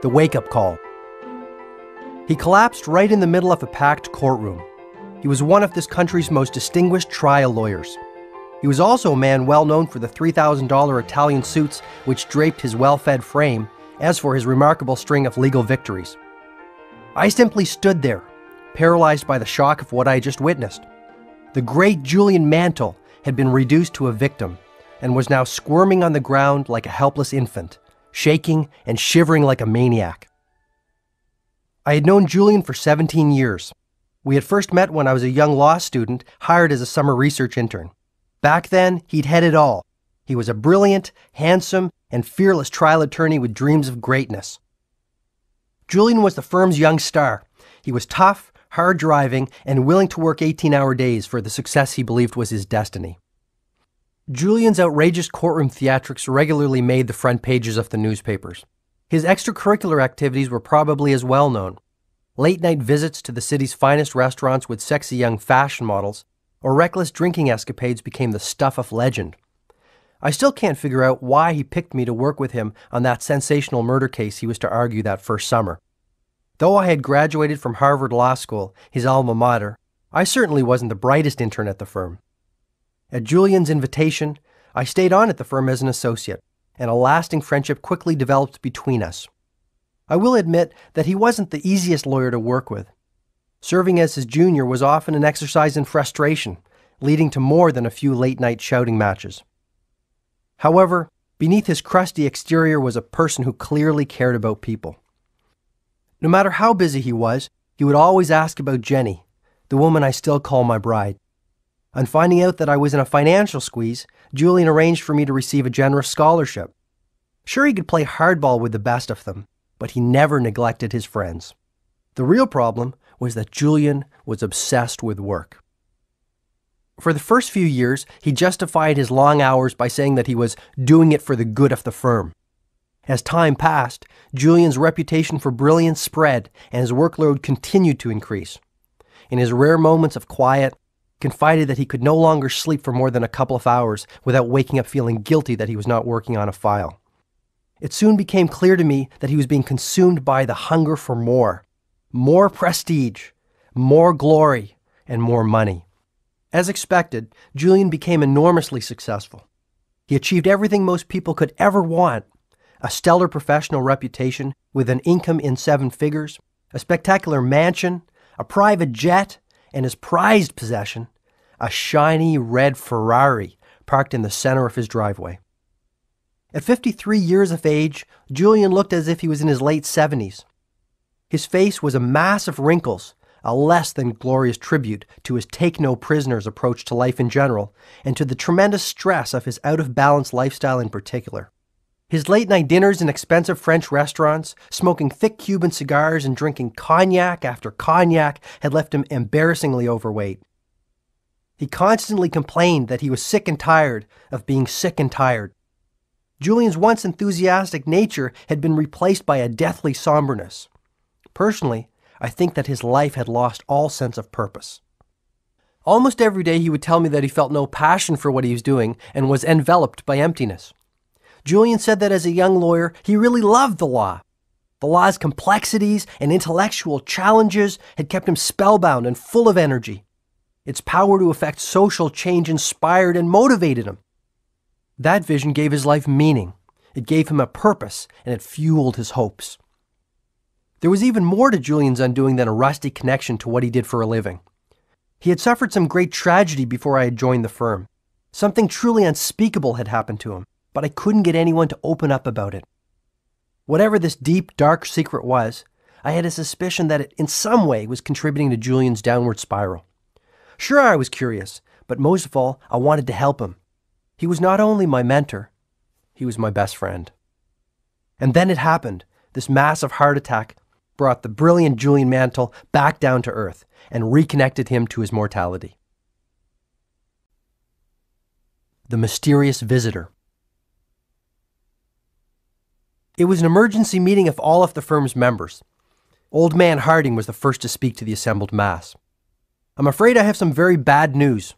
The wake-up call. He collapsed right in the middle of a packed courtroom. He was one of this country's most distinguished trial lawyers. He was also a man well known for the $3,000 Italian suits which draped his well-fed frame, as for his remarkable string of legal victories. I simply stood there, paralyzed by the shock of what I had just witnessed. The great Julian Mantle had been reduced to a victim and was now squirming on the ground like a helpless infant, shaking and shivering like a maniac. I had known Julian for 17 years. We had first met when I was a young law student hired as a summer research intern. Back then, he'd had it all. He was a brilliant, handsome, and fearless trial attorney with dreams of greatness. Julian was the firm's young star. He was tough, hard-driving, and willing to work 18-hour days for the success he believed was his destiny. Julian's outrageous courtroom theatrics regularly made the front pages of the newspapers. His extracurricular activities were probably as well known. Late-night visits to the city's finest restaurants with sexy young fashion models, or reckless drinking escapades became the stuff of legend. I still can't figure out why he picked me to work with him on that sensational murder case he was to argue that first summer. Though I had graduated from Harvard Law School, his alma mater, I certainly wasn't the brightest intern at the firm. At Julian's invitation, I stayed on at the firm as an associate, and a lasting friendship quickly developed between us. I will admit that he wasn't the easiest lawyer to work with. Serving as his junior was often an exercise in frustration, leading to more than a few late-night shouting matches. However, beneath his crusty exterior was a person who clearly cared about people. No matter how busy he would always ask about Jenny, the woman I still call my bride. On finding out that I was in a financial squeeze, Julian arranged for me to receive a generous scholarship. Sure, he could play hardball with the best of them, but he never neglected his friends. The real problem was that Julian was obsessed with work. For the first few years, he justified his long hours by saying that he was doing it for the good of the firm. As time passed, Julian's reputation for brilliance spread and his workload continued to increase. In his rare moments of quiet, he confided that he could no longer sleep for more than a couple of hours without waking up feeling guilty that he was not working on a file. It soon became clear to me that he was being consumed by the hunger for more prestige, more glory, and more money. As expected, Julian became enormously successful. He achieved everything most people could ever want: a stellar professional reputation with an income in 7 figures, a spectacular mansion, a private jet, and his prized possession, a shiny red Ferrari parked in the center of his driveway. At 53 years of age, Julian looked as if he was in his late 70s. His face was a mass of wrinkles, a less than glorious tribute to his take-no-prisoners approach to life in general, and to the tremendous stress of his out-of-balance lifestyle in particular. His late-night dinners in expensive French restaurants, smoking thick Cuban cigars and drinking cognac after cognac had left him embarrassingly overweight. He constantly complained that he was sick and tired of being sick and tired. Julian's once enthusiastic nature had been replaced by a deathly somberness. Personally, I think that his life had lost all sense of purpose. Almost every day he would tell me that he felt no passion for what he was doing and was enveloped by emptiness. Julian said that as a young lawyer, he really loved the law. The law's complexities and intellectual challenges had kept him spellbound and full of energy. Its power to effect social change inspired and motivated him. That vision gave his life meaning. It gave him a purpose, and it fueled his hopes. There was even more to Julian's undoing than a rusty connection to what he did for a living. He had suffered some great tragedy before I had joined the firm. Something truly unspeakable had happened to him, but I couldn't get anyone to open up about it. Whatever this deep, dark secret was, I had a suspicion that it in some way was contributing to Julian's downward spiral. Sure, I was curious, but most of all, I wanted to help him. He was not only my mentor, he was my best friend. And then it happened. This massive heart attack brought the brilliant Julian Mantle back down to earth and reconnected him to his mortality. The mysterious visitor. It was an emergency meeting of all of the firm's members. Old man Harding was the first to speak to the assembled mass. "I'm afraid I have some very bad news.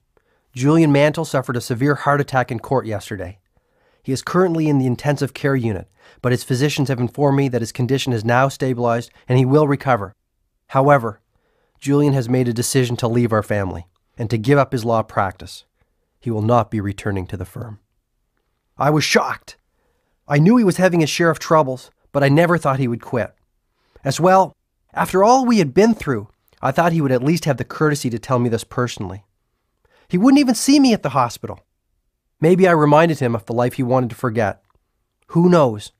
Julian Mantle suffered a severe heart attack in court yesterday. He is currently in the intensive care unit, but his physicians have informed me that his condition is now stabilized and he will recover. However, Julian has made a decision to leave our family and to give up his law practice. He will not be returning to the firm." I was shocked. I knew he was having his share of troubles, but I never thought he would quit. As well, after all we had been through, I thought he would at least have the courtesy to tell me this personally. He wouldn't even see me at the hospital. Maybe I reminded him of the life he wanted to forget. Who knows?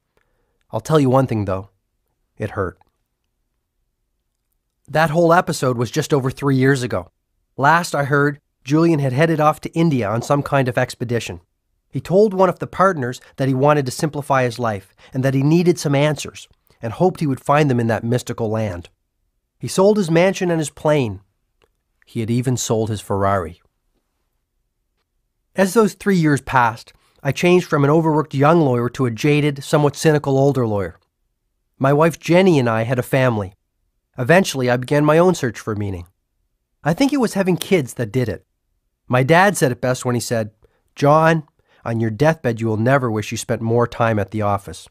I'll tell you one thing, though. It hurt. That whole episode was just over 3 years ago. Last I heard, Julian had headed off to India on some kind of expedition. He told one of the partners that he wanted to simplify his life and that he needed some answers and hoped he would find them in that mystical land. He sold his mansion and his plane. He had even sold his Ferrari. As those 3 years passed, I changed from an overworked young lawyer to a jaded, somewhat cynical older lawyer. My wife Jenny and I had a family. Eventually, I began my own search for meaning. I think it was having kids that did it. My dad said it best when he said, "John, on your deathbed you will never wish you spent more time at the office."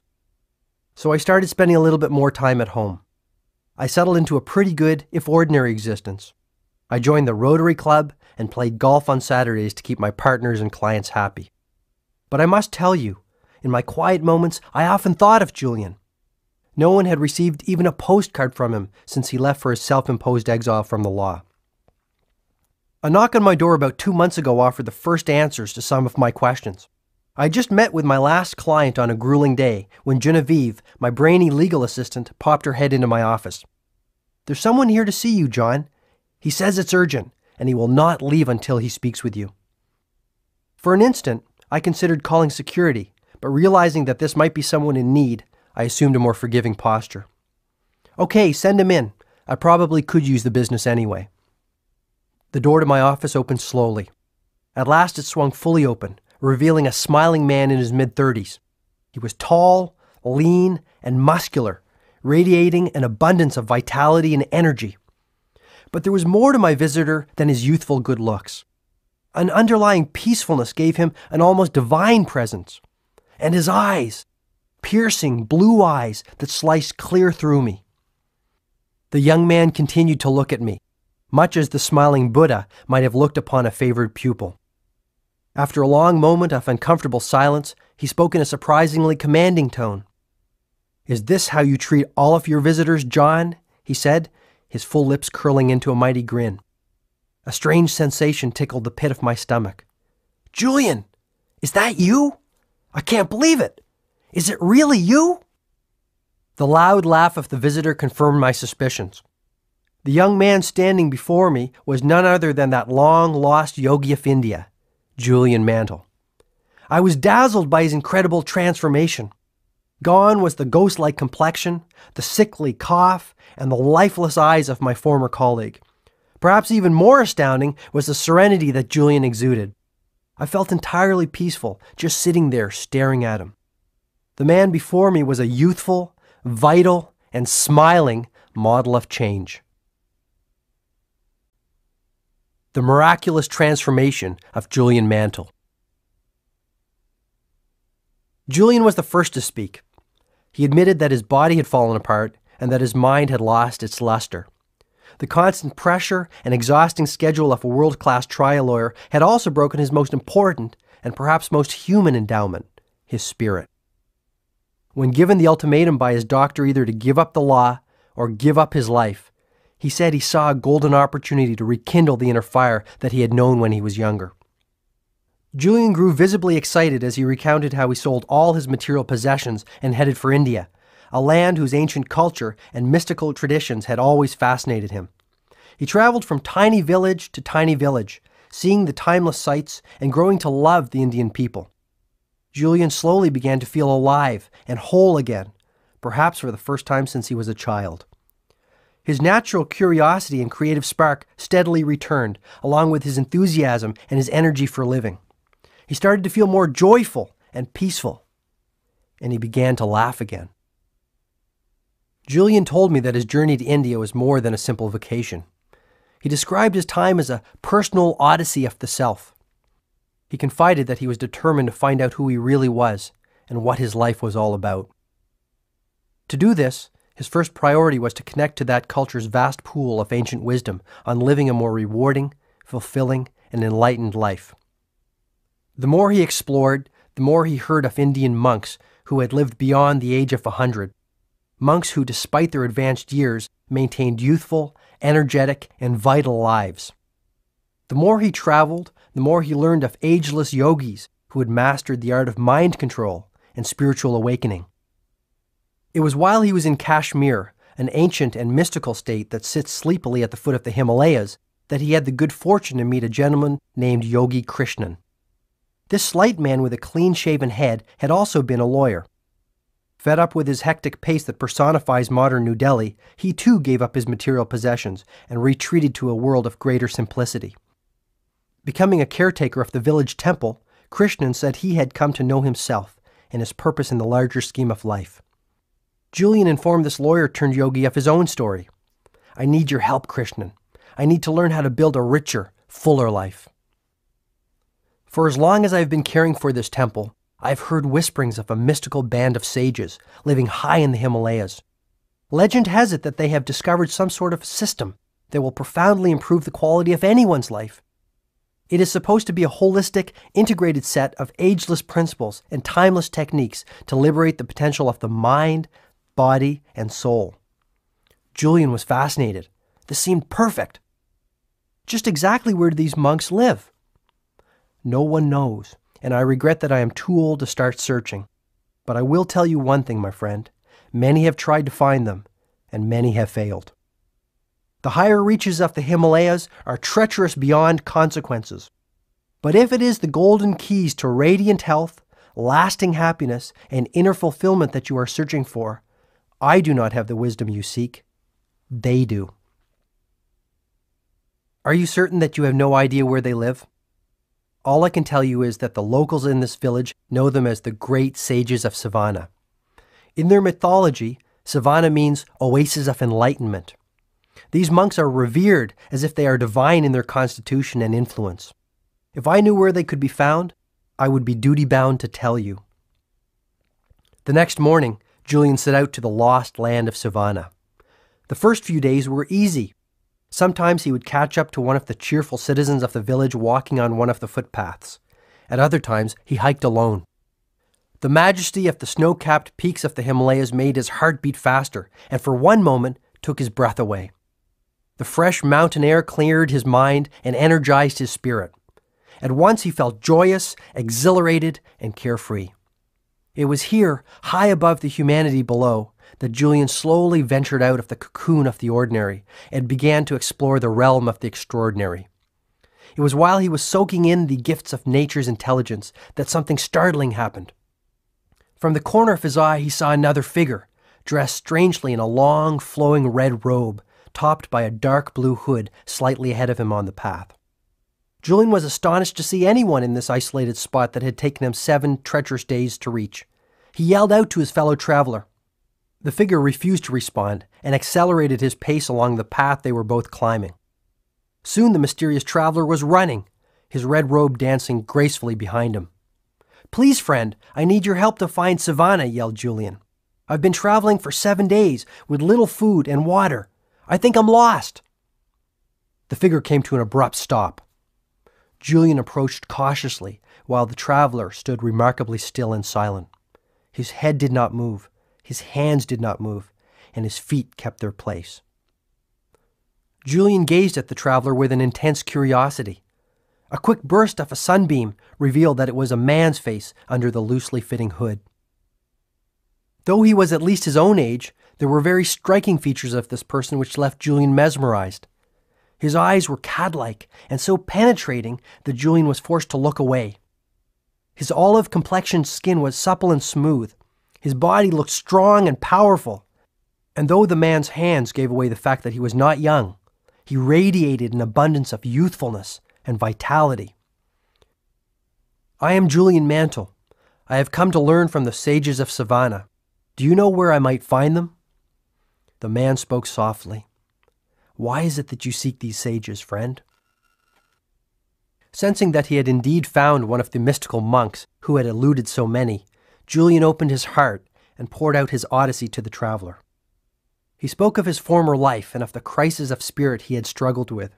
So I started spending a little bit more time at home. I settled into a pretty good, if ordinary, existence. I joined the Rotary Club and played golf on Saturdays to keep my partners and clients happy. But I must tell you, in my quiet moments, I often thought of Julian. No one had received even a postcard from him since he left for his self-imposed exile from the law. A knock on my door about 2 months ago offered the first answers to some of my questions. I had just met with my last client on a grueling day when Genevieve, my brainy legal assistant, popped her head into my office. "There's someone here to see you, John. He says it's urgent, and he will not leave until he speaks with you." For an instant, I considered calling security, but realizing that this might be someone in need, I assumed a more forgiving posture. "Okay, send him in. I probably could use the business anyway." The door to my office opened slowly. At last it swung fully open, revealing a smiling man in his mid-30s. He was tall, lean, and muscular, radiating an abundance of vitality and energy. But there was more to my visitor than his youthful good looks. An underlying peacefulness gave him an almost divine presence. And his eyes, piercing blue eyes that sliced clear through me. The young man continued to look at me, much as the smiling Buddha might have looked upon a favored pupil. After a long moment of uncomfortable silence, he spoke in a surprisingly commanding tone. "Is this how you treat all of your visitors, John?" he said, his full lips curling into a mighty grin. A strange sensation tickled the pit of my stomach. "Julian, is that you? I can't believe it. Is it really you?" The loud laugh of the visitor confirmed my suspicions. The young man standing before me was none other than that long-lost yogi of India, Julian Mantle. I was dazzled by his incredible transformation. Gone was the ghost-like complexion, the sickly cough, and the lifeless eyes of my former colleague. Perhaps even more astounding was the serenity that Julian exuded. I felt entirely peaceful, just sitting there staring at him. The man before me was a youthful, vital, and smiling model of change. The miraculous transformation of Julian Mantle. Julian was the first to speak. He admitted that his body had fallen apart and that his mind had lost its luster. The constant pressure and exhausting schedule of a world-class trial lawyer had also broken his most important and perhaps most human endowment, his spirit. When given the ultimatum by his doctor either to give up the law or give up his life, he said he saw a golden opportunity to rekindle the inner fire that he had known when he was younger. Julian grew visibly excited as he recounted how he sold all his material possessions and headed for India, a land whose ancient culture and mystical traditions had always fascinated him. He traveled from tiny village to tiny village, seeing the timeless sights and growing to love the Indian people. Julian slowly began to feel alive and whole again, perhaps for the first time since he was a child. His natural curiosity and creative spark steadily returned, along with his enthusiasm and his energy for living. He started to feel more joyful and peaceful, and he began to laugh again. Julian told me that his journey to India was more than a simple vacation. He described his time as a personal odyssey of the self. He confided that he was determined to find out who he really was and what his life was all about. To do this, his first priority was to connect to that culture's vast pool of ancient wisdom on living a more rewarding, fulfilling, and enlightened life. The more he explored, the more he heard of Indian monks who had lived beyond the age of 100, monks who, despite their advanced years, maintained youthful, energetic, and vital lives. The more he traveled, the more he learned of ageless yogis who had mastered the art of mind control and spiritual awakening. It was while he was in Kashmir, an ancient and mystical state that sits sleepily at the foot of the Himalayas, that he had the good fortune to meet a gentleman named Yogi Krishnan. This slight man with a clean-shaven head had also been a lawyer. Fed up with his hectic pace that personifies modern New Delhi, he too gave up his material possessions and retreated to a world of greater simplicity. Becoming a caretaker of the village temple, Krishnan said he had come to know himself and his purpose in the larger scheme of life. Julian informed this lawyer-turned-yogi of his own story. "I need your help, Krishnan. I need to learn how to build a richer, fuller life. For as long as I have been caring for this temple, I have heard whisperings of a mystical band of sages living high in the Himalayas. Legend has it that they have discovered some sort of system that will profoundly improve the quality of anyone's life. It is supposed to be a holistic, integrated set of ageless principles and timeless techniques to liberate the potential of the mind, body, and soul." Julian was fascinated. This seemed perfect. Just exactly where do these monks live? No one knows, and I regret that I am too old to start searching. But I will tell you one thing, my friend. Many have tried to find them, and many have failed. The higher reaches of the Himalayas are treacherous beyond consequences. But if it is the golden keys to radiant health, lasting happiness, and inner fulfillment that you are searching for, I do not have the wisdom you seek. They do. Are you certain that you have no idea where they live? All I can tell you is that the locals in this village know them as the great sages of Savannah. In their mythology, Savannah means oasis of enlightenment. These monks are revered as if they are divine in their constitution and influence. If I knew where they could be found, I would be duty-bound to tell you. The next morning, Julian set out to the lost land of Savannah. The first few days were easy. Sometimes he would catch up to one of the cheerful citizens of the village walking on one of the footpaths. At other times, he hiked alone. The majesty of the snow-capped peaks of the Himalayas made his heart beat faster, and for one moment took his breath away. The fresh mountain air cleared his mind and energized his spirit. At once he felt joyous, exhilarated, and carefree. It was here, high above the humanity below, that Julian slowly ventured out of the cocoon of the ordinary and began to explore the realm of the extraordinary. It was while he was soaking in the gifts of nature's intelligence that something startling happened. From the corner of his eye he saw another figure, dressed strangely in a long, flowing red robe, topped by a dark blue hood slightly ahead of him on the path. Julian was astonished to see anyone in this isolated spot that had taken him 7 treacherous days to reach. He yelled out to his fellow traveler. The figure refused to respond and accelerated his pace along the path they were both climbing. Soon the mysterious traveler was running, his red robe dancing gracefully behind him. "Please, friend, I need your help to find Savannah," yelled Julian. "I've been traveling for 7 days with little food and water. I think I'm lost." The figure came to an abrupt stop. Julian approached cautiously while the traveler stood remarkably still and silent. His head did not move, his hands did not move, and his feet kept their place. Julian gazed at the traveler with an intense curiosity. A quick burst of a sunbeam revealed that it was a man's face under the loosely fitting hood. Though he was at least his own age, there were very striking features of this person which left Julian mesmerized. His eyes were cat-like and so penetrating that Julian was forced to look away. His olive-complexioned skin was supple and smooth. His body looked strong and powerful. And though the man's hands gave away the fact that he was not young, he radiated an abundance of youthfulness and vitality. "I am Julian Mantle. I have come to learn from the sages of Savannah. Do you know where I might find them?" The man spoke softly. "Why is it that you seek these sages, friend?" Sensing that he had indeed found one of the mystical monks who had eluded so many, Julian opened his heart and poured out his odyssey to the traveler. He spoke of his former life and of the crisis of spirit he had struggled with,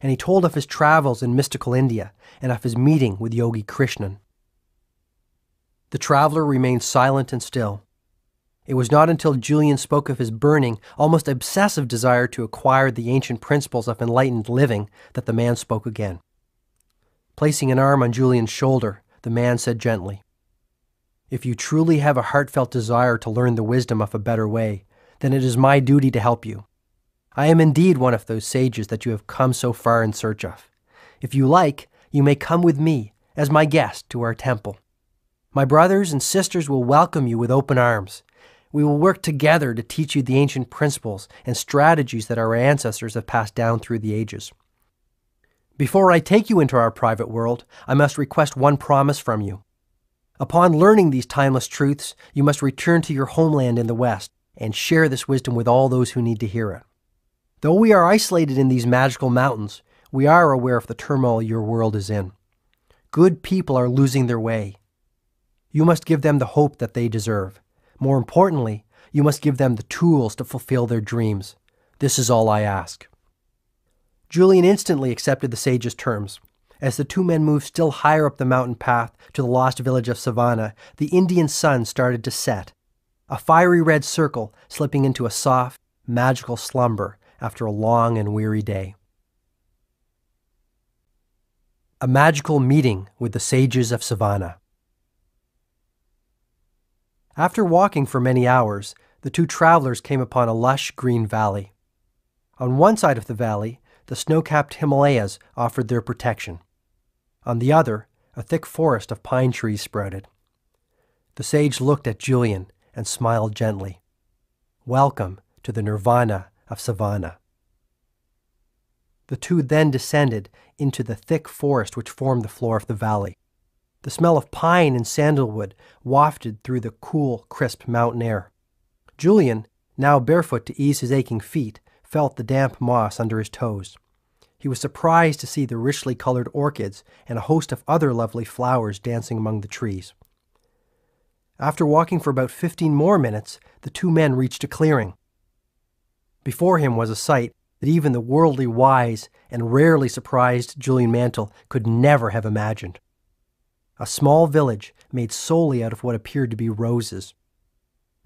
and he told of his travels in mystical India and of his meeting with Yogi Krishnan. The traveler remained silent and still. It was not until Julian spoke of his burning, almost obsessive desire to acquire the ancient principles of enlightened living that the man spoke again. Placing an arm on Julian's shoulder, the man said gently, "If you truly have a heartfelt desire to learn the wisdom of a better way, then it is my duty to help you. I am indeed one of those sages that you have come so far in search of. If you like, you may come with me as my guest to our temple. My brothers and sisters will welcome you with open arms. We will work together to teach you the ancient principles and strategies that our ancestors have passed down through the ages. Before I take you into our private world, I must request one promise from you. Upon learning these timeless truths, you must return to your homeland in the West and share this wisdom with all those who need to hear it. Though we are isolated in these magical mountains, we are aware of the turmoil your world is in. Good people are losing their way. You must give them the hope that they deserve. More importantly, you must give them the tools to fulfill their dreams. This is all I ask." Julian instantly accepted the sage's terms. As the two men moved still higher up the mountain path to the lost village of Savannah, the Indian sun started to set, a fiery red circle slipping into a soft, magical slumber after a long and weary day. A magical meeting with the sages of Savannah. After walking for many hours, the two travelers came upon a lush green valley. On one side of the valley, the snow-capped Himalayas offered their protection. On the other, a thick forest of pine trees sprouted. The sage looked at Julian and smiled gently. "Welcome to the nirvana of Savannah." The two then descended into the thick forest which formed the floor of the valley. The smell of pine and sandalwood wafted through the cool, crisp mountain air. Julian, now barefoot to ease his aching feet, felt the damp moss under his toes. He was surprised to see the richly colored orchids and a host of other lovely flowers dancing among the trees. After walking for about 15 more minutes, the two men reached a clearing. Before him was a sight that even the worldly wise and rarely surprised Julian Mantle could never have imagined. A small village made solely out of what appeared to be roses.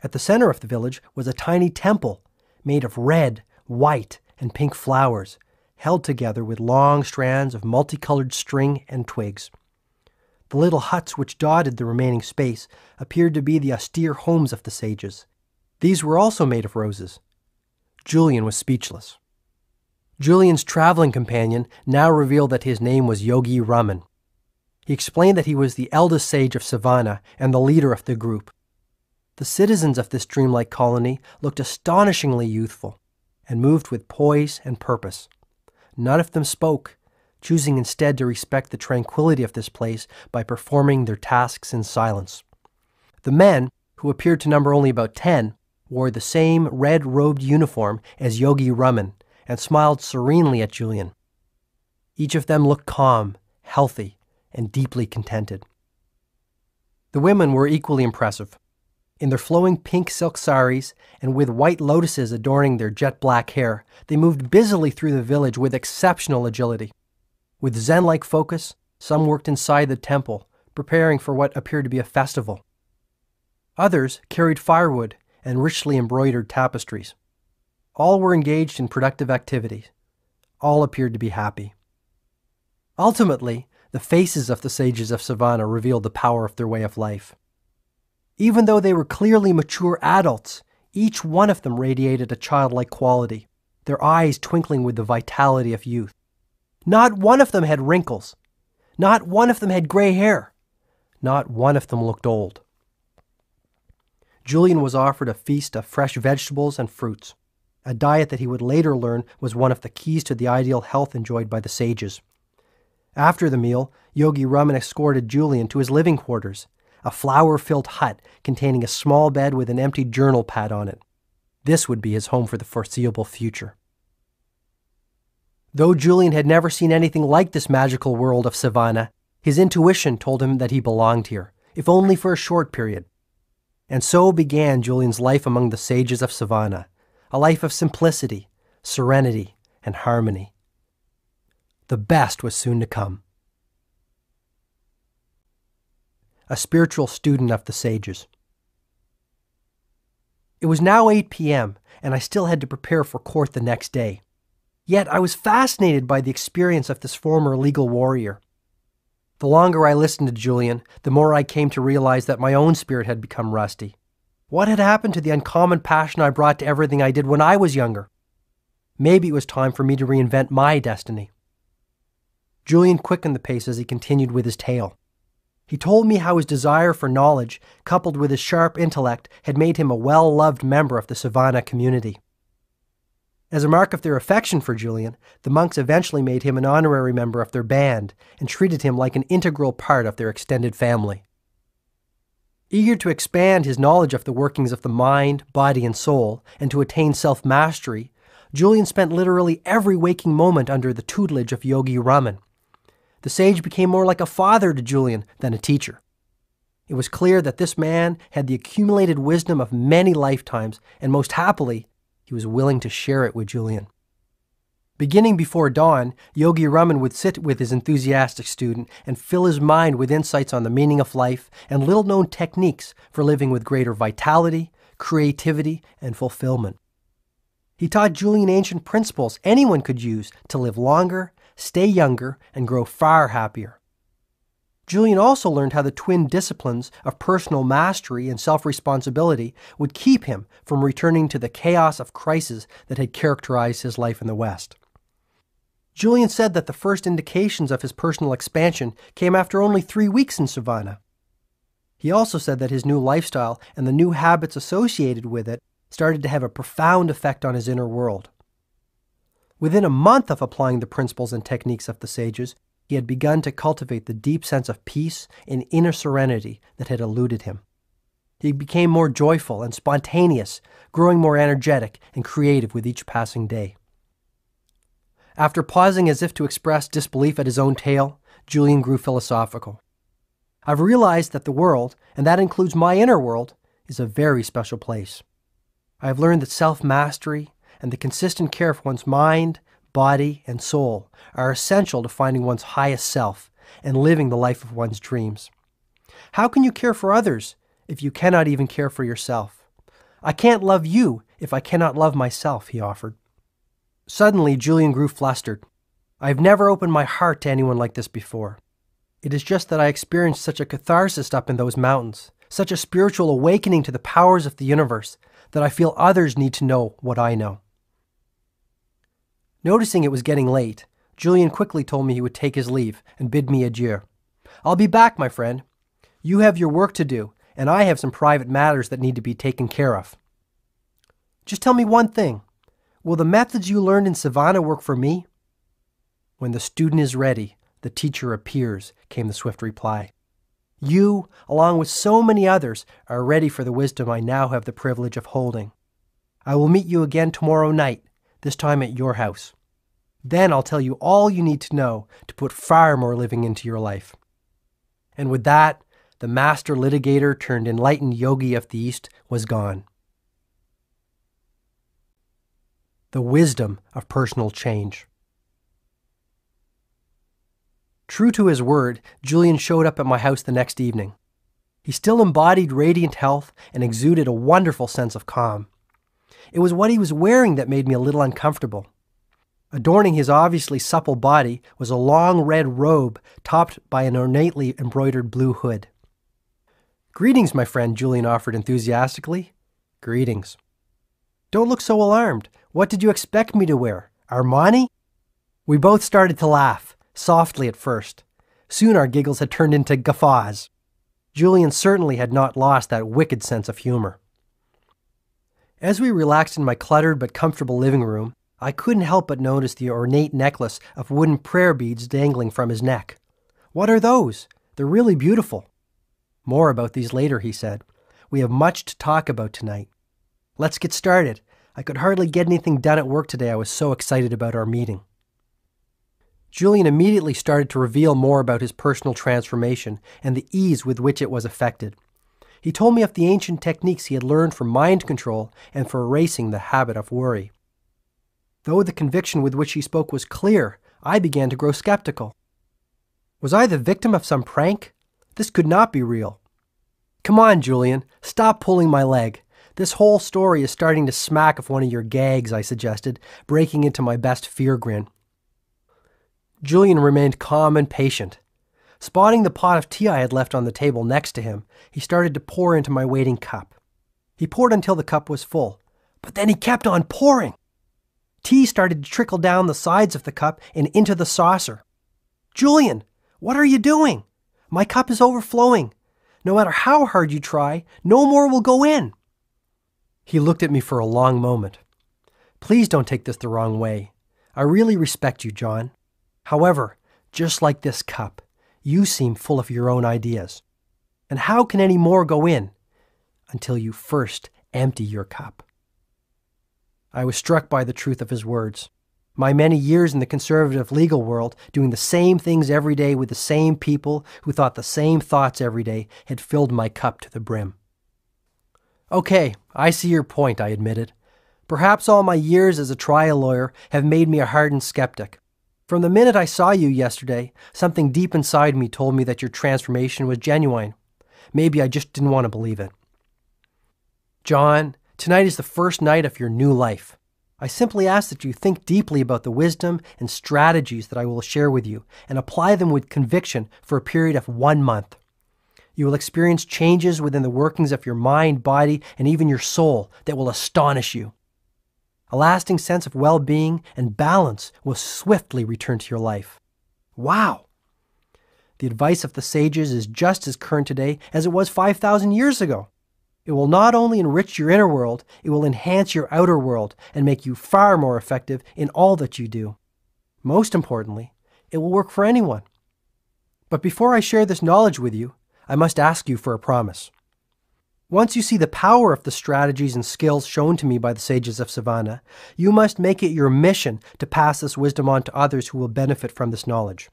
At the center of the village was a tiny temple made of red, white, and pink flowers, held together with long strands of multicolored string and twigs. The little huts which dotted the remaining space appeared to be the austere homes of the sages. These were also made of roses. Julian was speechless. Julian's traveling companion now revealed that his name was Yogi Raman. He explained that he was the eldest sage of Savannah and the leader of the group. The citizens of this dreamlike colony looked astonishingly youthful and moved with poise and purpose. None of them spoke, choosing instead to respect the tranquility of this place by performing their tasks in silence. The men, who appeared to number only about 10, wore the same red-robed uniform as Yogi Raman and smiled serenely at Julian. Each of them looked calm, healthy, and deeply contented. The women were equally impressive. In their flowing pink silk saris and with white lotuses adorning their jet-black hair, they moved busily through the village with exceptional agility. With zen-like focus, some worked inside the temple, preparing for what appeared to be a festival. Others carried firewood and richly embroidered tapestries. All were engaged in productive activities. All appeared to be happy. Ultimately, the faces of the sages of Savannah revealed the power of their way of life. Even though they were clearly mature adults, each one of them radiated a childlike quality, their eyes twinkling with the vitality of youth. Not one of them had wrinkles. Not one of them had gray hair. Not one of them looked old. Julian was offered a feast of fresh vegetables and fruits, a diet that he would later learn was one of the keys to the ideal health enjoyed by the sages. After the meal, Yogi Raman escorted Julian to his living quarters, a flower-filled hut containing a small bed with an empty journal pad on it. This would be his home for the foreseeable future. Though Julian had never seen anything like this magical world of Savannah, his intuition told him that he belonged here, if only for a short period. And so began Julian's life among the sages of Savannah, a life of simplicity, serenity, and harmony. The best was soon to come. A spiritual student of the sages. It was now 8 p.m., and I still had to prepare for court the next day. Yet I was fascinated by the experience of this former legal warrior. The longer I listened to Julian, the more I came to realize that my own spirit had become rusty. What had happened to the uncommon passion I brought to everything I did when I was younger? Maybe it was time for me to reinvent my destiny. Julian quickened the pace as he continued with his tale. He told me how his desire for knowledge, coupled with his sharp intellect, had made him a well-loved member of the Savannah community. As a mark of their affection for Julian, the monks eventually made him an honorary member of their band and treated him like an integral part of their extended family. Eager to expand his knowledge of the workings of the mind, body, and soul, and to attain self-mastery, Julian spent literally every waking moment under the tutelage of Yogi Raman. The sage became more like a father to Julian than a teacher. It was clear that this man had the accumulated wisdom of many lifetimes, and most happily, he was willing to share it with Julian. Beginning before dawn, Yogi Raman would sit with his enthusiastic student and fill his mind with insights on the meaning of life and little-known techniques for living with greater vitality, creativity, and fulfillment. He taught Julian ancient principles anyone could use to live longer, stay younger, and grow far happier. Julian also learned how the twin disciplines of personal mastery and self-responsibility would keep him from returning to the chaos of crisis that had characterized his life in the West. Julian said that the first indications of his personal expansion came after only 3 weeks in Savannah. He also said that his new lifestyle and the new habits associated with it started to have a profound effect on his inner world. Within a month of applying the principles and techniques of the sages, he had begun to cultivate the deep sense of peace and inner serenity that had eluded him. He became more joyful and spontaneous, growing more energetic and creative with each passing day. After pausing as if to express disbelief at his own tale, Julian grew philosophical. I've realized that the world, and that includes my inner world, is a very special place. I have learned that self-mastery and the consistent care for one's mind, body, and soul are essential to finding one's highest self and living the life of one's dreams. How can you care for others if you cannot even care for yourself? I can't love you if I cannot love myself, he offered. Suddenly, Julian grew flustered. I have never opened my heart to anyone like this before. It is just that I experienced such a catharsis up in those mountains, such a spiritual awakening to the powers of the universe, that I feel others need to know what I know. Noticing it was getting late, Julian quickly told me he would take his leave and bid me adieu. I'll be back, my friend. You have your work to do, and I have some private matters that need to be taken care of. Just tell me one thing. Will the methods you learned in Savannah work for me? When the student is ready, the teacher appears, came the swift reply. You, along with so many others, are ready for the wisdom I now have the privilege of holding. I will meet you again tomorrow night, this time at your house. Then I'll tell you all you need to know to put far more living into your life. And with that, the master litigator turned enlightened yogi of the East was gone. The wisdom of personal change. True to his word, Julian showed up at my house the next evening. He still embodied radiant health and exuded a wonderful sense of calm. It was what he was wearing that made me a little uncomfortable. Adorning his obviously supple body was a long red robe topped by an ornately embroidered blue hood. Greetings, my friend, Julian offered enthusiastically. Greetings. Don't look so alarmed. What did you expect me to wear? Armani? We both started to laugh, softly at first. Soon our giggles had turned into guffaws. Julian certainly had not lost that wicked sense of humor. As we relaxed in my cluttered but comfortable living room, I couldn't help but notice the ornate necklace of wooden prayer beads dangling from his neck. What are those? They're really beautiful. More about these later, he said. We have much to talk about tonight. Let's get started. I could hardly get anything done at work today. I was so excited about our meeting. Julian immediately started to reveal more about his personal transformation and the ease with which it was effected. He told me of the ancient techniques he had learned for mind control and for erasing the habit of worry. Though the conviction with which he spoke was clear, I began to grow skeptical. Was I the victim of some prank? This could not be real. Come on, Julian, stop pulling my leg. This whole story is starting to smack of one of your gags, I suggested, breaking into my best fear grin. Julian remained calm and patient. Spotting the pot of tea I had left on the table next to him, he started to pour into my waiting cup. He poured until the cup was full, but then he kept on pouring. Tea started to trickle down the sides of the cup and into the saucer. Julian, what are you doing? My cup is overflowing. No matter how hard you try, no more will go in. He looked at me for a long moment. Please don't take this the wrong way. I really respect you, John. However, just like this cup, you seem full of your own ideas. And how can any more go in until you first empty your cup? I was struck by the truth of his words. My many years in the conservative legal world, doing the same things every day with the same people who thought the same thoughts every day, had filled my cup to the brim. Okay, I see your point, I admitted. Perhaps all my years as a trial lawyer have made me a hardened skeptic. From the minute I saw you yesterday, something deep inside me told me that your transformation was genuine. Maybe I just didn't want to believe it. John, tonight is the first night of your new life. I simply ask that you think deeply about the wisdom and strategies that I will share with you and apply them with conviction for a period of 1 month. You will experience changes within the workings of your mind, body, and even your soul that will astonish you. A lasting sense of well-being and balance will swiftly return to your life. Wow! The advice of the sages is just as current today as it was 5,000 years ago. It will not only enrich your inner world, it will enhance your outer world and make you far more effective in all that you do. Most importantly, it will work for anyone. But before I share this knowledge with you, I must ask you for a promise. Once you see the power of the strategies and skills shown to me by the sages of Savannah, you must make it your mission to pass this wisdom on to others who will benefit from this knowledge.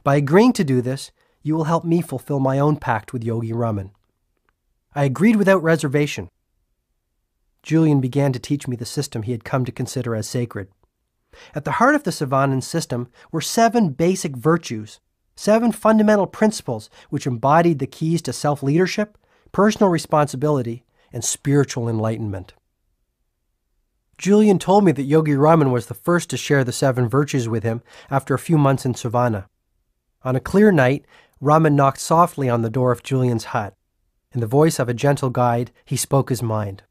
By agreeing to do this, you will help me fulfill my own pact with Yogi Raman. I agreed without reservation. Julian began to teach me the system he had come to consider as sacred. At the heart of the Savannan system were 7 basic virtues, 7 fundamental principles which embodied the keys to self-leadership, personal responsibility, and spiritual enlightenment. Julian told me that Yogi Raman was the first to share the 7 virtues with him after a few months in Savannah. On a clear night, Raman knocked softly on the door of Julian's hut. In the voice of a gentle guide, he spoke his mind.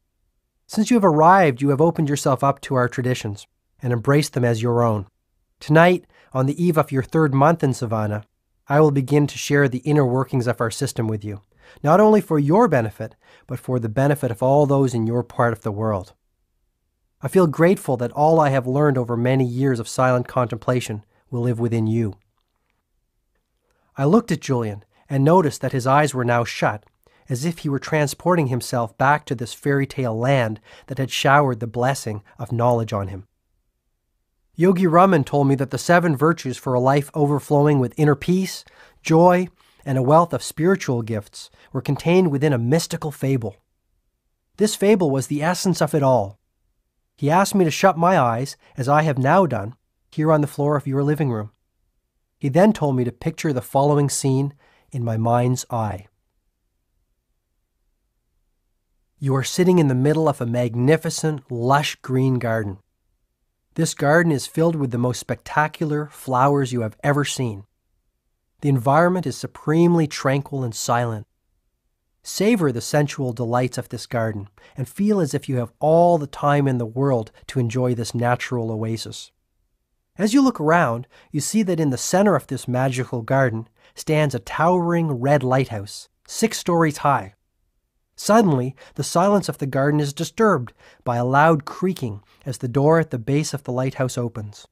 Since you have arrived, you have opened yourself up to our traditions and embraced them as your own. Tonight, on the eve of your 3rd month in Savannah, I will begin to share the inner workings of our system with you, not only for your benefit, but for the benefit of all those in your part of the world. I feel grateful that all I have learned over many years of silent contemplation will live within you. I looked at Julian and noticed that his eyes were now shut, as if he were transporting himself back to this fairy tale land that had showered the blessing of knowledge on him. Yogi Raman told me that the 7 virtues for a life overflowing with inner peace, joy, and a wealth of spiritual gifts were contained within a mystical fable. This fable was the essence of it all. He asked me to shut my eyes, as I have now done, here on the floor of your living room. He then told me to picture the following scene in my mind's eye. You are sitting in the middle of a magnificent, lush green garden. This garden is filled with the most spectacular flowers you have ever seen. The environment is supremely tranquil and silent. Savor the sensual delights of this garden and feel as if you have all the time in the world to enjoy this natural oasis. As you look around, you see that in the center of this magical garden stands a towering red lighthouse, 6 stories high. Suddenly, the silence of the garden is disturbed by a loud creaking as the door at the base of the lighthouse opens.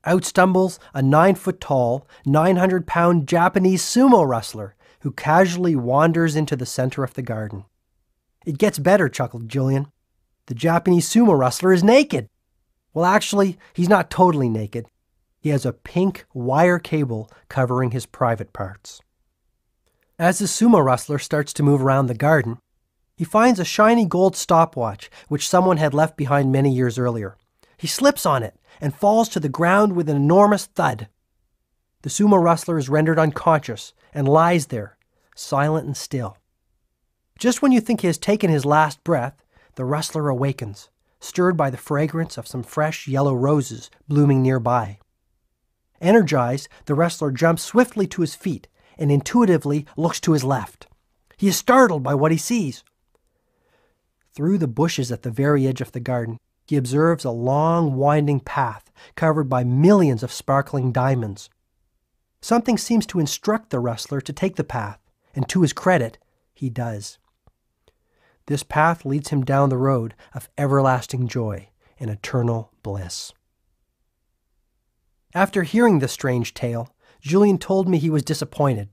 Out stumbles a 9-foot-tall, 900-pound Japanese sumo wrestler who casually wanders into the center of the garden. It gets better, chuckled Julian. The Japanese sumo wrestler is naked. Well, actually, he's not totally naked. He He has a pink wire cable covering his private parts. As the sumo wrestler starts to move around the garden, he finds a shiny gold stopwatch which someone had left behind many years earlier. He slips on it and falls to the ground with an enormous thud. The sumo wrestler is rendered unconscious and lies there, silent and still. Just when you think he has taken his last breath, the wrestler awakens, stirred by the fragrance of some fresh yellow roses blooming nearby. Energized, the wrestler jumps swiftly to his feet and intuitively looks to his left. He is startled by what he sees. Through the bushes at the very edge of the garden, he observes a long, winding path covered by millions of sparkling diamonds. Something seems to instruct the wrestler to take the path, and to his credit, he does. This path leads him down the road of everlasting joy and eternal bliss. After hearing this strange tale, Julien told me he was disappointed.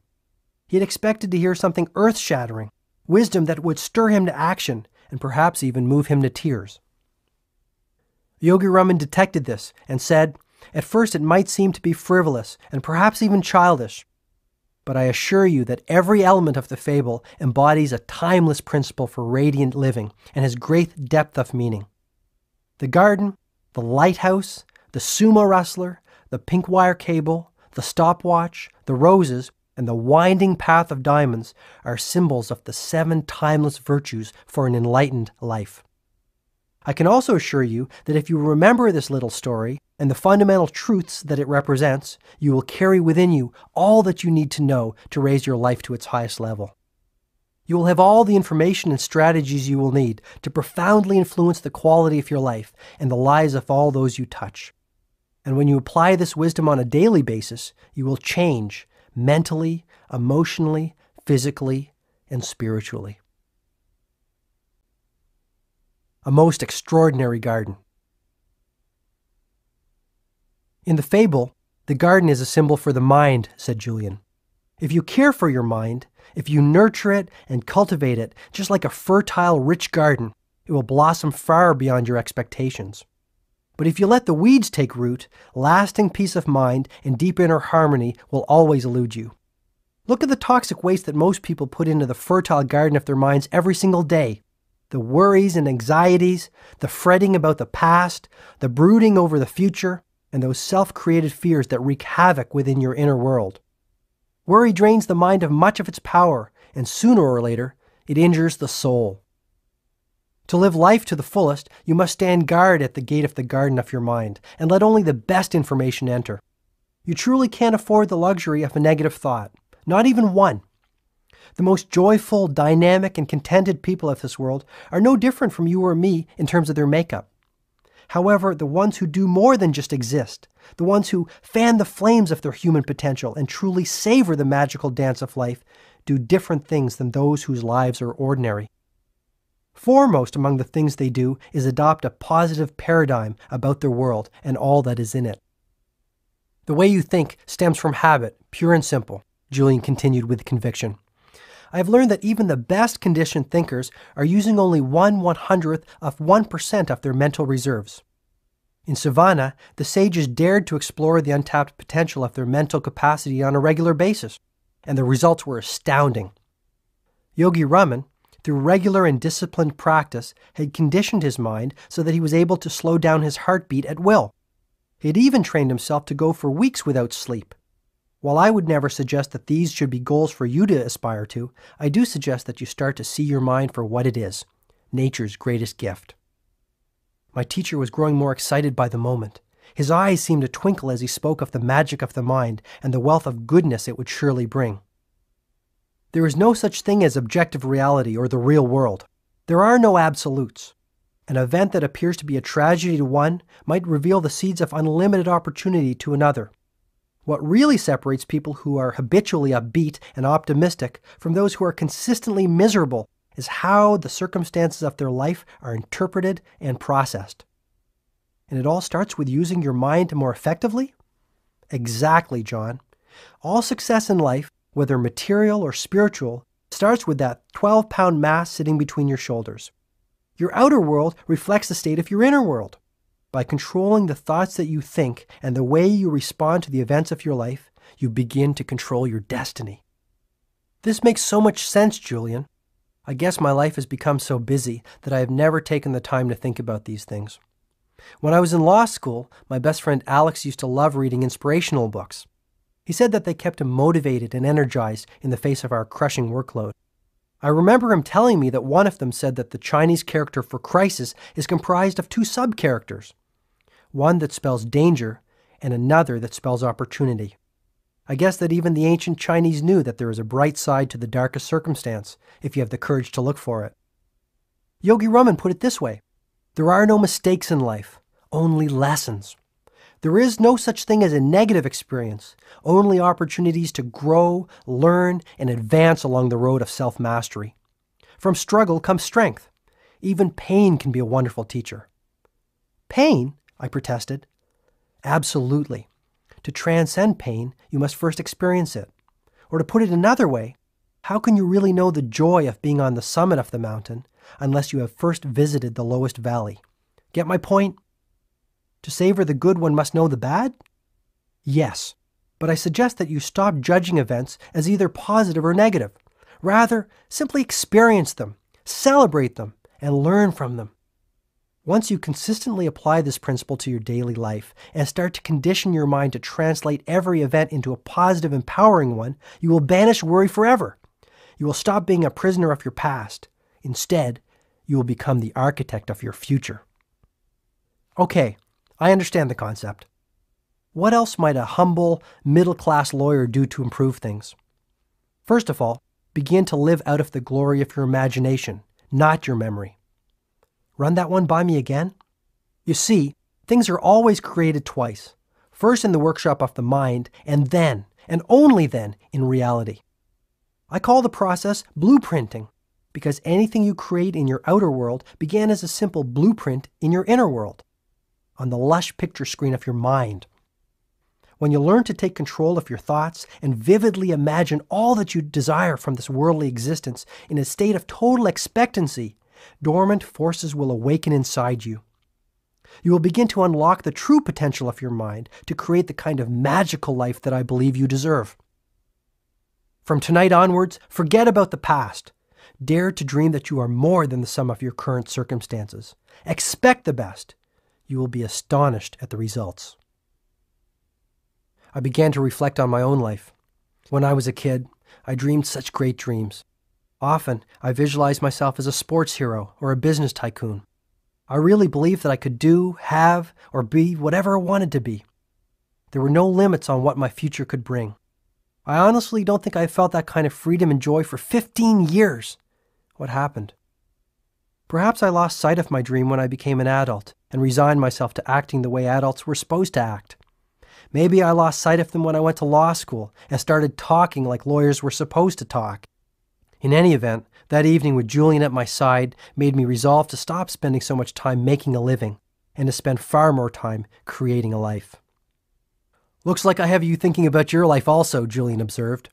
He had expected to hear something earth-shattering, wisdom that would stir him to action and perhaps even move him to tears. Yogi Raman detected this and said, "At first it might seem to be frivolous and perhaps even childish, but I assure you that every element of the fable embodies a timeless principle for radiant living and has great depth of meaning. The garden, the lighthouse, the sumo wrestler, the pink wire cable, the stopwatch, the roses, and the winding path of diamonds are symbols of the 7 timeless virtues for an enlightened life. I can also assure you that if you remember this little story and the fundamental truths that it represents, you will carry within you all that you need to know to raise your life to its highest level. You will have all the information and strategies you will need to profoundly influence the quality of your life and the lives of all those you touch. And when you apply this wisdom on a daily basis, you will change mentally, emotionally, physically, and spiritually." A most extraordinary garden. In the fable, the garden is a symbol for the mind, said Julien. If you care for your mind, if you nurture it and cultivate it, just like a fertile, rich garden, it will blossom far beyond your expectations. But if you let the weeds take root, lasting peace of mind and deep inner harmony will always elude you. Look at the toxic waste that most people put into the fertile garden of their minds every single day. The worries and anxieties, the fretting about the past, the brooding over the future, and those self-created fears that wreak havoc within your inner world. Worry drains the mind of much of its power, and sooner or later, it injures the soul. To live life to the fullest, you must stand guard at the gate of the garden of your mind, and let only the best information enter. You truly can't afford the luxury of a negative thought, not even one. The most joyful, dynamic, and contented people of this world are no different from you or me in terms of their makeup. However, the ones who do more than just exist, the ones who fan the flames of their human potential and truly savor the magical dance of life, do different things than those whose lives are ordinary. Foremost among the things they do is adopt a positive paradigm about their world and all that is in it. The way you think stems from habit, pure and simple, Julien continued with conviction. I have learned that even the best conditioned thinkers are using only 1/100th of 1% of their mental reserves. In Savannah, the sages dared to explore the untapped potential of their mental capacity on a regular basis, and the results were astounding. Yogi Raman, through regular and disciplined practice, had conditioned his mind so that he was able to slow down his heartbeat at will. He had even trained himself to go for weeks without sleep. While I would never suggest that these should be goals for you to aspire to, I do suggest that you start to see your mind for what it is, nature's greatest gift. My teacher was growing more excited by the moment. His eyes seemed to twinkle as he spoke of the magic of the mind and the wealth of goodness it would surely bring. There is no such thing as objective reality or the real world. There are no absolutes. An event that appears to be a tragedy to one might reveal the seeds of unlimited opportunity to another. What really separates people who are habitually upbeat and optimistic from those who are consistently miserable is how the circumstances of their life are interpreted and processed. And it all starts with using your mind more effectively? Exactly, John. All success in life, whether material or spiritual, starts with that 12-pound mass sitting between your shoulders. Your outer world reflects the state of your inner world. By controlling the thoughts that you think and the way you respond to the events of your life, you begin to control your destiny. This makes so much sense, Julian. I guess my life has become so busy that I have never taken the time to think about these things. When I was in law school, my best friend Alex used to love reading inspirational books. He said that they kept him motivated and energized in the face of our crushing workload. I remember him telling me that one of them said that the Chinese character for crisis is comprised of two sub-characters, one that spells danger and another that spells opportunity. I guess that even the ancient Chinese knew that there is a bright side to the darkest circumstance if you have the courage to look for it. Yogi Raman put it this way: there are no mistakes in life, only lessons. There is no such thing as a negative experience, only opportunities to grow, learn, and advance along the road of self-mastery. From struggle comes strength. Even pain can be a wonderful teacher. Pain? I protested. Absolutely. To transcend pain, you must first experience it. Or to put it another way, how can you really know the joy of being on the summit of the mountain unless you have first visited the lowest valley? Get my point? To savor the good, one must know the bad? Yes, but I suggest that you stop judging events as either positive or negative. Rather, simply experience them, celebrate them, and learn from them. Once you consistently apply this principle to your daily life and start to condition your mind to translate every event into a positive, empowering one, you will banish worry forever. You will stop being a prisoner of your past. Instead, you will become the architect of your future. Okay, I understand the concept. What else might a humble, middle-class lawyer do to improve things? First of all, begin to live out of the glory of your imagination, not your memory. Run that one by me again? You see, things are always created twice. First in the workshop of the mind, and then, and only then, in reality. I call the process blueprinting, because anything you create in your outer world began as a simple blueprint in your inner world, on the lush picture screen of your mind. When you learn to take control of your thoughts and vividly imagine all that you desire from this worldly existence in a state of total expectancy, dormant forces will awaken inside you. You will begin to unlock the true potential of your mind to create the kind of magical life that I believe you deserve. From tonight onwards, forget about the past. Dare to dream that you are more than the sum of your current circumstances. Expect the best. You will be astonished at the results. I began to reflect on my own life. When I was a kid, I dreamed such great dreams. Often, I visualized myself as a sports hero or a business tycoon. I really believed that I could do, have, or be whatever I wanted to be. There were no limits on what my future could bring. I honestly don't think I felt that kind of freedom and joy for 15 years. What happened? Perhaps I lost sight of my dream when I became an adult and resigned myself to acting the way adults were supposed to act. Maybe I lost sight of them when I went to law school and started talking like lawyers were supposed to talk. In any event, that evening with Julian at my side made me resolve to stop spending so much time making a living and to spend far more time creating a life. Looks like I have you thinking about your life also, Julian observed.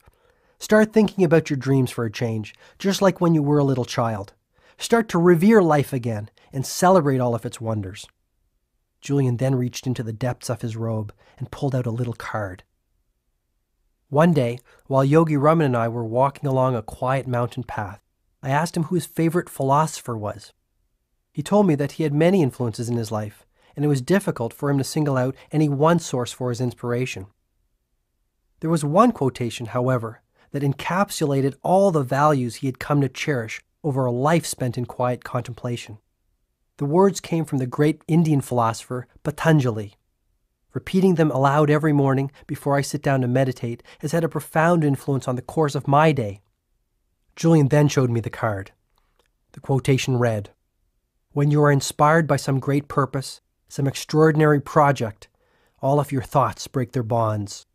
Start thinking about your dreams for a change, just like when you were a little child. Start to revere life again and celebrate all of its wonders. Julian then reached into the depths of his robe and pulled out a little card. One day, while Yogi Raman and I were walking along a quiet mountain path, I asked him who his favorite philosopher was. He told me that he had many influences in his life, and it was difficult for him to single out any one source for his inspiration. There was one quotation, however, that encapsulated all the values he had come to cherish over a life spent in quiet contemplation. The words came from the great Indian philosopher Patanjali. Repeating them aloud every morning before I sit down to meditate has had a profound influence on the course of my day. Julian then showed me the card. The quotation read, "When you are inspired by some great purpose, some extraordinary project, all of your thoughts break their bonds.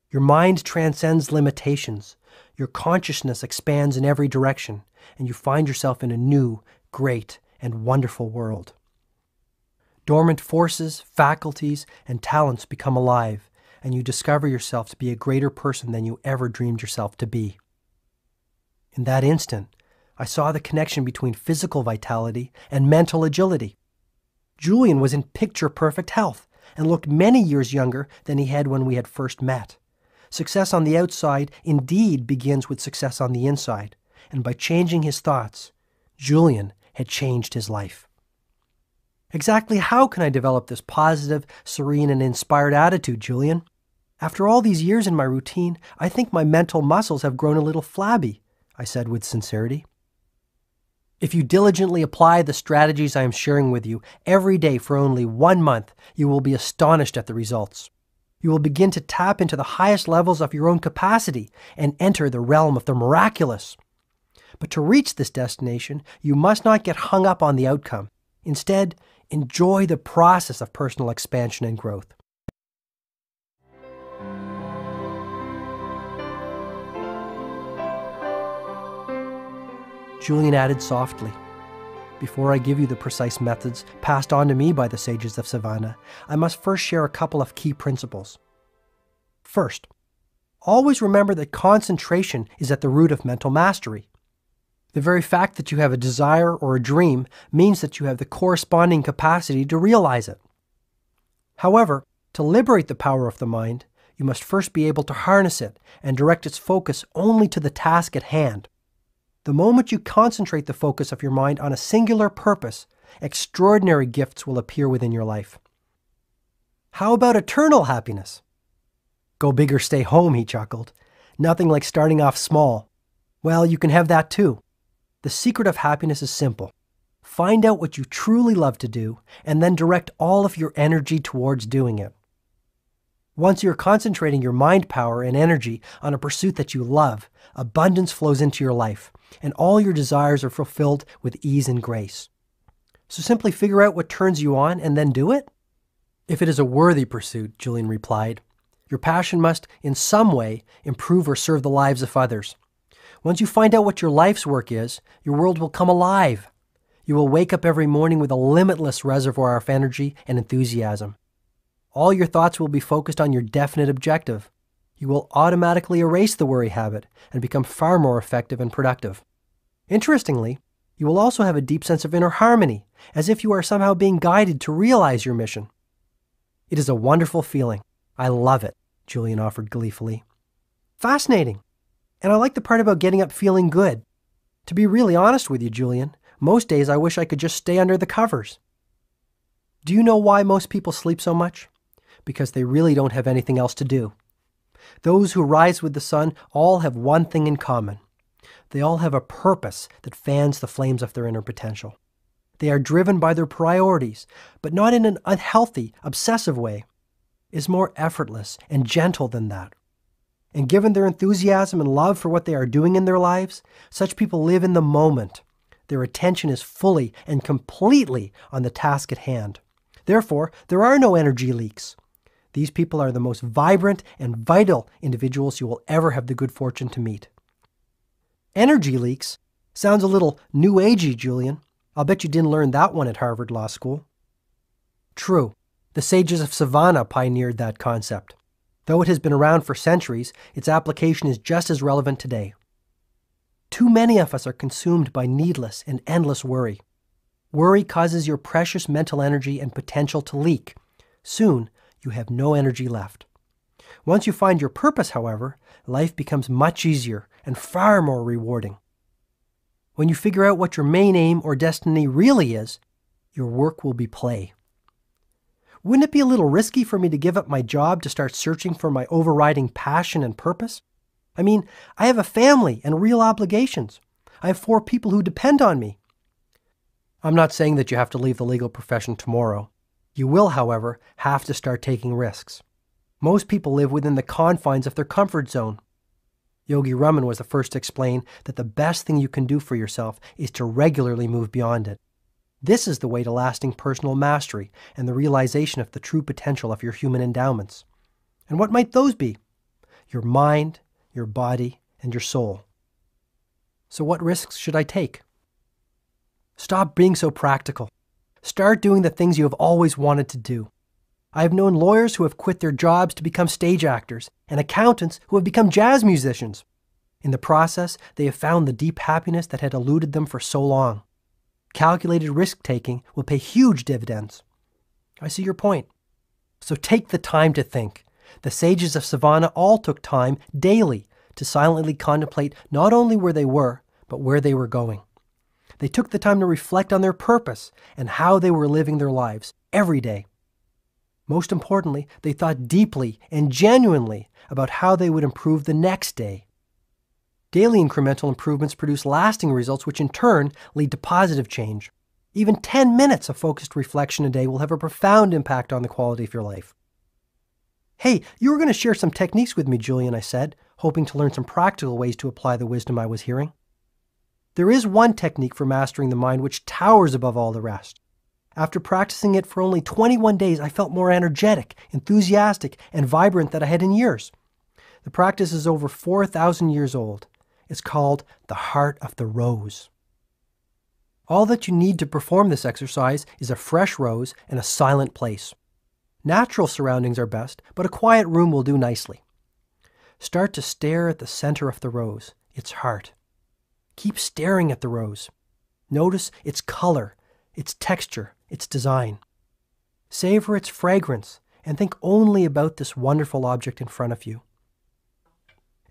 Your mind transcends limitations. Your consciousness expands in every direction, and you find yourself in a new, great, and wonderful world. Dormant forces, faculties, and talents become alive, and you discover yourself to be a greater person than you ever dreamed yourself to be." In that instant, I saw the connection between physical vitality and mental agility. Julian was in picture-perfect health and looked many years younger than he had when we had first met. Success on the outside indeed begins with success on the inside, and by changing his thoughts, Julian had changed his life. Exactly how can I develop this positive, serene, and inspired attitude, Julian? After all these years in my routine, I think my mental muscles have grown a little flabby, I said with sincerity. If you diligently apply the strategies I am sharing with you every day for only 1 month, you will be astonished at the results. You will begin to tap into the highest levels of your own capacity and enter the realm of the miraculous. But to reach this destination, you must not get hung up on the outcome. Instead, enjoy the process of personal expansion and growth. Julian added softly, "Before I give you the precise methods passed on to me by the sages of Savannah, I must first share a couple of key principles. First, always remember that concentration is at the root of mental mastery. The very fact that you have a desire or a dream means that you have the corresponding capacity to realize it. However, to liberate the power of the mind, you must first be able to harness it and direct its focus only to the task at hand. The moment you concentrate the focus of your mind on a singular purpose, extraordinary gifts will appear within your life." "How about eternal happiness?" "Go big or stay home," he chuckled. "Nothing like starting off small. Well, you can have that too. The secret of happiness is simple. Find out what you truly love to do, and then direct all of your energy towards doing it. Once you're concentrating your mind power and energy on a pursuit that you love, abundance flows into your life, and all your desires are fulfilled with ease and grace. So simply figure out what turns you on and then do it." "If it is a worthy pursuit," Julian replied, "your passion must, in some way, improve or serve the lives of others. Once you find out what your life's work is, your world will come alive. You will wake up every morning with a limitless reservoir of energy and enthusiasm. All your thoughts will be focused on your definite objective. You will automatically erase the worry habit and become far more effective and productive. Interestingly, you will also have a deep sense of inner harmony, as if you are somehow being guided to realize your mission." "It is a wonderful feeling. I love it," Julian offered gleefully. "Fascinating. And I like the part about getting up feeling good. To be really honest with you, Julian, most days I wish I could just stay under the covers." "Do you know why most people sleep so much? Because they really don't have anything else to do. Those who rise with the sun all have one thing in common. They all have a purpose that fans the flames of their inner potential. They are driven by their priorities, but not in an unhealthy, obsessive way. It's more effortless and gentle than that. And given their enthusiasm and love for what they are doing in their lives, such people live in the moment. Their attention is fully and completely on the task at hand. Therefore, there are no energy leaks. These people are the most vibrant and vital individuals you will ever have the good fortune to meet." "Energy leaks? Sounds a little new agey, Julian. I'll bet you didn't learn that one at Harvard Law School." "True. The sages of Savannah pioneered that concept. Though it has been around for centuries, its application is just as relevant today. Too many of us are consumed by needless and endless worry. Worry causes your precious mental energy and potential to leak. Soon, you have no energy left. Once you find your purpose, however, life becomes much easier and far more rewarding. When you figure out what your main aim or destiny really is, your work will be play. Wouldn't it be a little risky for me to give up my job to start searching for my overriding passion and purpose? I mean, I have a family and real obligations. I have 4 people who depend on me." "I'm not saying that you have to leave the legal profession tomorrow. You will, however, have to start taking risks. Most people live within the confines of their comfort zone. Yogi Raman was the first to explain that the best thing you can do for yourself is to regularly move beyond it. This is the way to lasting personal mastery and the realization of the true potential of your human endowments. And what might those be? Your mind, your body, and your soul. So what risks should I take? Stop being so practical. Start doing the things you have always wanted to do. I have known lawyers who have quit their jobs to become stage actors and accountants who have become jazz musicians. In the process, they have found the deep happiness that had eluded them for so long. calculated risk-taking will pay huge dividends. I see your point. So take the time to think. The sages of Savannah all took time daily to silently contemplate not only where they were, but where they were going. They took the time to reflect on their purpose and how they were living their lives every day. Most importantly, they thought deeply and genuinely about how they would improve the next day. Daily incremental improvements produce lasting results, which in turn lead to positive change. Even 10 minutes of focused reflection a day will have a profound impact on the quality of your life. Hey, you were going to share some techniques with me, Julian, I said, hoping to learn some practical ways to apply the wisdom I was hearing. There is one technique for mastering the mind which towers above all the rest. After practicing it for only 21 days, I felt more energetic, enthusiastic, and vibrant than I had in years. The practice is over 4,000 years old. It's called the heart of the rose. All that you need to perform this exercise is a fresh rose and a silent place. Natural surroundings are best, but a quiet room will do nicely. Start to stare at the center of the rose, its heart. Keep staring at the rose. Notice its color, its texture, its design. Savor its fragrance and think only about this wonderful object in front of you.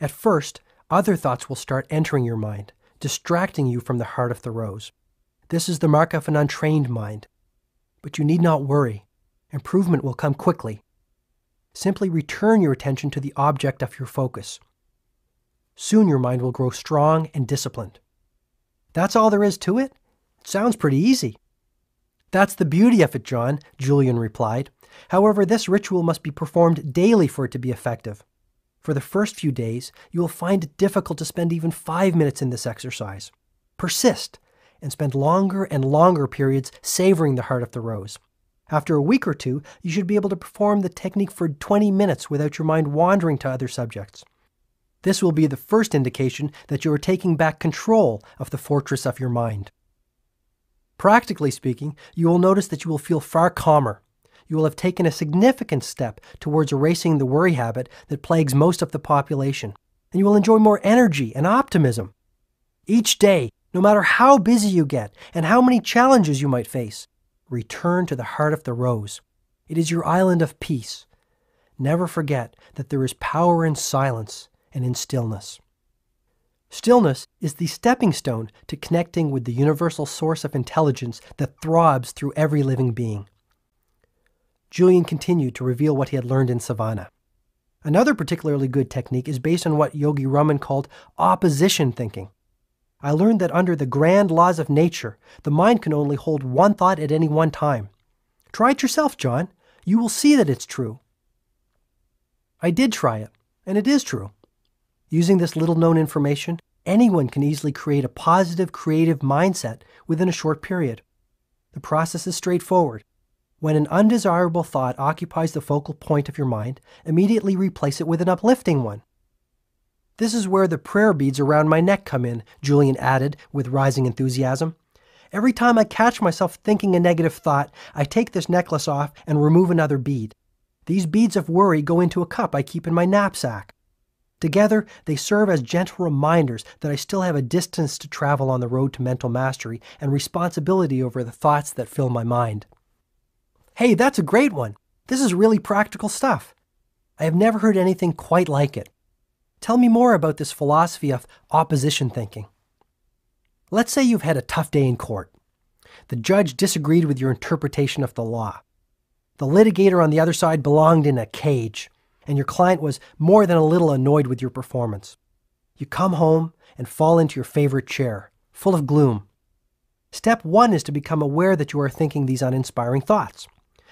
At first, other thoughts will start entering your mind, distracting you from the heart of the rose. This is the mark of an untrained mind. But you need not worry. Improvement will come quickly. Simply return your attention to the object of your focus. Soon your mind will grow strong and disciplined. That's all there is to it? It sounds pretty easy. That's the beauty of it, John, Julian replied. However, this ritual must be performed daily for it to be effective. For the first few days, you will find it difficult to spend even 5 minutes in this exercise. Persist and spend longer and longer periods savoring the heart of the rose. After a week or two, you should be able to perform the technique for 20 minutes without your mind wandering to other subjects. This will be the first indication that you are taking back control of the fortress of your mind. Practically speaking, you will notice that you will feel far calmer. You will have taken a significant step towards erasing the worry habit that plagues most of the population, and you will enjoy more energy and optimism. Each day, no matter how busy you get and how many challenges you might face, return to the heart of the rose. It is your island of peace. Never forget that there is power in silence and in stillness. Stillness is the stepping stone to connecting with the universal source of intelligence that throbs through every living being. Julian continued to reveal what he had learned in Savannah. Another particularly good technique is based on what Yogi Raman called opposition thinking. I learned that under the grand laws of nature, the mind can only hold one thought at any one time. Try it yourself, John. You will see that it's true. I did try it, and it is true. Using this little-known information, anyone can easily create a positive, creative mindset within a short period. The process is straightforward. When an undesirable thought occupies the focal point of your mind, immediately replace it with an uplifting one. This is where the prayer beads around my neck come in, Julian added with rising enthusiasm. Every time I catch myself thinking a negative thought, I take this necklace off and remove another bead. These beads of worry go into a cup I keep in my knapsack. Together, they serve as gentle reminders that I still have a distance to travel on the road to mental mastery and responsibility over the thoughts that fill my mind. Hey, that's a great one. This is really practical stuff. I have never heard anything quite like it. Tell me more about this philosophy of opposition thinking. Let's say you've had a tough day in court. The judge disagreed with your interpretation of the law. The litigator on the other side belonged in a cage, and your client was more than a little annoyed with your performance. You come home and fall into your favorite chair, full of gloom. Step 1 is to become aware that you are thinking these uninspiring thoughts.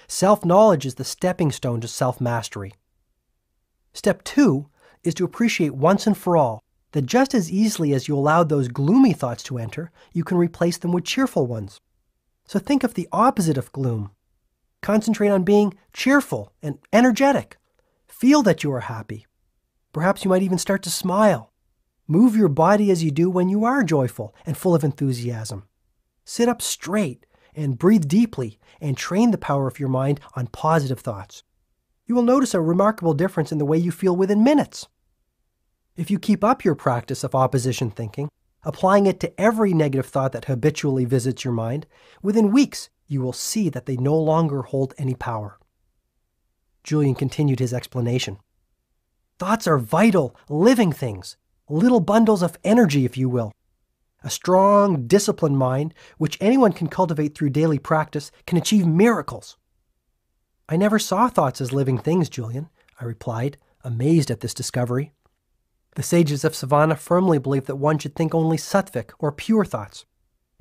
Self-knowledge is the stepping stone to self-mastery. Step 2 is to appreciate once and for all that just as easily as you allowed those gloomy thoughts to enter, you can replace them with cheerful ones. So think of the opposite of gloom. Concentrate on being cheerful and energetic. Feel that you are happy. Perhaps you might even start to smile. Move your body as you do when you are joyful and full of enthusiasm. Sit up straight and breathe deeply and train the power of your mind on positive thoughts. You will notice a remarkable difference in the way you feel within minutes. If you keep up your practice of opposition thinking, applying it to every negative thought that habitually visits your mind, within weeks you will see that they no longer hold any power. Julian continued his explanation. Thoughts are vital, living things, little bundles of energy, if you will. A strong, disciplined mind, which anyone can cultivate through daily practice, can achieve miracles. I never saw thoughts as living things, Julian, I replied, amazed at this discovery. The sages of Savannah firmly believed that one should think only sattvic, or pure thoughts.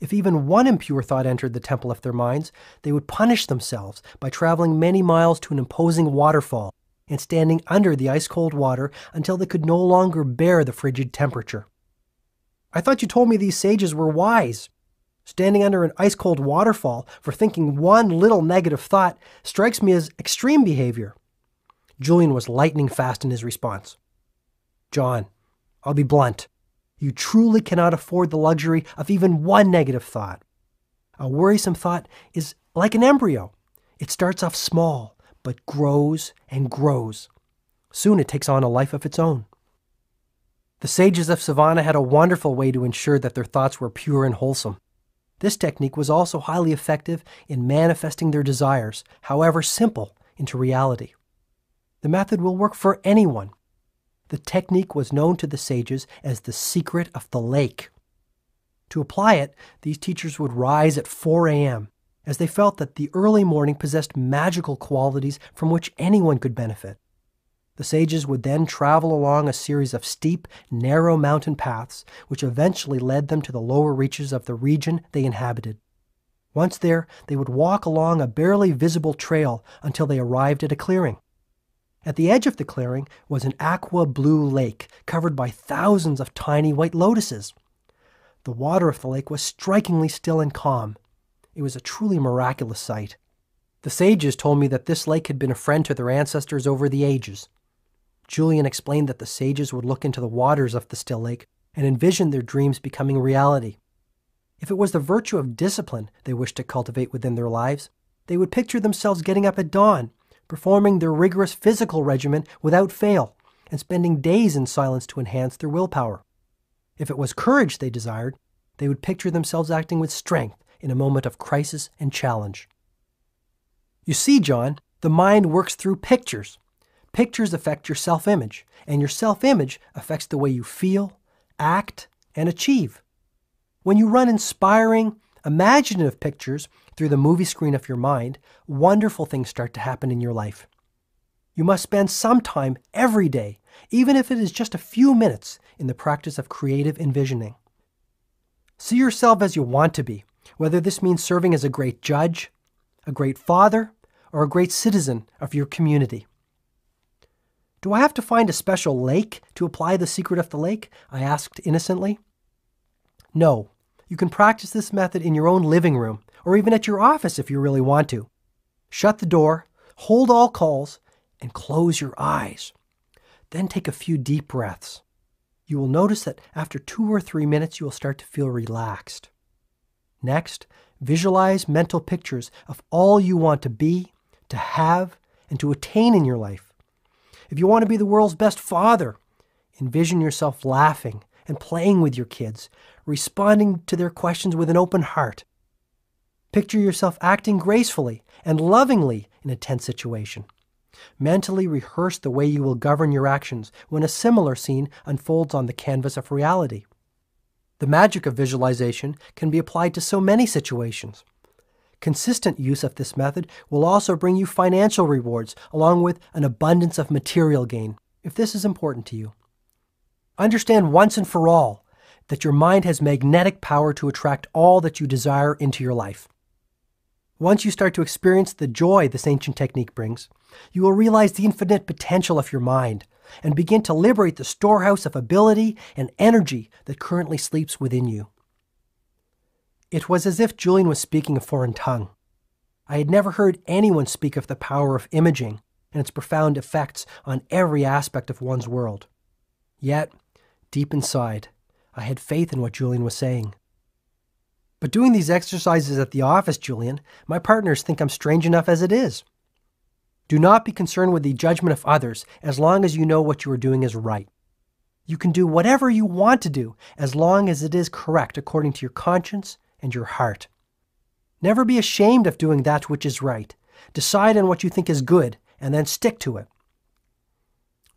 If even one impure thought entered the temple of their minds, they would punish themselves by traveling many miles to an imposing waterfall and standing under the ice-cold water until they could no longer bear the frigid temperature. I thought you told me these sages were wise. Standing under an ice-cold waterfall for thinking one little negative thought strikes me as extreme behavior. Julian was lightning fast in his response. John, I'll be blunt. You truly cannot afford the luxury of even one negative thought. A worrisome thought is like an embryo. It starts off small, but grows and grows. Soon it takes on a life of its own. The sages of Savannah had a wonderful way to ensure that their thoughts were pure and wholesome. This technique was also highly effective in manifesting their desires, however simple, into reality. The method will work for anyone. The technique was known to the sages as the secret of the lake. To apply it, these teachers would rise at 4 a.m., as they felt that the early morning possessed magical qualities from which anyone could benefit. The sages would then travel along a series of steep, narrow mountain paths, which eventually led them to the lower reaches of the region they inhabited. Once there, they would walk along a barely visible trail until they arrived at a clearing. At the edge of the clearing was an aqua-blue lake covered by thousands of tiny white lotuses. The water of the lake was strikingly still and calm. It was a truly miraculous sight. The sages told me that this lake had been a friend to their ancestors over the ages. Julian explained that the sages would look into the waters of the still lake and envision their dreams becoming reality. If it was the virtue of discipline they wished to cultivate within their lives, they would picture themselves getting up at dawn, performing their rigorous physical regimen without fail, and spending days in silence to enhance their willpower. If it was courage they desired, they would picture themselves acting with strength in a moment of crisis and challenge. You see, John, the mind works through pictures. Pictures affect your self-image, and your self-image affects the way you feel, act, and achieve. When you run inspiring, imaginative pictures through the movie screen of your mind, wonderful things start to happen in your life. You must spend some time every day, even if it is just a few minutes, in the practice of creative envisioning. See yourself as you want to be, whether this means serving as a great judge, a great father, or a great citizen of your community. Do I have to find a special lake to apply the secret of the lake? I asked innocently. No, you can practice this method in your own living room, or even at your office if you really want to. Shut the door, hold all calls, and close your eyes. Then take a few deep breaths. You will notice that after 2 or 3 minutes you will start to feel relaxed. Next, visualize mental pictures of all you want to be, to have, and to attain in your life. If you want to be the world's best father, envision yourself laughing and playing with your kids, responding to their questions with an open heart. Picture yourself acting gracefully and lovingly in a tense situation. Mentally rehearse the way you will govern your actions when a similar scene unfolds on the canvas of reality. The magic of visualization can be applied to so many situations. Consistent use of this method will also bring you financial rewards along with an abundance of material gain, if this is important to you. Understand once and for all that your mind has magnetic power to attract all that you desire into your life. Once you start to experience the joy this ancient technique brings, you will realize the infinite potential of your mind and begin to liberate the storehouse of ability and energy that currently sleeps within you. It was as if Julian was speaking a foreign tongue. I had never heard anyone speak of the power of imaging and its profound effects on every aspect of one's world. Yet, deep inside, I had faith in what Julian was saying. But doing these exercises at the office, Julian, my partners think I'm strange enough as it is. Do not be concerned with the judgment of others as long as you know what you are doing is right. You can do whatever you want to do as long as it is correct according to your conscience and your heart. Never be ashamed of doing that which is right. Decide on what you think is good and then stick to it.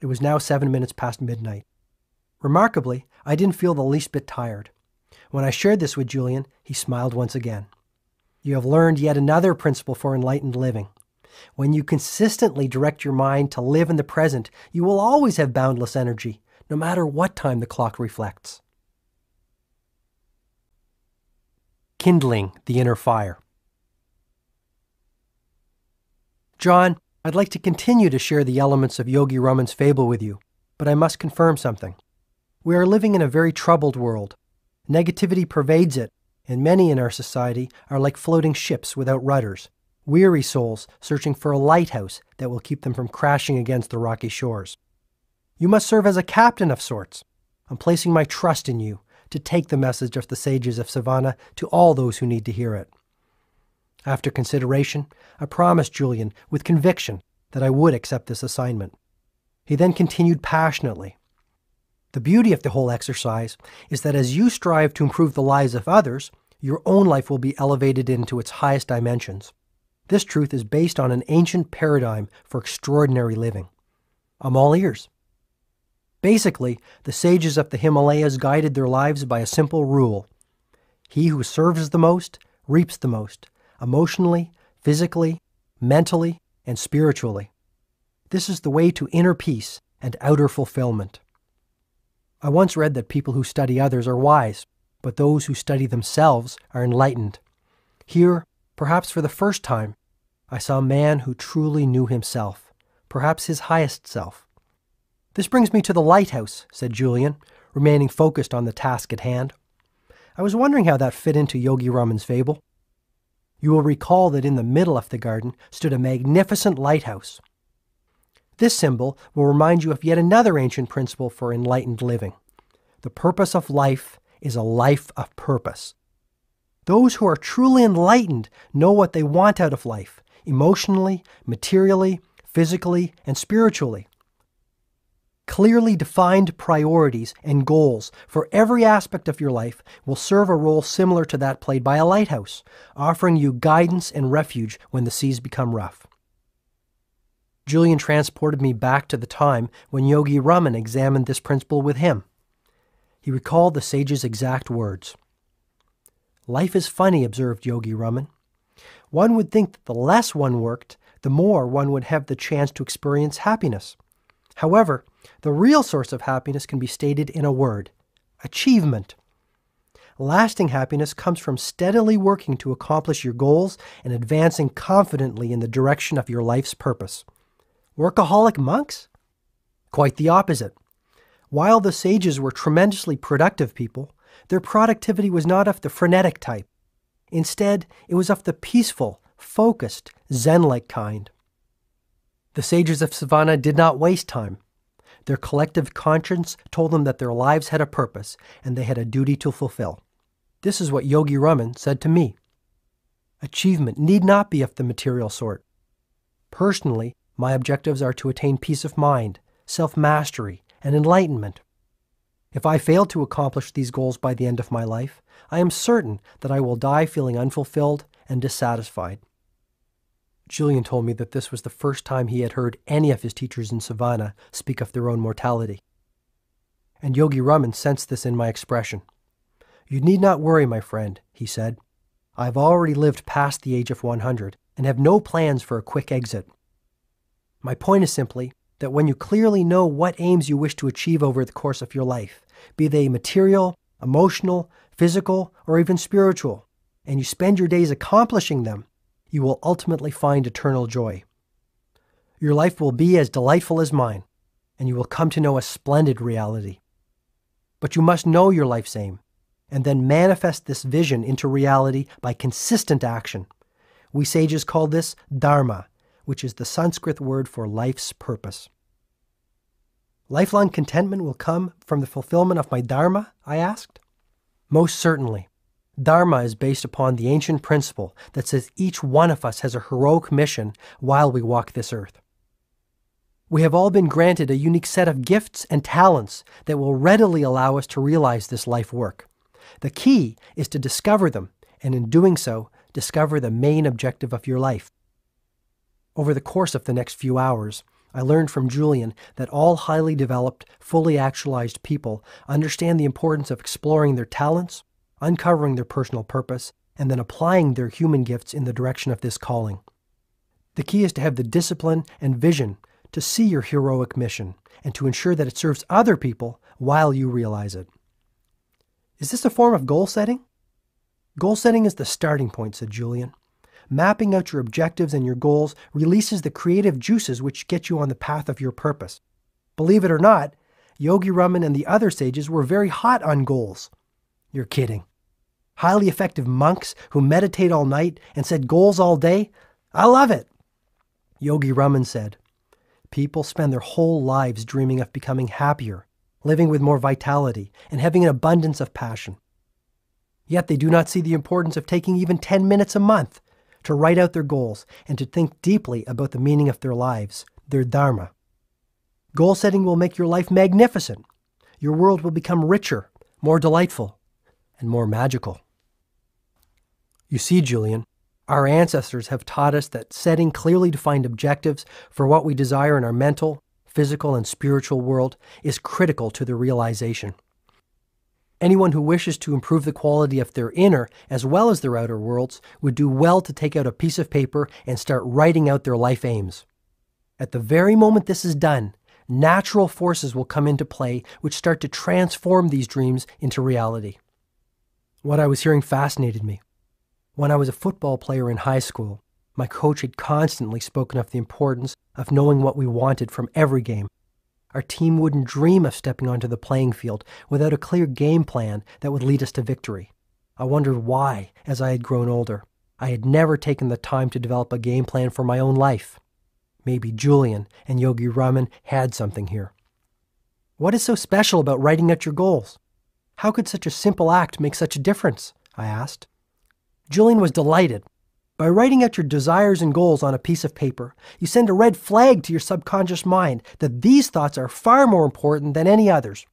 It was now 7 minutes past midnight. Remarkably, I didn't feel the least bit tired. When I shared this with Julian, he smiled once again. You have learned yet another principle for enlightened living. When you consistently direct your mind to live in the present, you will always have boundless energy, no matter what time the clock reflects. Kindling the inner fire. John, I'd like to continue to share the elements of Yogi Raman's fable with you, but I must confirm something. We are living in a very troubled world. Negativity pervades it, and many in our society are like floating ships without rudders, weary souls searching for a lighthouse that will keep them from crashing against the rocky shores. You must serve as a captain of sorts. I'm placing my trust in you to take the message of the sages of Savannah to all those who need to hear it. After consideration, I promised Julian with conviction that I would accept this assignment. He then continued passionately. The beauty of the whole exercise is that as you strive to improve the lives of others, your own life will be elevated into its highest dimensions. This truth is based on an ancient paradigm for extraordinary living. I'm all ears. Basically, the sages of the Himalayas guided their lives by a simple rule. He who serves the most reaps the most, emotionally, physically, mentally, and spiritually. This is the way to inner peace and outer fulfillment. I once read that people who study others are wise, but those who study themselves are enlightened. Here, perhaps for the first time, I saw a man who truly knew himself, perhaps his highest self. This brings me to the lighthouse, said Julian, remaining focused on the task at hand. I was wondering how that fit into Yogi Raman's fable. You will recall that in the middle of the garden stood a magnificent lighthouse. This symbol will remind you of yet another ancient principle for enlightened living. The purpose of life is a life of purpose. Those who are truly enlightened know what they want out of life, emotionally, materially, physically, and spiritually. Clearly defined priorities and goals for every aspect of your life will serve a role similar to that played by a lighthouse, offering you guidance and refuge when the seas become rough. Julian transported me back to the time when Yogi Raman examined this principle with him. He recalled the sage's exact words. Life is funny, observed Yogi Raman. One would think that the less one worked, the more one would have the chance to experience happiness. However, the real source of happiness can be stated in a word: achievement. Lasting happiness comes from steadily working to accomplish your goals and advancing confidently in the direction of your life's purpose. Workaholic monks? Quite the opposite. While the sages were tremendously productive people, their productivity was not of the frenetic type. Instead, it was of the peaceful, focused, Zen-like kind. The sages of Savannah did not waste time. Their collective conscience told them that their lives had a purpose and they had a duty to fulfill. This is what Yogi Raman said to me. Achievement need not be of the material sort. Personally, my objectives are to attain peace of mind, self-mastery, and enlightenment. If I fail to accomplish these goals by the end of my life, I am certain that I will die feeling unfulfilled and dissatisfied. Julian told me that this was the first time he had heard any of his teachers in Savannah speak of their own mortality. And Yogi Raman sensed this in my expression. You need not worry, my friend, he said. I have already lived past the age of 100 and have no plans for a quick exit. My point is simply that when you clearly know what aims you wish to achieve over the course of your life, be they material, emotional, physical, or even spiritual, and you spend your days accomplishing them, you will ultimately find eternal joy. Your life will be as delightful as mine, and you will come to know a splendid reality. But you must know your life's aim, and then manifest this vision into reality by consistent action. We sages call this dharma, which is the Sanskrit word for life's purpose. Lifelong contentment will come from the fulfillment of my dharma, I asked. Most certainly. Dharma is based upon the ancient principle that says each one of us has a heroic mission while we walk this earth. We have all been granted a unique set of gifts and talents that will readily allow us to realize this life work. The key is to discover them, and in doing so, discover the main objective of your life. Over the course of the next few hours, I learned from Julian that all highly developed, fully actualized people understand the importance of exploring their talents, uncovering their personal purpose, and then applying their human gifts in the direction of this calling. The key is to have the discipline and vision to see your heroic mission and to ensure that it serves other people while you realize it. Is this a form of goal setting? Goal setting is the starting point, said Julian. Mapping out your objectives and your goals releases the creative juices which get you on the path of your purpose. Believe it or not, Yogi Raman and the other sages were very hot on goals. You're kidding. Highly effective monks who meditate all night and set goals all day? I love it. Yogi Raman said, people spend their whole lives dreaming of becoming happier, living with more vitality, and having an abundance of passion. Yet they do not see the importance of taking even 10 minutes a month to write out their goals and to think deeply about the meaning of their lives, their dharma. Goal setting will make your life magnificent. Your world will become richer, more delightful, and more magical. You see, Julian, our ancestors have taught us that setting clearly defined objectives for what we desire in our mental, physical, and spiritual world is critical to their realization. Anyone who wishes to improve the quality of their inner as well as their outer worlds would do well to take out a piece of paper and start writing out their life aims. At the very moment this is done, natural forces will come into play which start to transform these dreams into reality. What I was hearing fascinated me. When I was a football player in high school, my coach had constantly spoken of the importance of knowing what we wanted from every game. Our team wouldn't dream of stepping onto the playing field without a clear game plan that would lead us to victory. I wondered why, as I had grown older, I had never taken the time to develop a game plan for my own life. Maybe Julian and Yogi Raman had something here. What is so special about writing out your goals? How could such a simple act make such a difference? I asked. Julian was delighted. By writing out your desires and goals on a piece of paper, you send a red flag to your subconscious mind that these thoughts are far more important than any others.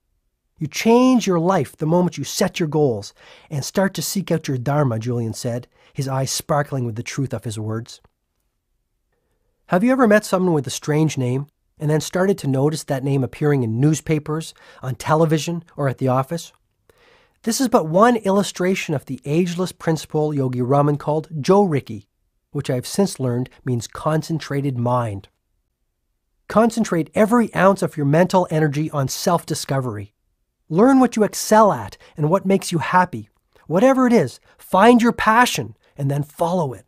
You change your life the moment you set your goals and start to seek out your dharma, Julian said, his eyes sparkling with the truth of his words. Have you ever met someone with a strange name and then started to notice that name appearing in newspapers, on television, or at the office? This is but one illustration of the ageless principle Yogi Raman called Jo-Riki, which I have since learned means concentrated mind. Concentrate every ounce of your mental energy on self-discovery. Learn what you excel at and what makes you happy. Whatever it is, find your passion and then follow it.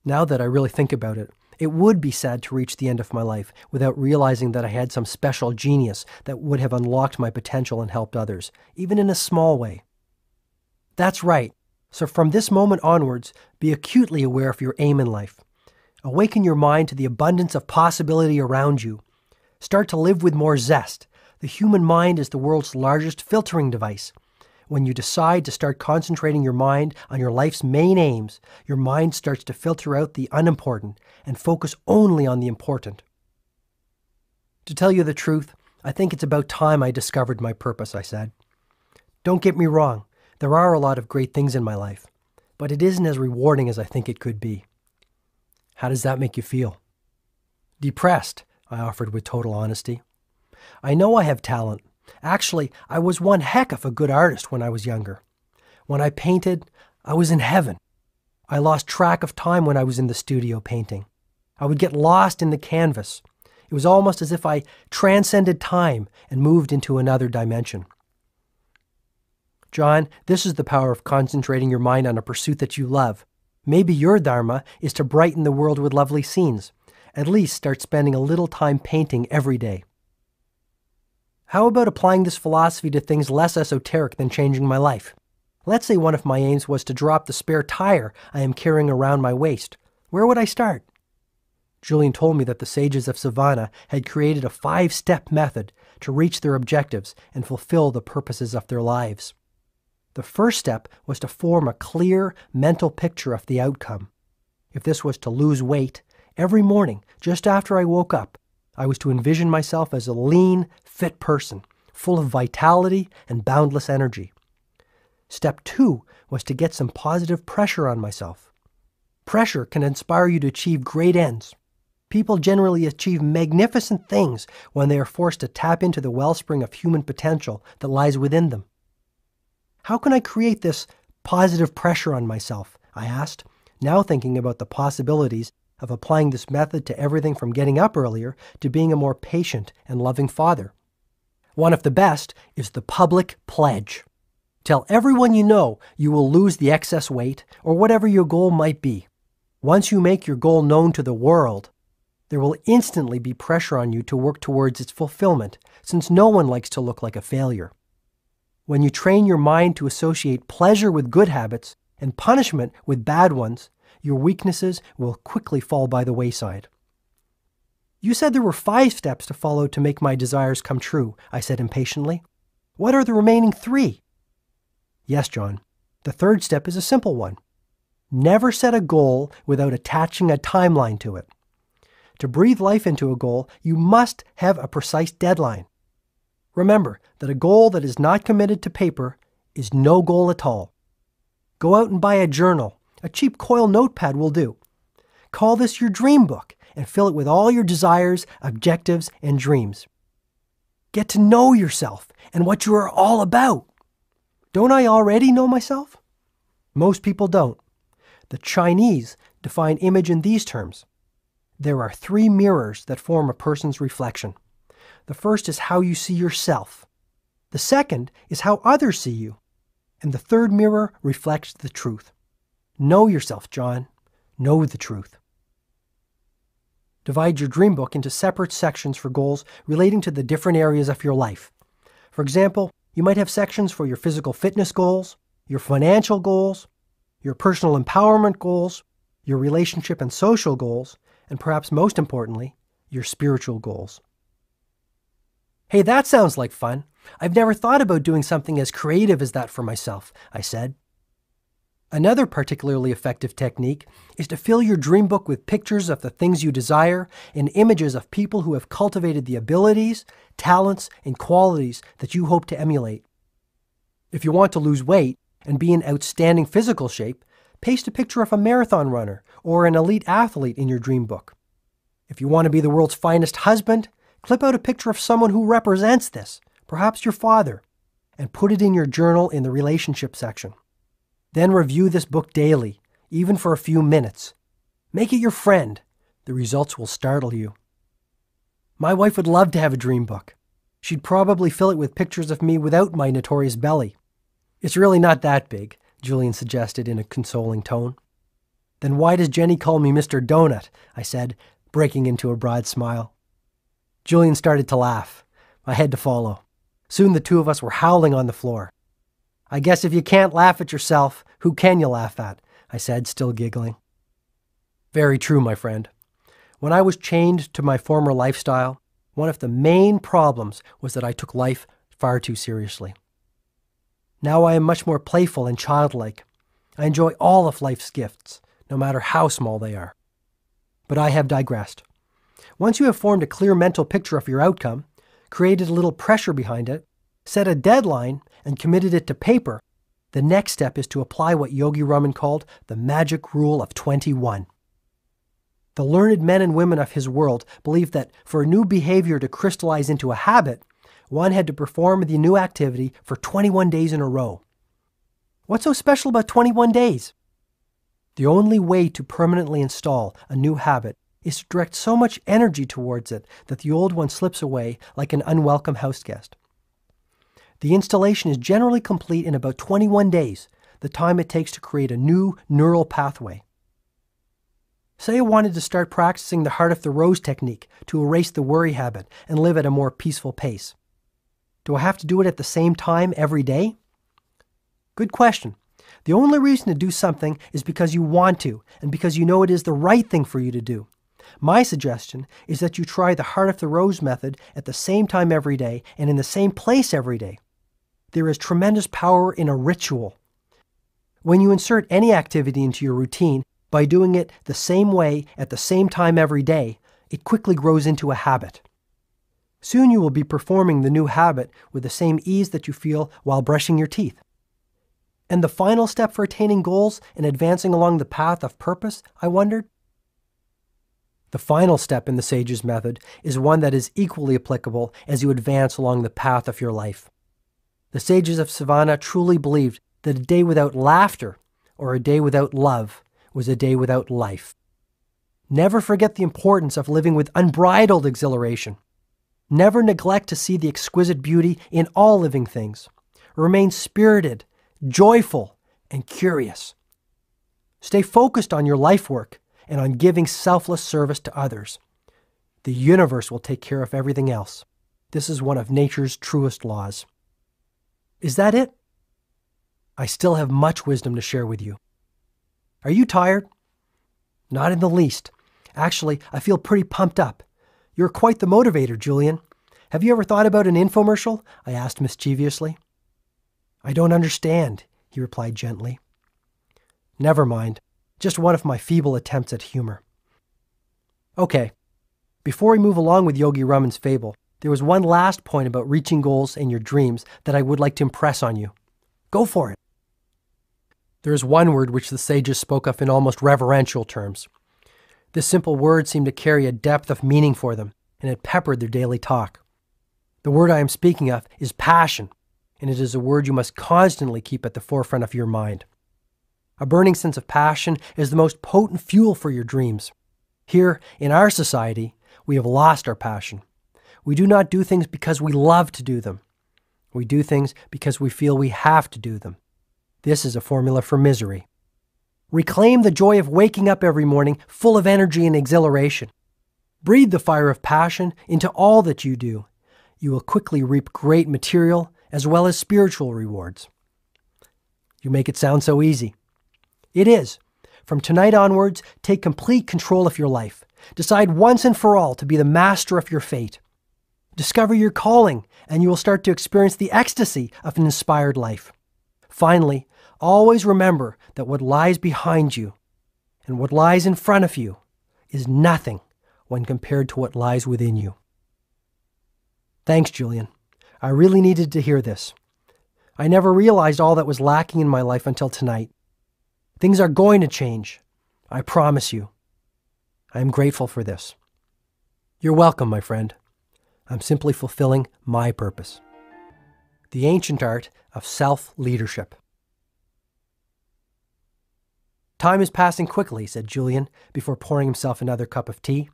Now that I really think about it, it would be sad to reach the end of my life without realizing that I had some special genius that would have unlocked my potential and helped others, even in a small way. That's right. So from this moment onwards, be acutely aware of your aim in life. Awaken your mind to the abundance of possibility around you. Start to live with more zest. The human mind is the world's largest filtering device. When you decide to start concentrating your mind on your life's main aims, your mind starts to filter out the unimportant and focus only on the important. To tell you the truth, I think it's about time I discovered my purpose, I said. Don't get me wrong, there are a lot of great things in my life, but it isn't as rewarding as I think it could be. How does that make you feel? Depressed, I offered with total honesty. I know I have talent. Actually, I was one heck of a good artist when I was younger. When I painted, I was in heaven. I lost track of time when I was in the studio painting. I would get lost in the canvas. It was almost as if I transcended time and moved into another dimension. John, this is the power of concentrating your mind on a pursuit that you love. Maybe your dharma is to brighten the world with lovely scenes. At least start spending a little time painting every day. How about applying this philosophy to things less esoteric than changing my life? Let's say one of my aims was to drop the spare tire I am carrying around my waist. Where would I start? Julian told me that the sages of Savannah had created a 5-step method to reach their objectives and fulfill the purposes of their lives. The first step was to form a clear mental picture of the outcome. If this was to lose weight, Every morning, just after I woke up, I was to envision myself as a lean, fit person, full of vitality and boundless energy. Step 2 was to get some positive pressure on myself. Pressure can inspire you to achieve great ends. People generally achieve magnificent things when they are forced to tap into the wellspring of human potential that lies within them. How can I create this positive pressure on myself? I asked, now thinking about the possibilities of applying this method to everything from getting up earlier to being a more patient and loving father. One of the best is the public pledge. Tell everyone you know you will lose the excess weight or whatever your goal might be. Once you make your goal known to the world, there will instantly be pressure on you to work towards its fulfillment, since no one likes to look like a failure. When you train your mind to associate pleasure with good habits and punishment with bad ones, your weaknesses will quickly fall by the wayside. You said there were 5 steps to follow to make my desires come true, I said impatiently. What are the remaining 3? Yes, John. The 3rd step is a simple one. Never set a goal without attaching a timeline to it. To breathe life into a goal, you must have a precise deadline. Remember that a goal that is not committed to paper is no goal at all. Go out and buy a journal. A cheap coil notepad will do. Call this your dream book and fill it with all your desires, objectives, and dreams. Get to know yourself and what you are all about. Don't I already know myself? Most people don't. The Chinese define image in these terms. There are 3 mirrors that form a person's reflection. The first is how you see yourself. The second is how others see you. And the 3rd mirror reflects the truth. Know yourself, John. Know the truth. Divide your dream book into separate sections for goals relating to the different areas of your life. For example, you might have sections for your physical fitness goals, your financial goals, your personal empowerment goals, your relationship and social goals, and perhaps most importantly, your spiritual goals. Hey, that sounds like fun. I've never thought about doing something as creative as that for myself, I said. Another particularly effective technique is to fill your dream book with pictures of the things you desire and images of people who have cultivated the abilities, talents, and qualities that you hope to emulate. If you want to lose weight and be in outstanding physical shape, paste a picture of a marathon runner or an elite athlete in your dream book. If you want to be the world's finest husband, clip out a picture of someone who represents this, perhaps your father, and put it in your journal in the relationship section. Then review this book daily, even for a few minutes. Make it your friend. The results will startle you. My wife would love to have a dream book. She'd probably fill it with pictures of me without my notorious belly. It's really not that big, Julian suggested in a consoling tone. Then why does Jenny call me Mr. Donut? I said, breaking into a broad smile. Julian started to laugh. I had to follow. Soon the two of us were howling on the floor. I guess if you can't laugh at yourself, who can you laugh at? I said, still giggling. Very true, my friend. When I was chained to my former lifestyle, one of the main problems was that I took life far too seriously. Now I am much more playful and childlike. I enjoy all of life's gifts, no matter how small they are. But I have digressed. Once you have formed a clear mental picture of your outcome, created a little pressure behind it, set a deadline, and committed it to paper, the next step is to apply what Yogi Raman called the magic rule of 21. The learned men and women of his world believed that for a new behavior to crystallize into a habit, one had to perform the new activity for 21 days in a row. What's so special about 21 days? The only way to permanently install a new habit is to direct so much energy towards it that the old one slips away like an unwelcome house guest. The installation is generally complete in about 21 days, the time it takes to create a new neural pathway. Say I wanted to start practicing the heart of the rose technique to erase the worry habit and live at a more peaceful pace. Do I have to do it at the same time every day? Good question. The only reason to do something is because you want to and because you know it is the right thing for you to do. My suggestion is that you try the heart of the rose method at the same time every day and in the same place every day. There is tremendous power in a ritual. When you insert any activity into your routine, By doing it the same way at the same time every day, it quickly grows into a habit. Soon you will be performing the new habit with the same ease that you feel while brushing your teeth. And the final step for attaining goals and advancing along the path of purpose, I wondered? The final step in the Sage's method is one that is equally applicable as you advance along the path of your life. The Sages of Savannah truly believed that a day without laughter or a day without love was a day without life. Never forget the importance of living with unbridled exhilaration. Never neglect to see the exquisite beauty in all living things. Remain spirited, joyful, and curious. Stay focused on your life work and on giving selfless service to others. The universe will take care of everything else. This is one of nature's truest laws. Is that it? I still have much wisdom to share with you. Are you tired? Not in the least. Actually, I feel pretty pumped up. You're quite the motivator, Julian. Have you ever thought about an infomercial? I asked mischievously. I don't understand, he replied gently. Never mind. Just one of my feeble attempts at humor. Okay, before we move along with Yogi Raman's fable, there was one last point about reaching goals and your dreams that I would like to impress on you. Go for it. There is one word which the sages spoke of in almost reverential terms. This simple word seemed to carry a depth of meaning for them, and it peppered their daily talk. The word I am speaking of is passion, and it is a word you must constantly keep at the forefront of your mind. A burning sense of passion is the most potent fuel for your dreams. Here, in our society, we have lost our passion. We do not do things because we love to do them. We do things because we feel we have to do them. This is a formula for misery. Reclaim the joy of waking up every morning full of energy and exhilaration. Breathe the fire of passion into all that you do. You will quickly reap great material as well as spiritual rewards. You make it sound so easy. It is. From tonight onwards, take complete control of your life. Decide once and for all to be the master of your fate. Discover your calling, and you will start to experience the ecstasy of an inspired life. Finally, always remember that what lies behind you and what lies in front of you is nothing when compared to what lies within you. Thanks, Julian. I really needed to hear this. I never realized all that was lacking in my life until tonight. Things are going to change. I promise you. I am grateful for this. You're welcome, my friend. I'm simply fulfilling my purpose. The ancient art of self-leadership. Time is passing quickly, said Julian, before pouring himself another cup of tea.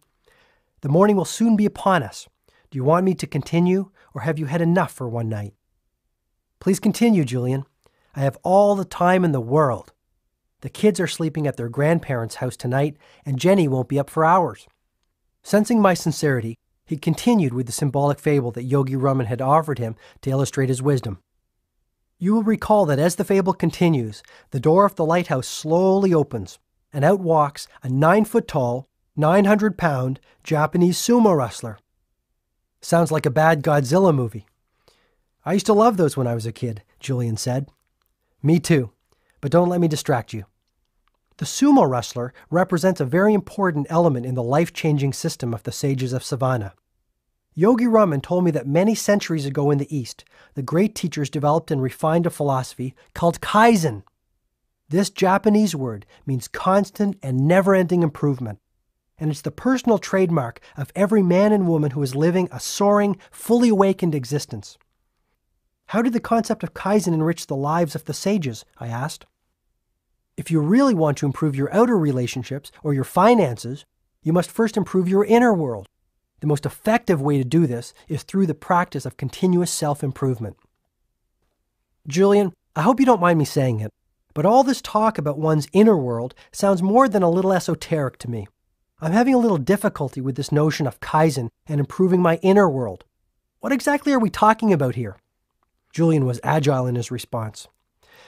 The morning will soon be upon us. Do you want me to continue, or have you had enough for one night? Please continue, Julian. I have all the time in the world. The kids are sleeping at their grandparents' house tonight, and Jenny won't be up for hours. Sensing my sincerity, he continued with the symbolic fable that Yogi Raman had offered him to illustrate his wisdom. You will recall that as the fable continues, the door of the lighthouse slowly opens, and out walks a 9-foot-tall, 900-pound Japanese sumo wrestler. Sounds like a bad Godzilla movie. I used to love those when I was a kid, Julian said. Me too, but don't let me distract you. The sumo wrestler represents a very important element in the life-changing system of the sages of Savannah. Yogi Raman told me that many centuries ago in the East, the great teachers developed and refined a philosophy called Kaizen. This Japanese word means constant and never-ending improvement, and it's the personal trademark of every man and woman who is living a soaring, fully awakened existence. How did the concept of Kaizen enrich the lives of the sages? I asked. If you really want to improve your outer relationships or your finances, you must first improve your inner world. The most effective way to do this is through the practice of continuous self-improvement. Julian, I hope you don't mind me saying it, but all this talk about one's inner world sounds more than a little esoteric to me. I'm having a little difficulty with this notion of Kaizen and improving my inner world. What exactly are we talking about here? Julian was agile in his response.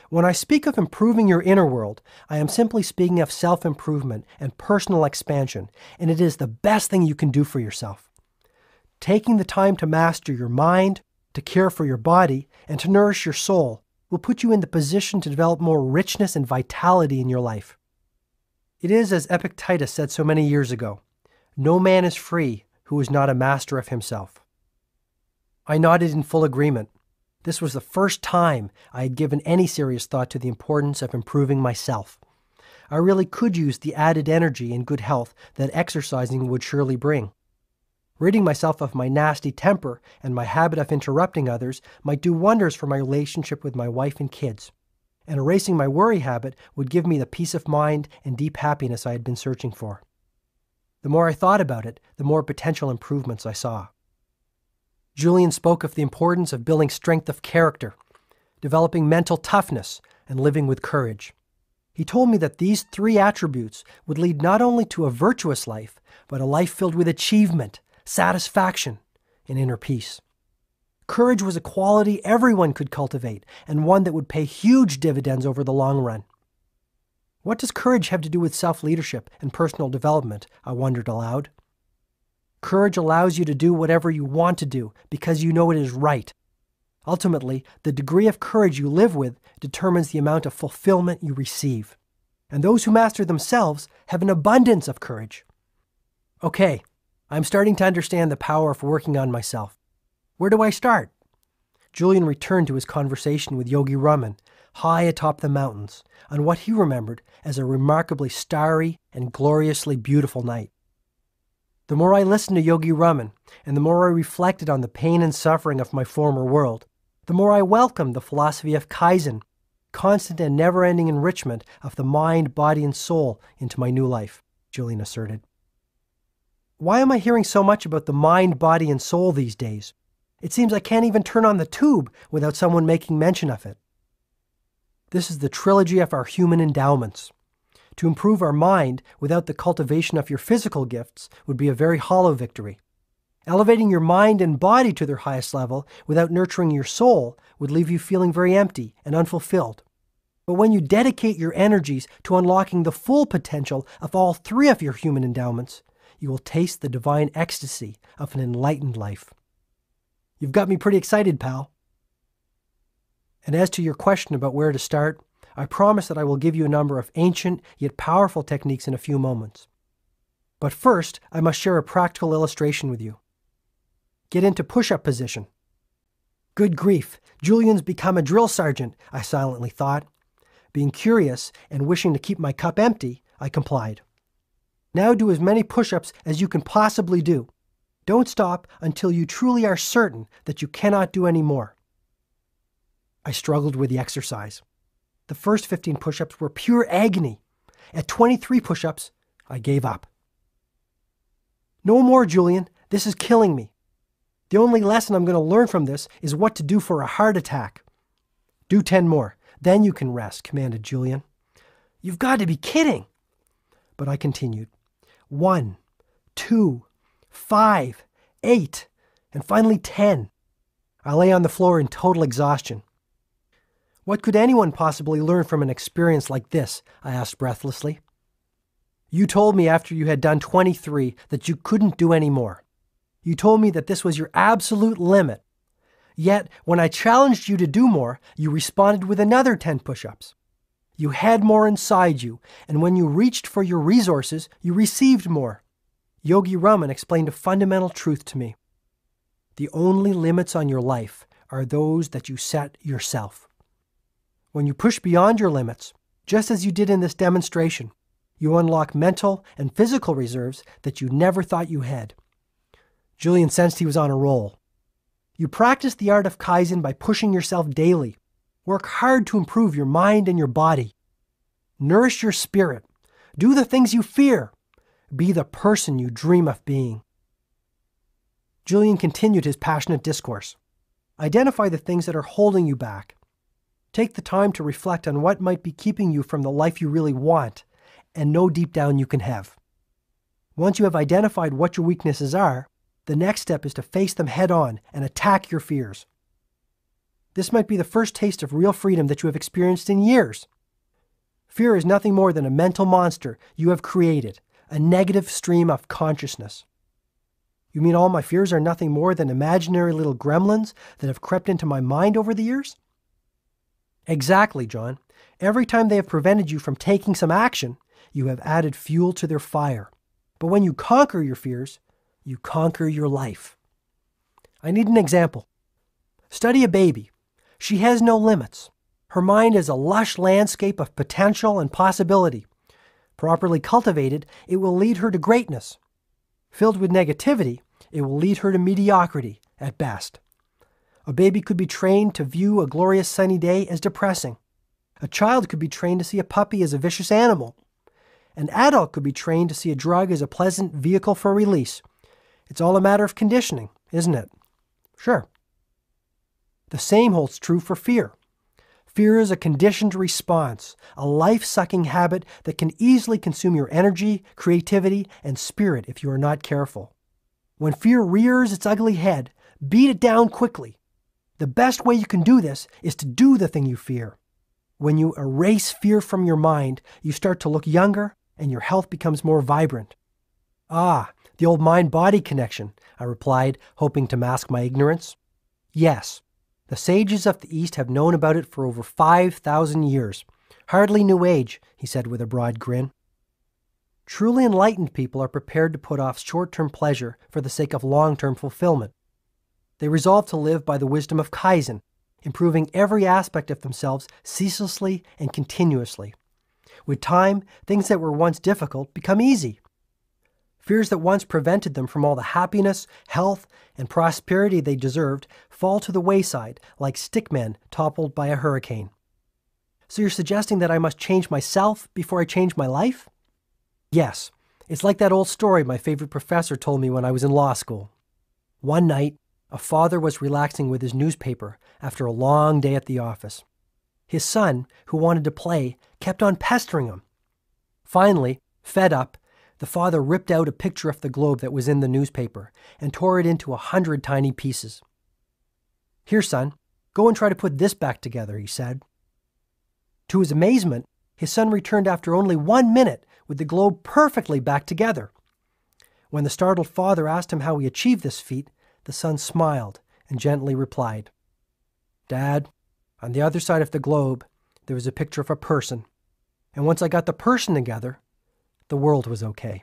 When I speak of improving your inner world, I am simply speaking of self-improvement and personal expansion, and it is the best thing you can do for yourself. Taking the time to master your mind, to care for your body, and to nourish your soul will put you in the position to develop more richness and vitality in your life. It is as Epictetus said so many years ago, no man is free who is not a master of himself. I nodded in full agreement. This was the first time I had given any serious thought to the importance of improving myself. I really could use the added energy and good health that exercising would surely bring. Ridding myself of my nasty temper and my habit of interrupting others might do wonders for my relationship with my wife and kids. And erasing my worry habit would give me the peace of mind and deep happiness I had been searching for. The more I thought about it, the more potential improvements I saw. Julian spoke of the importance of building strength of character, developing mental toughness, and living with courage. He told me that these 3 attributes would lead not only to a virtuous life, but a life filled with achievement, satisfaction, and inner peace. Courage was a quality everyone could cultivate, and one that would pay huge dividends over the long run. What does courage have to do with self-leadership and personal development? I wondered aloud. Courage allows you to do whatever you want to do because you know it is right. Ultimately, the degree of courage you live with determines the amount of fulfillment you receive. And those who master themselves have an abundance of courage. Okay, I'm starting to understand the power of working on myself. Where do I start? Julian returned to his conversation with Yogi Raman, high atop the mountains, on what he remembered as a remarkably starry and gloriously beautiful night. The more I listened to Yogi Raman, and the more I reflected on the pain and suffering of my former world, the more I welcomed the philosophy of Kaizen, constant and never-ending enrichment of the mind, body, and soul into my new life, Julian asserted. Why am I hearing so much about the mind, body, and soul these days? It seems I can't even turn on the tube without someone making mention of it. This is the trilogy of our human endowments. To improve our mind without the cultivation of your physical gifts would be a very hollow victory. Elevating your mind and body to their highest level without nurturing your soul would leave you feeling very empty and unfulfilled. But when you dedicate your energies to unlocking the full potential of all 3 of your human endowments, you will taste the divine ecstasy of an enlightened life. You've got me pretty excited, pal. And as to your question about where to start, I promise that I will give you a number of ancient yet powerful techniques in a few moments. But first, I must share a practical illustration with you. Get into push-up position. Good grief, Julian's become a drill sergeant, I silently thought. Being curious and wishing to keep my cup empty, I complied. Now do as many push-ups as you can possibly do. Don't stop until you truly are certain that you cannot do any more. I struggled with the exercise. The first 15 push-ups were pure agony. At 23 push-ups, I gave up. No more, Julian. This is killing me. The only lesson I'm going to learn from this is what to do for a heart attack. Do 10 more. Then you can rest, commanded Julian. You've got to be kidding. But I continued. 1, 2, 5, 8, and finally 10. I lay on the floor in total exhaustion. What could anyone possibly learn from an experience like this? I asked breathlessly. You told me after you had done 23 that you couldn't do any more. You told me that this was your absolute limit. Yet, when I challenged you to do more, you responded with another 10 push-ups. You had more inside you, and when you reached for your resources, you received more. Yogi Raman explained a fundamental truth to me. The only limits on your life are those that you set yourself. When you push beyond your limits, just as you did in this demonstration, you unlock mental and physical reserves that you never thought you had. Julian sensed he was on a roll. You practice the art of Kaizen by pushing yourself daily. Work hard to improve your mind and your body. Nourish your spirit. Do the things you fear. Be the person you dream of being. Julian continued his passionate discourse. Identify the things that are holding you back. Take the time to reflect on what might be keeping you from the life you really want and know deep down you can have. Once you have identified what your weaknesses are, the next step is to face them head on and attack your fears. This might be the first taste of real freedom that you have experienced in years. Fear is nothing more than a mental monster you have created, a negative stream of consciousness. You mean all my fears are nothing more than imaginary little gremlins that have crept into my mind over the years? Exactly, John. Every time they have prevented you from taking some action, you have added fuel to their fire. But when you conquer your fears, you conquer your life. I need an example. Study a baby. She has no limits. Her mind is a lush landscape of potential and possibility. Properly cultivated, it will lead her to greatness. Filled with negativity, it will lead her to mediocrity at best. A baby could be trained to view a glorious sunny day as depressing. A child could be trained to see a puppy as a vicious animal. An adult could be trained to see a drug as a pleasant vehicle for release. It's all a matter of conditioning, isn't it? Sure. The same holds true for fear. Fear is a conditioned response, a life-sucking habit that can easily consume your energy, creativity, and spirit if you are not careful. When fear rears its ugly head, beat it down quickly. The best way you can do this is to do the thing you fear. When you erase fear from your mind, you start to look younger and your health becomes more vibrant. Ah, the old mind-body connection, I replied, hoping to mask my ignorance. Yes, the sages of the East have known about it for over 5,000 years. Hardly new age, he said with a broad grin. Truly enlightened people are prepared to put off short-term pleasure for the sake of long-term fulfillment. They resolve to live by the wisdom of Kaizen, improving every aspect of themselves ceaselessly and continuously. With time, things that were once difficult become easy. Fears that once prevented them from all the happiness, health, and prosperity they deserved fall to the wayside like stickmen toppled by a hurricane. So you're suggesting that I must change myself before I change my life? Yes, it's like that old story my favorite professor told me when I was in law school. One night, a father was relaxing with his newspaper after a long day at the office. His son, who wanted to play, kept on pestering him. Finally, fed up, the father ripped out a picture of the globe that was in the newspaper and tore it into 100 tiny pieces. "Here, son, go and try to put this back together," he said. To his amazement, his son returned after only 1 minute with the globe perfectly back together. When the startled father asked him how he achieved this feat, the son smiled and gently replied, "Dad, on the other side of the globe, there was a picture of a person. And once I got the person together, the world was okay."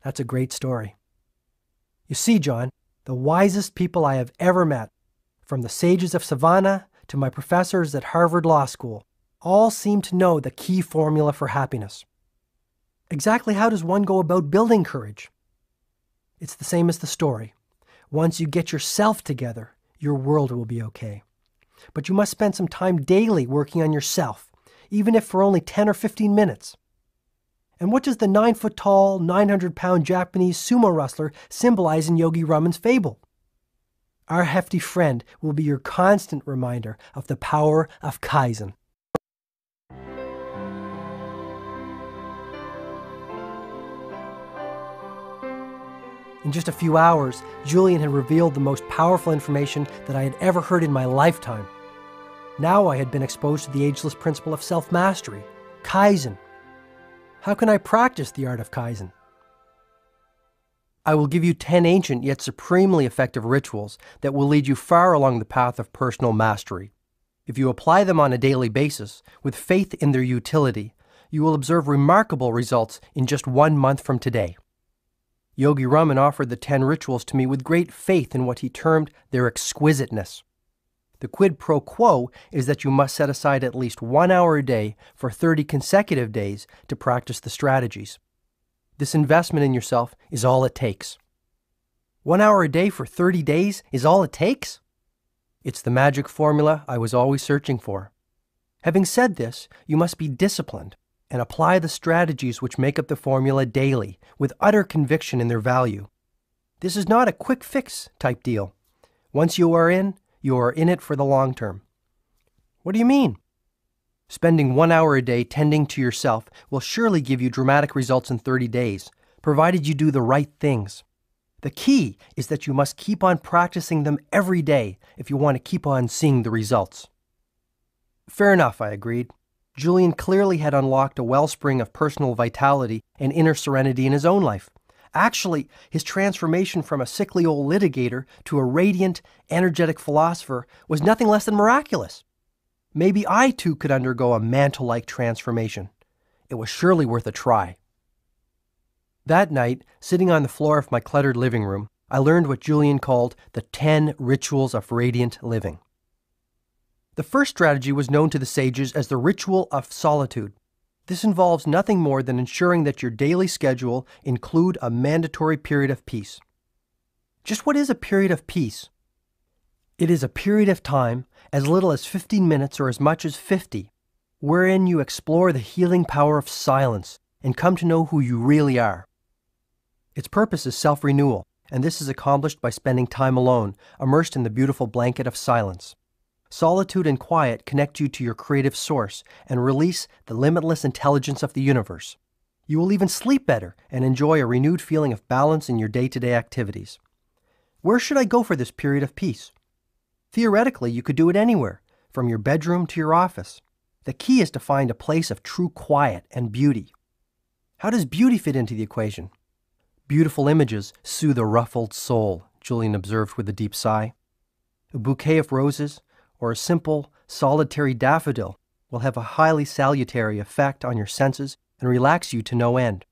That's a great story. You see, John, the wisest people I have ever met, from the sages of Savannah to my professors at Harvard Law School, all seem to know the key formula for happiness. Exactly how does one go about building courage? It's the same as the story. Once you get yourself together, your world will be okay. But you must spend some time daily working on yourself, even if for only 10 or 15 minutes. And what does the 9-foot-tall, 900-pound Japanese sumo wrestler symbolize in Yogi Raman's fable? Our hefty friend will be your constant reminder of the power of Kaizen. In just a few hours, Julian had revealed the most powerful information that I had ever heard in my lifetime. Now I had been exposed to the ageless principle of self-mastery, Kaizen. How can I practice the art of Kaizen? I will give you 10 ancient yet supremely effective rituals that will lead you far along the path of personal mastery. If you apply them on a daily basis, with faith in their utility, you will observe remarkable results in just 1 month from today. Yogi Raman offered the 10 rituals to me with great faith in what he termed their exquisiteness. The quid pro quo is that you must set aside at least 1 hour a day for 30 consecutive days to practice the strategies. This investment in yourself is all it takes. 1 hour a day for 30 days is all it takes? It's the magic formula I was always searching for. Having said this, you must be disciplined and apply the strategies which make up the formula daily with utter conviction in their value. This is not a quick fix type deal. Once you are in it for the long term. What do you mean? Spending 1 hour a day tending to yourself will surely give you dramatic results in 30 days, provided you do the right things. The key is that you must keep on practicing them every day if you want to keep on seeing the results. Fair enough, I agreed. Julian clearly had unlocked a wellspring of personal vitality and inner serenity in his own life. Actually, his transformation from a sickly old litigator to a radiant, energetic philosopher was nothing less than miraculous. Maybe I too could undergo a mantle-like transformation. it was surely worth a try. That night, sitting on the floor of my cluttered living room, I learned what Julian called the 10 rituals of radiant living. The first strategy was known to the sages as the ritual of solitude. This involves nothing more than ensuring that your daily schedule include a mandatory period of peace. Just what is a period of peace? It is a period of time, as little as 15 minutes or as much as 50, wherein you explore the healing power of silence and come to know who you really are. Its purpose is self-renewal, and this is accomplished by spending time alone, immersed in the beautiful blanket of silence. Solitude and quiet connect you to your creative source and release the limitless intelligence of the universe. You will even sleep better and enjoy a renewed feeling of balance in your day-to-day activities. Where should I go for this period of peace? Theoretically, you could do it anywhere, from your bedroom to your office. The key is to find a place of true quiet and beauty. How does beauty fit into the equation? Beautiful images soothe a ruffled soul, Julian observed with a deep sigh. A bouquet of roses or a simple, solitary daffodil will have a highly salutary effect on your senses and relax you to no end.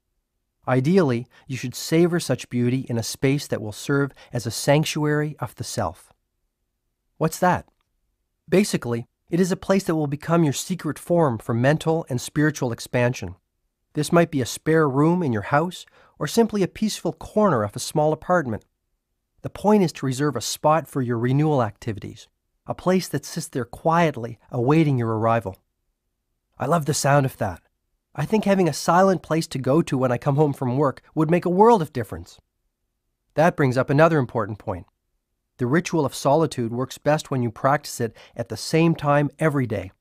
Ideally, you should savor such beauty in a space that will serve as a sanctuary of the self. What's that? Basically, it is a place that will become your secret forum for mental and spiritual expansion. This might be a spare room in your house or simply a peaceful corner of a small apartment. The point is to reserve a spot for your renewal activities, a place that sits there quietly awaiting your arrival. I love the sound of that. I think having a silent place to go to when I come home from work would make a world of difference. That brings up another important point. The ritual of solitude works best when you practice it at the same time every day.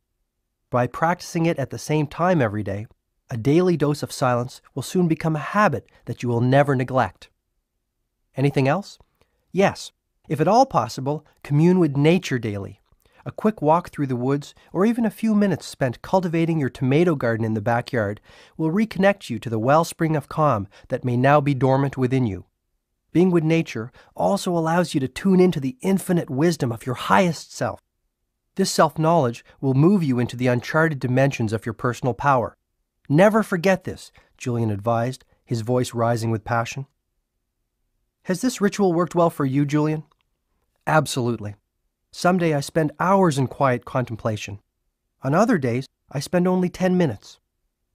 By practicing it at the same time every day, a daily dose of silence will soon become a habit that you will never neglect. Anything else? Yes, if at all possible, commune with nature daily. A quick walk through the woods, or even a few minutes spent cultivating your tomato garden in the backyard, will reconnect you to the wellspring of calm that may now be dormant within you. Being with nature also allows you to tune into the infinite wisdom of your highest self. This self-knowledge will move you into the uncharted dimensions of your personal power. Never forget this, Julian advised, his voice rising with passion. Has this ritual worked well for you, Julian? Absolutely. Some days I spend hours in quiet contemplation. On other days, I spend only 10 minutes.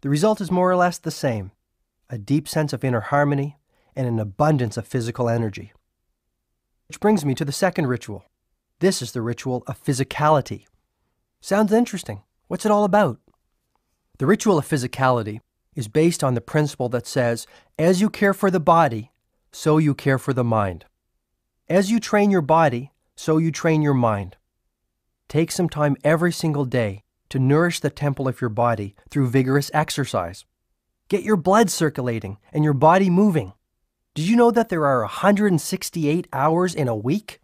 The result is more or less the same: a deep sense of inner harmony and an abundance of physical energy. Which brings me to the second ritual. This is the ritual of physicality. Sounds interesting. What's it all about? The ritual of physicality is based on the principle that says, as you care for the body, so you care for the mind. As you train your body, so you train your mind. Take some time every single day to nourish the temple of your body through vigorous exercise. Get your blood circulating and your body moving. Did you know that there are 168 hours in a week?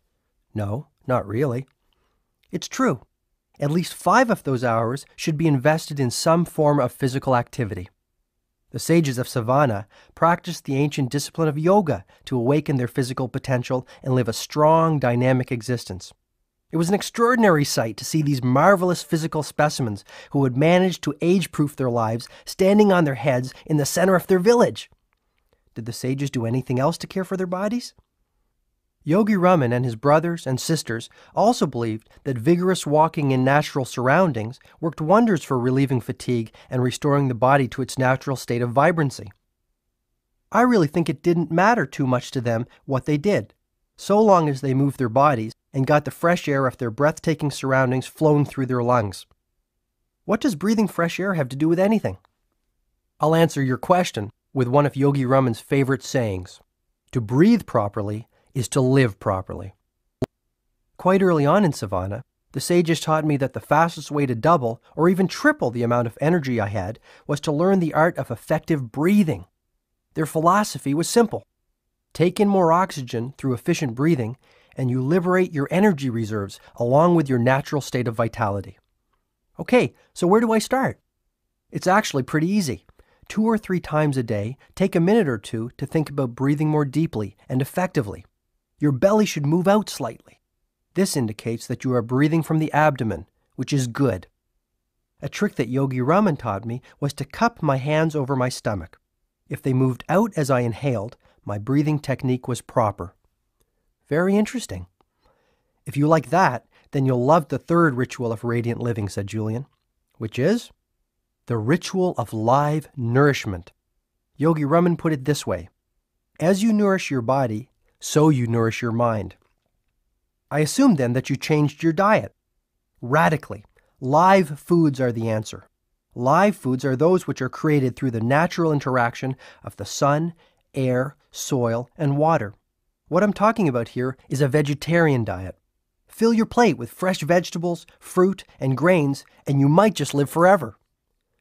No, not really. It's true. At least 5 of those hours should be invested in some form of physical activity. The sages of Savannah practiced the ancient discipline of yoga to awaken their physical potential and live a strong, dynamic existence. It was an extraordinary sight to see these marvelous physical specimens who had managed to age-proof their lives standing on their heads in the center of their village. Did the sages do anything else to care for their bodies? Yogi Raman and his brothers and sisters also believed that vigorous walking in natural surroundings worked wonders for relieving fatigue and restoring the body to its natural state of vibrancy. I really think it didn't matter too much to them what they did, so long as they moved their bodies and got the fresh air of their breathtaking surroundings flowing through their lungs. What does breathing fresh air have to do with anything? I'll answer your question with one of Yogi Raman's favorite sayings: to breathe properly is to live properly. Quite early on in Savannah, the sages taught me that the fastest way to double or even triple the amount of energy I had was to learn the art of effective breathing. Their philosophy was simple. Take in more oxygen through efficient breathing, and you liberate your energy reserves along with your natural state of vitality. Okay, so where do I start? It's actually pretty easy. 2 or 3 times a day, take a minute or two to think about breathing more deeply and effectively. Your belly should move out slightly. This indicates that you are breathing from the abdomen, which is good. A trick that Yogi Raman taught me was to cup my hands over my stomach. If they moved out as I inhaled, my breathing technique was proper. Very interesting. If you like that, then you'll love the third ritual of radiant living, said Julian, which is the ritual of live nourishment. Yogi Raman put it this way: as you nourish your body, so you nourish your mind. I assumed then that you changed your diet. Radically. Live foods are the answer. Live foods are those which are created through the natural interaction of the sun, air, soil, and water. What I'm talking about here is a vegetarian diet. Fill your plate with fresh vegetables, fruit, and grains, and you might just live forever.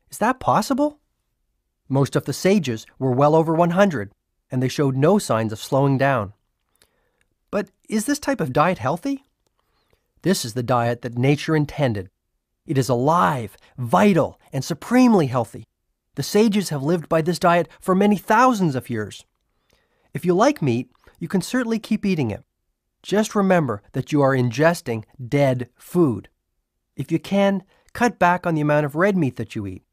Is that possible? Most of the sages were well over 100, and they showed no signs of slowing down. But is this type of diet healthy? This is the diet that nature intended. It is alive, vital, and supremely healthy. The sages have lived by this diet for many thousands of years. If you like meat, you can certainly keep eating it. Just remember that you are ingesting dead food. If you can, cut back on the amount of red meat that you eat.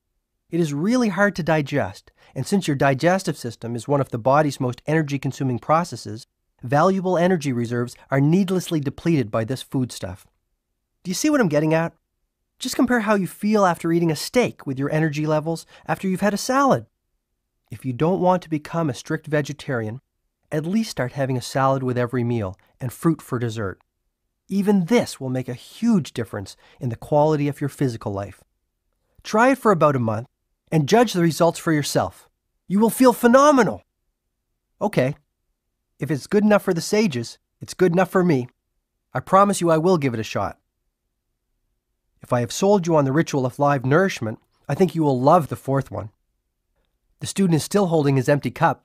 It is really hard to digest, and since your digestive system is one of the body's most energy-consuming processes, valuable energy reserves are needlessly depleted by this foodstuff. Do you see what I'm getting at? Just compare how you feel after eating a steak with your energy levels after you've had a salad. If you don't want to become a strict vegetarian, at least start having a salad with every meal and fruit for dessert. Even this will make a huge difference in the quality of your physical life. Try it for about a month and judge the results for yourself. You will feel phenomenal. Okay, if it's good enough for the sages, it's good enough for me. I promise you I will give it a shot. If I have sold you on the ritual of live nourishment, I think you will love the fourth one. The student is still holding his empty cup.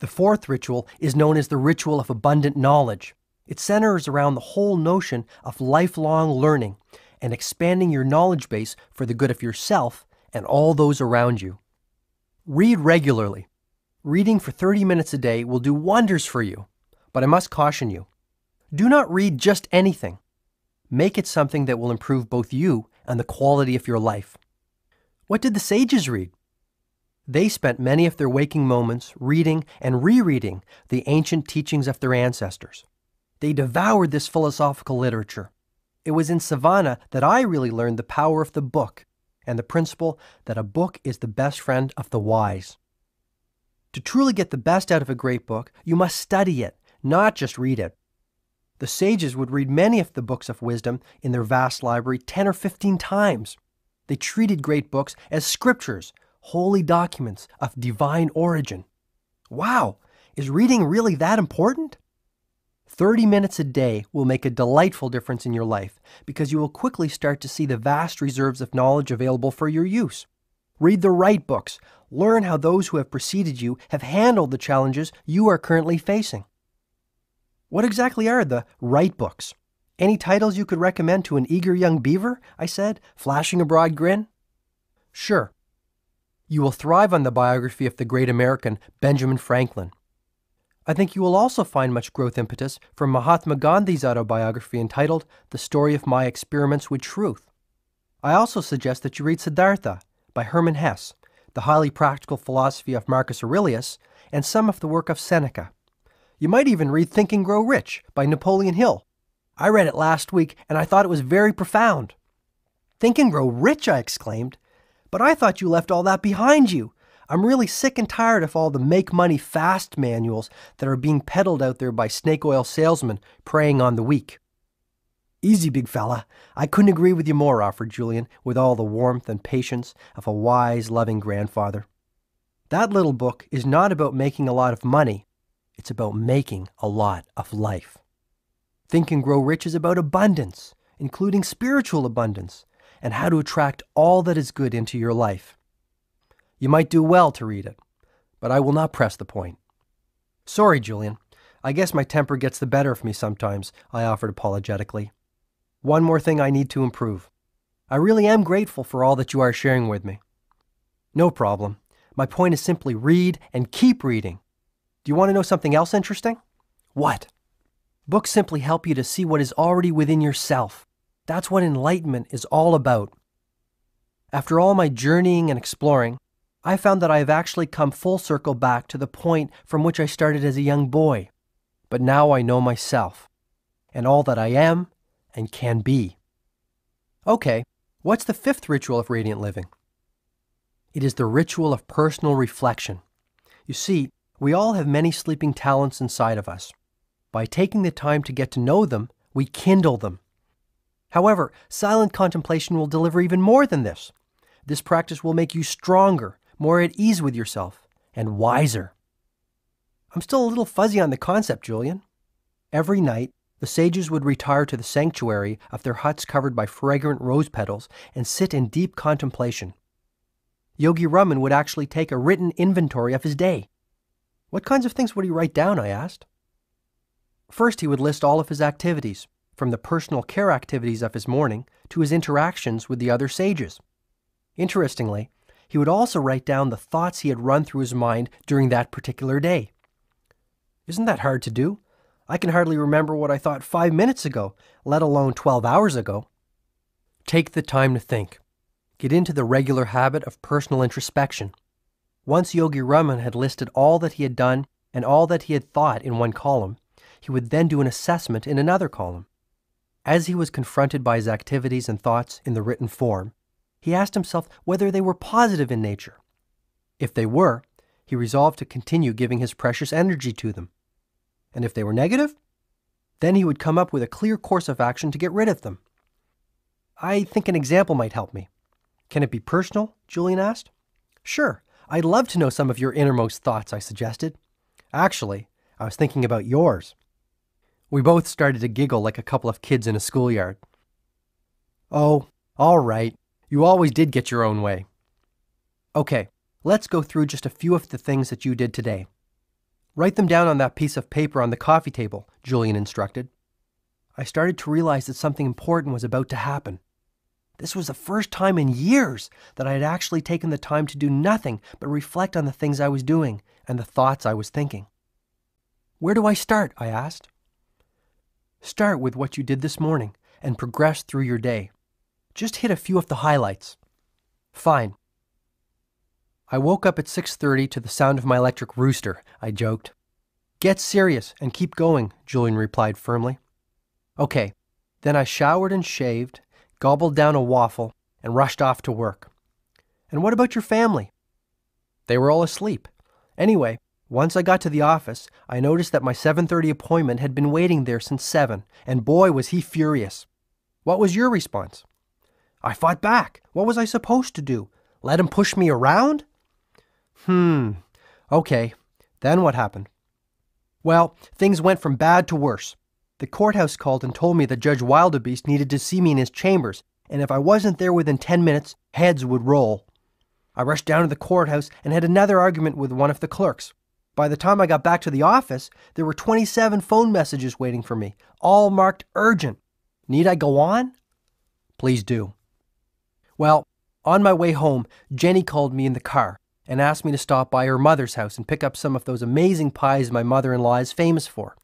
The fourth ritual is known as the ritual of abundant knowledge. It centers around the whole notion of lifelong learning and expanding your knowledge base for the good of yourself and all those around you. Read regularly. Reading for 30 minutes a day will do wonders for you, but I must caution you. Do not read just anything. Make it something that will improve both you and the quality of your life. What did the sages read? They spent many of their waking moments reading and rereading the ancient teachings of their ancestors. They devoured this philosophical literature. It was in Savannah that I really learned the power of the book and the principle that a book is the best friend of the wise. To truly get the best out of a great book, you must study it, not just read it. The sages would read many of the books of wisdom in their vast library 10 or 15 times. They treated great books as scriptures, holy documents of divine origin. Wow, is reading really that important? 30 minutes a day will make a delightful difference in your life because you will quickly start to see the vast reserves of knowledge available for your use. Read the right books. Learn how those who have preceded you have handled the challenges you are currently facing. What exactly are the right books? Any titles you could recommend to an eager young beaver? I said, flashing a broad grin. Sure. You will thrive on the biography of the great American Benjamin Franklin. I think you will also find much growth impetus from Mahatma Gandhi's autobiography entitled The Story of My Experiments with Truth. I also suggest that you read Siddhartha by Hermann Hesse, the highly practical philosophy of Marcus Aurelius, and some of the work of Seneca. You might even read Think and Grow Rich by Napoleon Hill. I read it last week and I thought it was very profound. Think and Grow Rich, I exclaimed. But I thought you left all that behind you. I'm really sick and tired of all the make money fast manuals that are being peddled out there by snake oil salesmen preying on the weak. Easy, big fella. I couldn't agree with you more, offered Julian, with all the warmth and patience of a wise, loving grandfather. That little book is not about making a lot of money. It's about making a lot of life. Think and Grow Rich is about abundance, including spiritual abundance, and how to attract all that is good into your life. You might do well to read it, but I will not press the point. Sorry, Julian. I guess my temper gets the better of me sometimes, I offered apologetically. One more thing I need to improve. I really am grateful for all that you are sharing with me. No problem. My point is simply read and keep reading. Do you want to know something else interesting? What? Books simply help you to see what is already within yourself. That's what enlightenment is all about. After all my journeying and exploring, I found that I have actually come full circle back to the point from which I started as a young boy. But now I know myself, and all that I am and can be. Okay, what's the fifth ritual of radiant living? It is the ritual of personal reflection. You see, we all have many sleeping talents inside of us. By taking the time to get to know them, we kindle them. However, silent contemplation will deliver even more than this. This practice will make you stronger, more at ease with yourself, and wiser. I'm still a little fuzzy on the concept, Julian. Every night, the sages would retire to the sanctuary of their huts covered by fragrant rose petals and sit in deep contemplation. Yogi Raman would actually take a written inventory of his day. What kinds of things would he write down, I asked. First, he would list all of his activities, from the personal care activities of his morning to his interactions with the other sages. Interestingly, he would also write down the thoughts he had run through his mind during that particular day. Isn't that hard to do? I can hardly remember what I thought 5 minutes ago, let alone 12 hours ago. Take the time to think. Get into the regular habit of personal introspection. Once Yogi Raman had listed all that he had done and all that he had thought in one column, he would then do an assessment in another column. As he was confronted by his activities and thoughts in the written form, he asked himself whether they were positive in nature. If they were, he resolved to continue giving his precious energy to them. And if they were negative, then he would come up with a clear course of action to get rid of them. I think an example might help me. Can it be personal? Julian asked. Sure, I'd love to know some of your innermost thoughts, I suggested. Actually, I was thinking about yours. We both started to giggle like a couple of kids in a schoolyard. Oh, all right. You always did get your own way. Okay, let's go through just a few of the things that you did today. Write them down on that piece of paper on the coffee table, Julian instructed. I started to realize that something important was about to happen. This was the first time in years that I had actually taken the time to do nothing but reflect on the things I was doing and the thoughts I was thinking. Where do I start? I asked. Start with what you did this morning and progress through your day. Just hit a few of the highlights. Fine. I woke up at 6:30 to the sound of my electric rooster, I joked. Get serious and keep going, Julian replied firmly. Okay, then I showered and shaved, gobbled down a waffle, and rushed off to work. And what about your family? They were all asleep. Anyway, once I got to the office, I noticed that my 7:30 appointment had been waiting there since 7, and boy was he furious. What was your response? I fought back. What was I supposed to do? Let him push me around? Okay. Then what happened? Well, things went from bad to worse. The courthouse called and told me that Judge Wildebeest needed to see me in his chambers, and if I wasn't there within 10 minutes, heads would roll. I rushed down to the courthouse and had another argument with one of the clerks. By the time I got back to the office, there were 27 phone messages waiting for me, all marked urgent. Need I go on? Please do. Well, on my way home, Jenny called me in the car and asked me to stop by her mother's house and pick up some of those amazing pies my mother-in-law is famous for.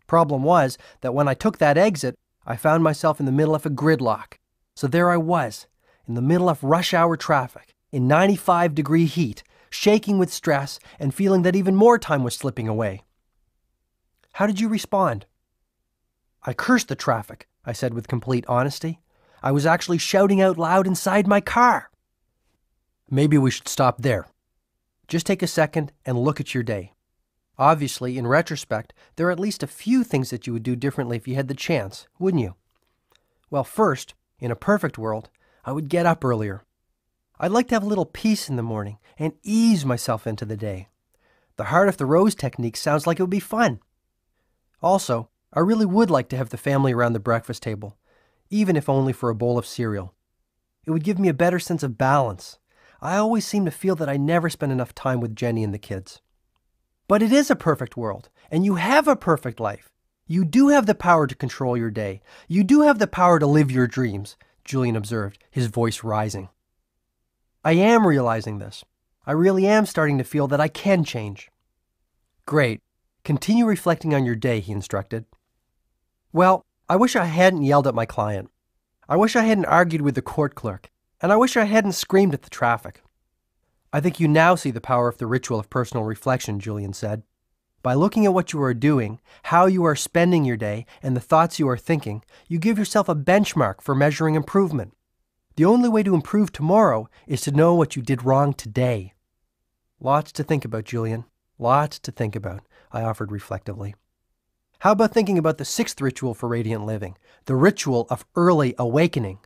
Problem was that when I took that exit, I found myself in the middle of a gridlock. So there I was, in the middle of rush hour traffic, in 95-degree heat, shaking with stress and feeling that even more time was slipping away. How did you respond? I cursed the traffic, I said with complete honesty. I was actually shouting out loud inside my car. Maybe we should stop there. Just take a second and look at your day. Obviously, in retrospect, there are at least a few things that you would do differently if you had the chance, wouldn't you? Well, first, in a perfect world, I would get up earlier. I'd like to have a little peace in the morning and ease myself into the day. The Heart of the Rose technique sounds like it would be fun. Also, I really would like to have the family around the breakfast table, even if only for a bowl of cereal. It would give me a better sense of balance. I always seem to feel that I never spend enough time with Jenny and the kids. But it is a perfect world, and you have a perfect life. You do have the power to control your day. You do have the power to live your dreams, Julian observed, his voice rising. I am realizing this. I really am starting to feel that I can change. Great. Continue reflecting on your day, he instructed. Well, I wish I hadn't yelled at my client. I wish I hadn't argued with the court clerk. and I wish I hadn't screamed at the traffic. I think you now see the power of the ritual of personal reflection, Julian said. By looking at what you are doing, how you are spending your day, and the thoughts you are thinking, you give yourself a benchmark for measuring improvement. The only way to improve tomorrow is to know what you did wrong today. Lots to think about, Julian. Lots to think about, I offered reflectively. How about thinking about the sixth ritual for radiant living, the ritual of early awakening?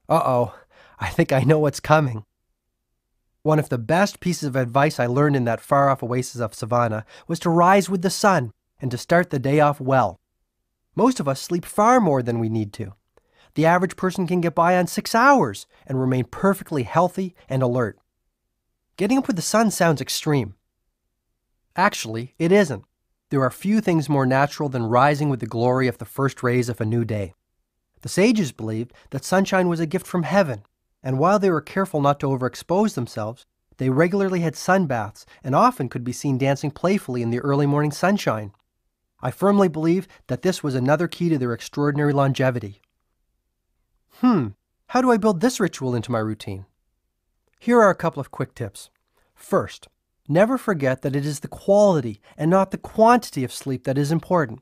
Uh-oh, I think I know what's coming. One of the best pieces of advice I learned in that far-off oasis of savannah was to rise with the sun and to start the day off well. Most of us sleep far more than we need to. The average person can get by on 6 hours and remain perfectly healthy and alert. Getting up with the sun sounds extreme. Actually, it isn't. There are few things more natural than rising with the glory of the first rays of a new day. The sages believed that sunshine was a gift from heaven, and while they were careful not to overexpose themselves, they regularly had sun baths and often could be seen dancing playfully in the early morning sunshine. I firmly believe that this was another key to their extraordinary longevity. How do I build this ritual into my routine? Here are a couple of quick tips. First, never forget that it is the quality and not the quantity of sleep that is important.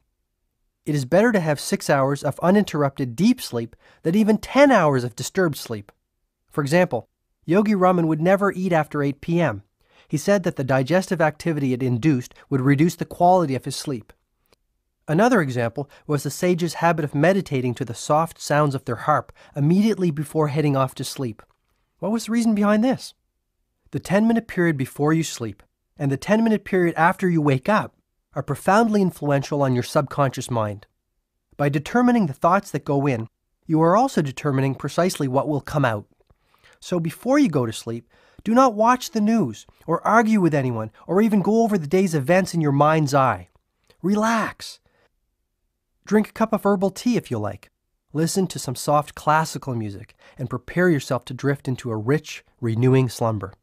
It is better to have 6 hours of uninterrupted deep sleep than even 10 hours of disturbed sleep. For example, Yogi Raman would never eat after 8 p.m. He said that the digestive activity it induced would reduce the quality of his sleep. Another example was the sages' habit of meditating to the soft sounds of their harp immediately before heading off to sleep. What was the reason behind this? The 10-minute period before you sleep and the 10-minute period after you wake up are profoundly influential on your subconscious mind. By determining the thoughts that go in, you are also determining precisely what will come out. So before you go to sleep, do not watch the news or argue with anyone or even go over the day's events in your mind's eye. Relax. Drink a cup of herbal tea if you like. Listen to some soft classical music and prepare yourself to drift into a rich, renewing slumber.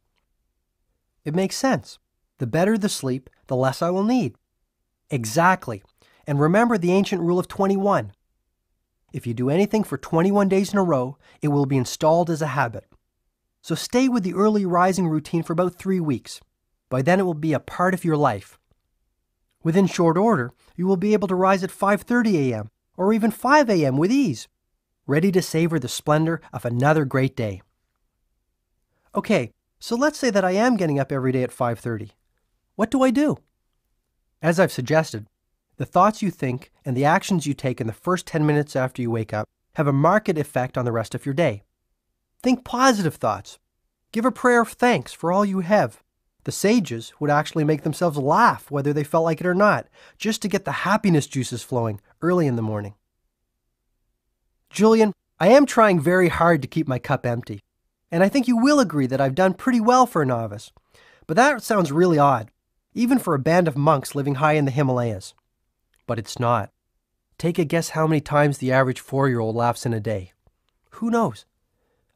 It makes sense. The better the sleep, the less I will need. Exactly. And remember the ancient rule of 21. If you do anything for 21 days in a row, it will be installed as a habit. So stay with the early rising routine for about 3 weeks. By then it will be a part of your life. Within short order, you will be able to rise at 5:30 a.m. or even 5 a.m. with ease, ready to savor the splendor of another great day. Okay, so let's say that I am getting up every day at 5:30. What do I do? As I've suggested, the thoughts you think and the actions you take in the first 10 minutes after you wake up have a marked effect on the rest of your day. Think positive thoughts. Give a prayer of thanks for all you have. The sages would actually make themselves laugh whether they felt like it or not, just to get the happiness juices flowing early in the morning. Julian, I am trying very hard to keep my cup empty, and I think you will agree that I've done pretty well for a novice. But that sounds really odd, even for a band of monks living high in the Himalayas. But it's not. Take a guess how many times the average 4-year-old laughs in a day. Who knows?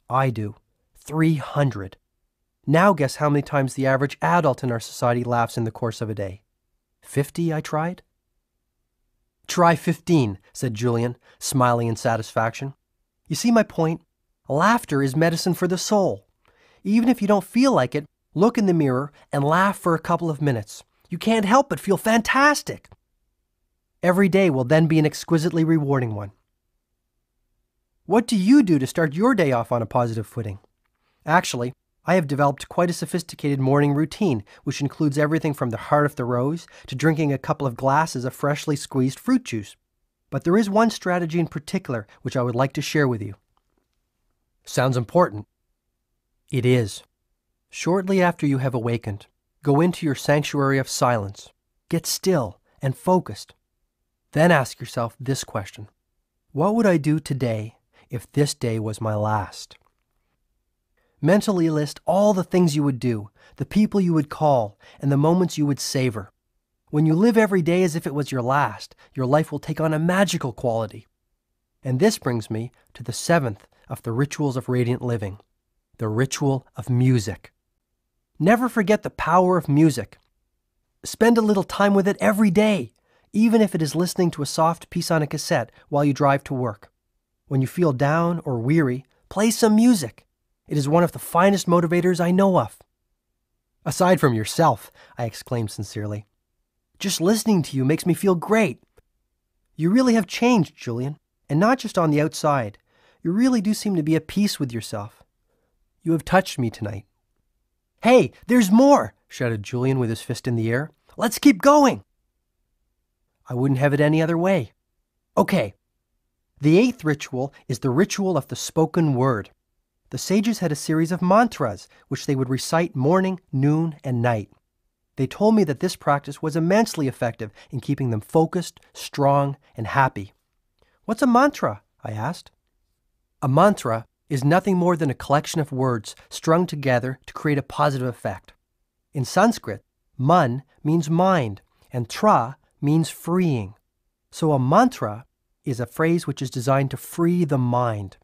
I do. 300. Now guess how many times the average adult in our society laughs in the course of a day. 50, I tried. Try 15, said Julian, smiling in satisfaction. You see my point? Laughter is medicine for the soul. Even if you don't feel like it, look in the mirror and laugh for a couple of minutes. You can't help but feel fantastic. Every day will then be an exquisitely rewarding one. What do you do to start your day off on a positive footing? Actually, I have developed quite a sophisticated morning routine, which includes everything from the heart of the rose to drinking a couple of glasses of freshly squeezed fruit juice. But there is one strategy in particular which I would like to share with you. Sounds important. It is. Shortly after you have awakened, go into your sanctuary of silence. Get still and focused. Then ask yourself this question. What would I do today if this day was my last? Mentally list all the things you would do, the people you would call, and the moments you would savor. When you live every day as if it was your last, your life will take on a magical quality. And this brings me to the 7th of the rituals of radiant living, the ritual of music. Never forget the power of music. Spend a little time with it every day, even if it is listening to a soft piece on a cassette while you drive to work. When you feel down or weary, play some music. It is one of the finest motivators I know of." "Aside from yourself," I exclaimed sincerely. "Just listening to you makes me feel great. You really have changed, Julian, and not just on the outside. You really do seem to be at peace with yourself. You have touched me tonight." "Hey, there's more!" shouted Julian with his fist in the air. "Let's keep going!" I wouldn't have it any other way. Okay. The 8th ritual is the ritual of the spoken word. The sages had a series of mantras, which they would recite morning, noon, and night. They told me that this practice was immensely effective in keeping them focused, strong, and happy. "What's a mantra?" I asked. A mantra is nothing more than a collection of words strung together to create a positive effect. In Sanskrit, man means mind, and tra means freeing. So a mantra is a phrase which is designed to free the mind.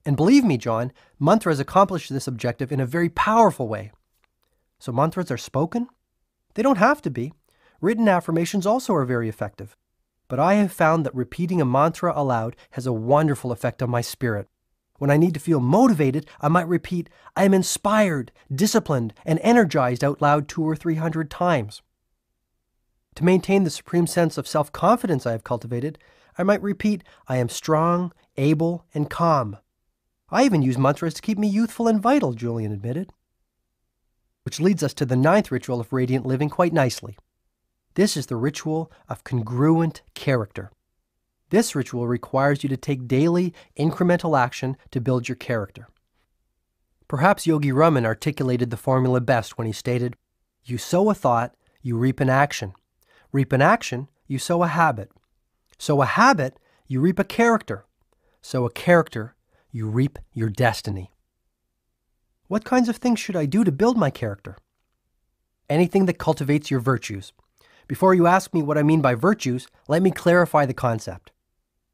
And believe me, John, mantras accomplish this objective in a very powerful way. So mantras are spoken? They don't have to be. Written affirmations also are very effective. But I have found that repeating a mantra aloud has a wonderful effect on my spirit. When I need to feel motivated, I might repeat, "I am inspired, disciplined, and energized" out loud 200 or 300 times. To maintain the supreme sense of self-confidence I have cultivated, I might repeat, "I am strong, able, and calm." I even use mantras to keep me youthful and vital, Julian admitted. Which leads us to the 9th ritual of radiant living quite nicely. This is the ritual of congruent character. This ritual requires you to take daily, incremental action to build your character. Perhaps Yogi Raman articulated the formula best when he stated, "You sow a thought, you reap an action. Reap an action, you sow a habit. Sow a habit, you reap a character. Sow a character, you reap your destiny." What kinds of things should I do to build my character? Anything that cultivates your virtues. Before you ask me what I mean by virtues, let me clarify the concept.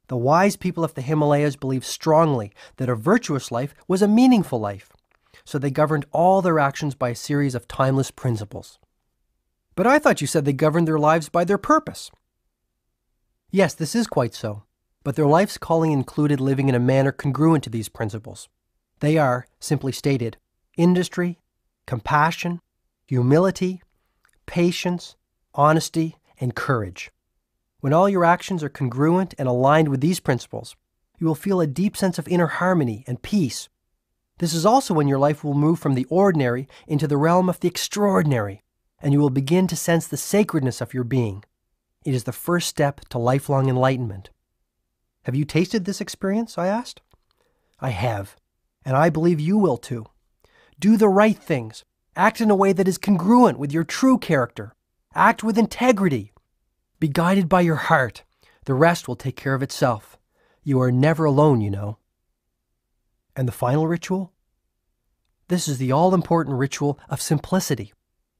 The wise people of the Himalayas believed strongly that a virtuous life was a meaningful life, so they governed all their actions by a series of timeless principles. But I thought you said they governed their lives by their purpose. Yes, this is quite so, but their life's calling included living in a manner congruent to these principles. They are, simply stated, industry, compassion, humility, patience, honesty, and courage. When all your actions are congruent and aligned with these principles, you will feel a deep sense of inner harmony and peace. This is also when your life will move from the ordinary into the realm of the extraordinary, and you will begin to sense the sacredness of your being. It is the first step to lifelong enlightenment. Have you tasted this experience? I asked. I have, and I believe you will too. Do the right things. Act in a way that is congruent with your true character. Act with integrity. Be guided by your heart. The rest will take care of itself. You are never alone, you know. And the final ritual? This is the all-important ritual of simplicity.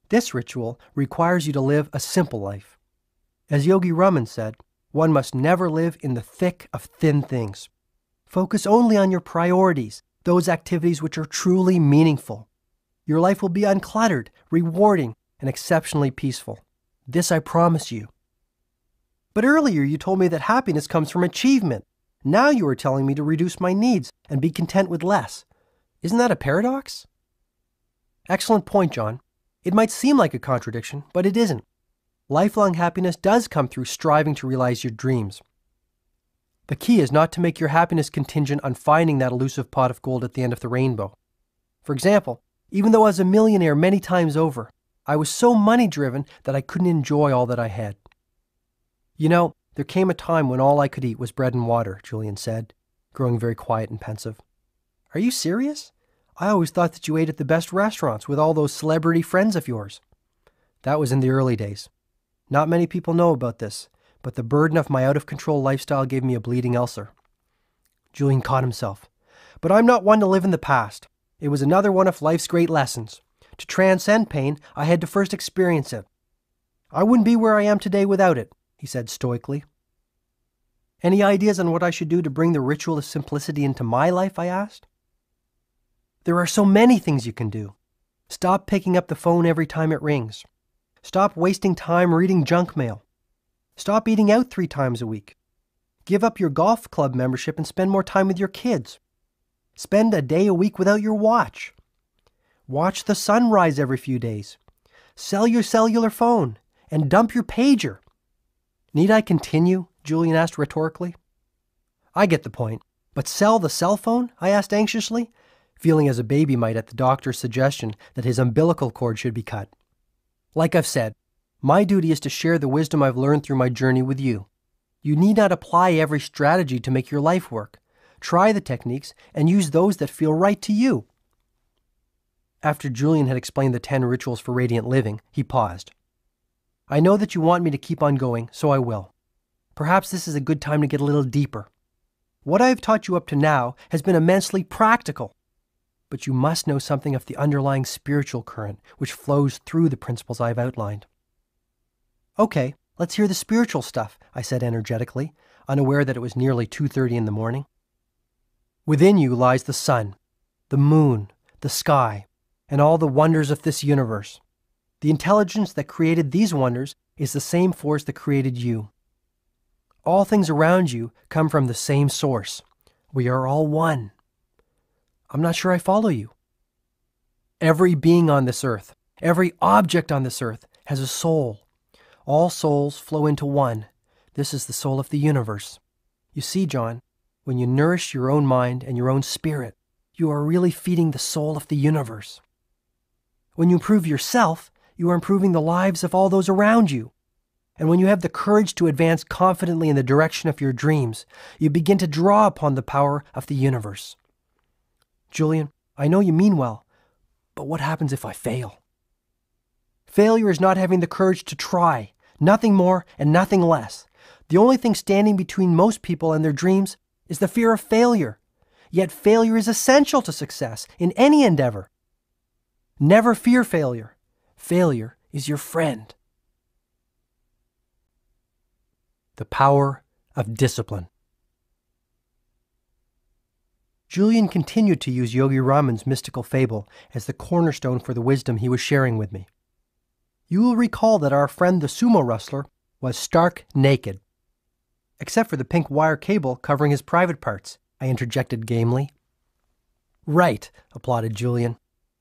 This ritual requires you to live a simple life. As Yogi Raman said, one must never live in the thick of thin things. Focus only on your priorities, those activities which are truly meaningful. Your life will be uncluttered, rewarding, and exceptionally peaceful. This I promise you. But earlier you told me that happiness comes from achievement. Now you are telling me to reduce my needs and be content with less. Isn't that a paradox? Excellent point, John. It might seem like a contradiction, but it isn't. Lifelong happiness does come through striving to realize your dreams. The key is not to make your happiness contingent on finding that elusive pot of gold at the end of the rainbow. For example, even though I was a millionaire many times over, I was so money-driven that I couldn't enjoy all that I had. You know, there came a time when all I could eat was bread and water, Julian said, growing very quiet and pensive. Are you serious? I always thought that you ate at the best restaurants with all those celebrity friends of yours. That was in the early days. Not many people know about this, but the burden of my out-of-control lifestyle gave me a bleeding ulcer. Julian caught himself. But I'm not one to live in the past. It was another one of life's great lessons. To transcend pain, I had to first experience it. I wouldn't be where I am today without it, he said stoically. Any ideas on what I should do to bring the ritual of simplicity into my life, I asked. There are so many things you can do. Stop picking up the phone every time it rings. Stop wasting time reading junk mail. Stop eating out 3 times a week. Give up your golf club membership and spend more time with your kids. Spend a day a week without your watch. Watch the sun rise every few days. Sell your cellular phone and dump your pager. Need I continue? Julian asked rhetorically. I get the point. But sell the cell phone? I asked anxiously, feeling as a baby might at the doctor's suggestion that his umbilical cord should be cut. Like I've said, my duty is to share the wisdom I've learned through my journey with you. You need not apply every strategy to make your life work. Try the techniques and use those that feel right to you. After Julian had explained the 10 rituals for radiant living, he paused. I know that you want me to keep on going, so I will. Perhaps this is a good time to get a little deeper. What I have taught you up to now has been immensely practical, but you must know something of the underlying spiritual current which flows through the principles I have outlined. Okay, let's hear the spiritual stuff, I said energetically, unaware that it was nearly 2:30 in the morning. Within you lies the sun, the moon, the sky, and all the wonders of this universe. The intelligence that created these wonders is the same force that created you. All things around you come from the same source. We are all one. I'm not sure I follow you. Every being on this earth, every object on this earth has a soul. All souls flow into one. This is the soul of the universe. You see, John, when you nourish your own mind and your own spirit, you are really feeding the soul of the universe. When you improve yourself, you are improving the lives of all those around you. And when you have the courage to advance confidently in the direction of your dreams, you begin to draw upon the power of the universe. Julian, I know you mean well, but what happens if I fail? Failure is not having the courage to try, nothing more and nothing less. The only thing standing between most people and their dreams is the fear of failure. Yet failure is essential to success in any endeavor. Never fear failure. Failure is your friend. The power of discipline. Julian continued to use Yogi Raman's mystical fable as the cornerstone for the wisdom he was sharing with me. You will recall that our friend the sumo wrestler was stark naked. Except for the pink wire cable covering his private parts, I interjected gamely. Right, applauded Julian.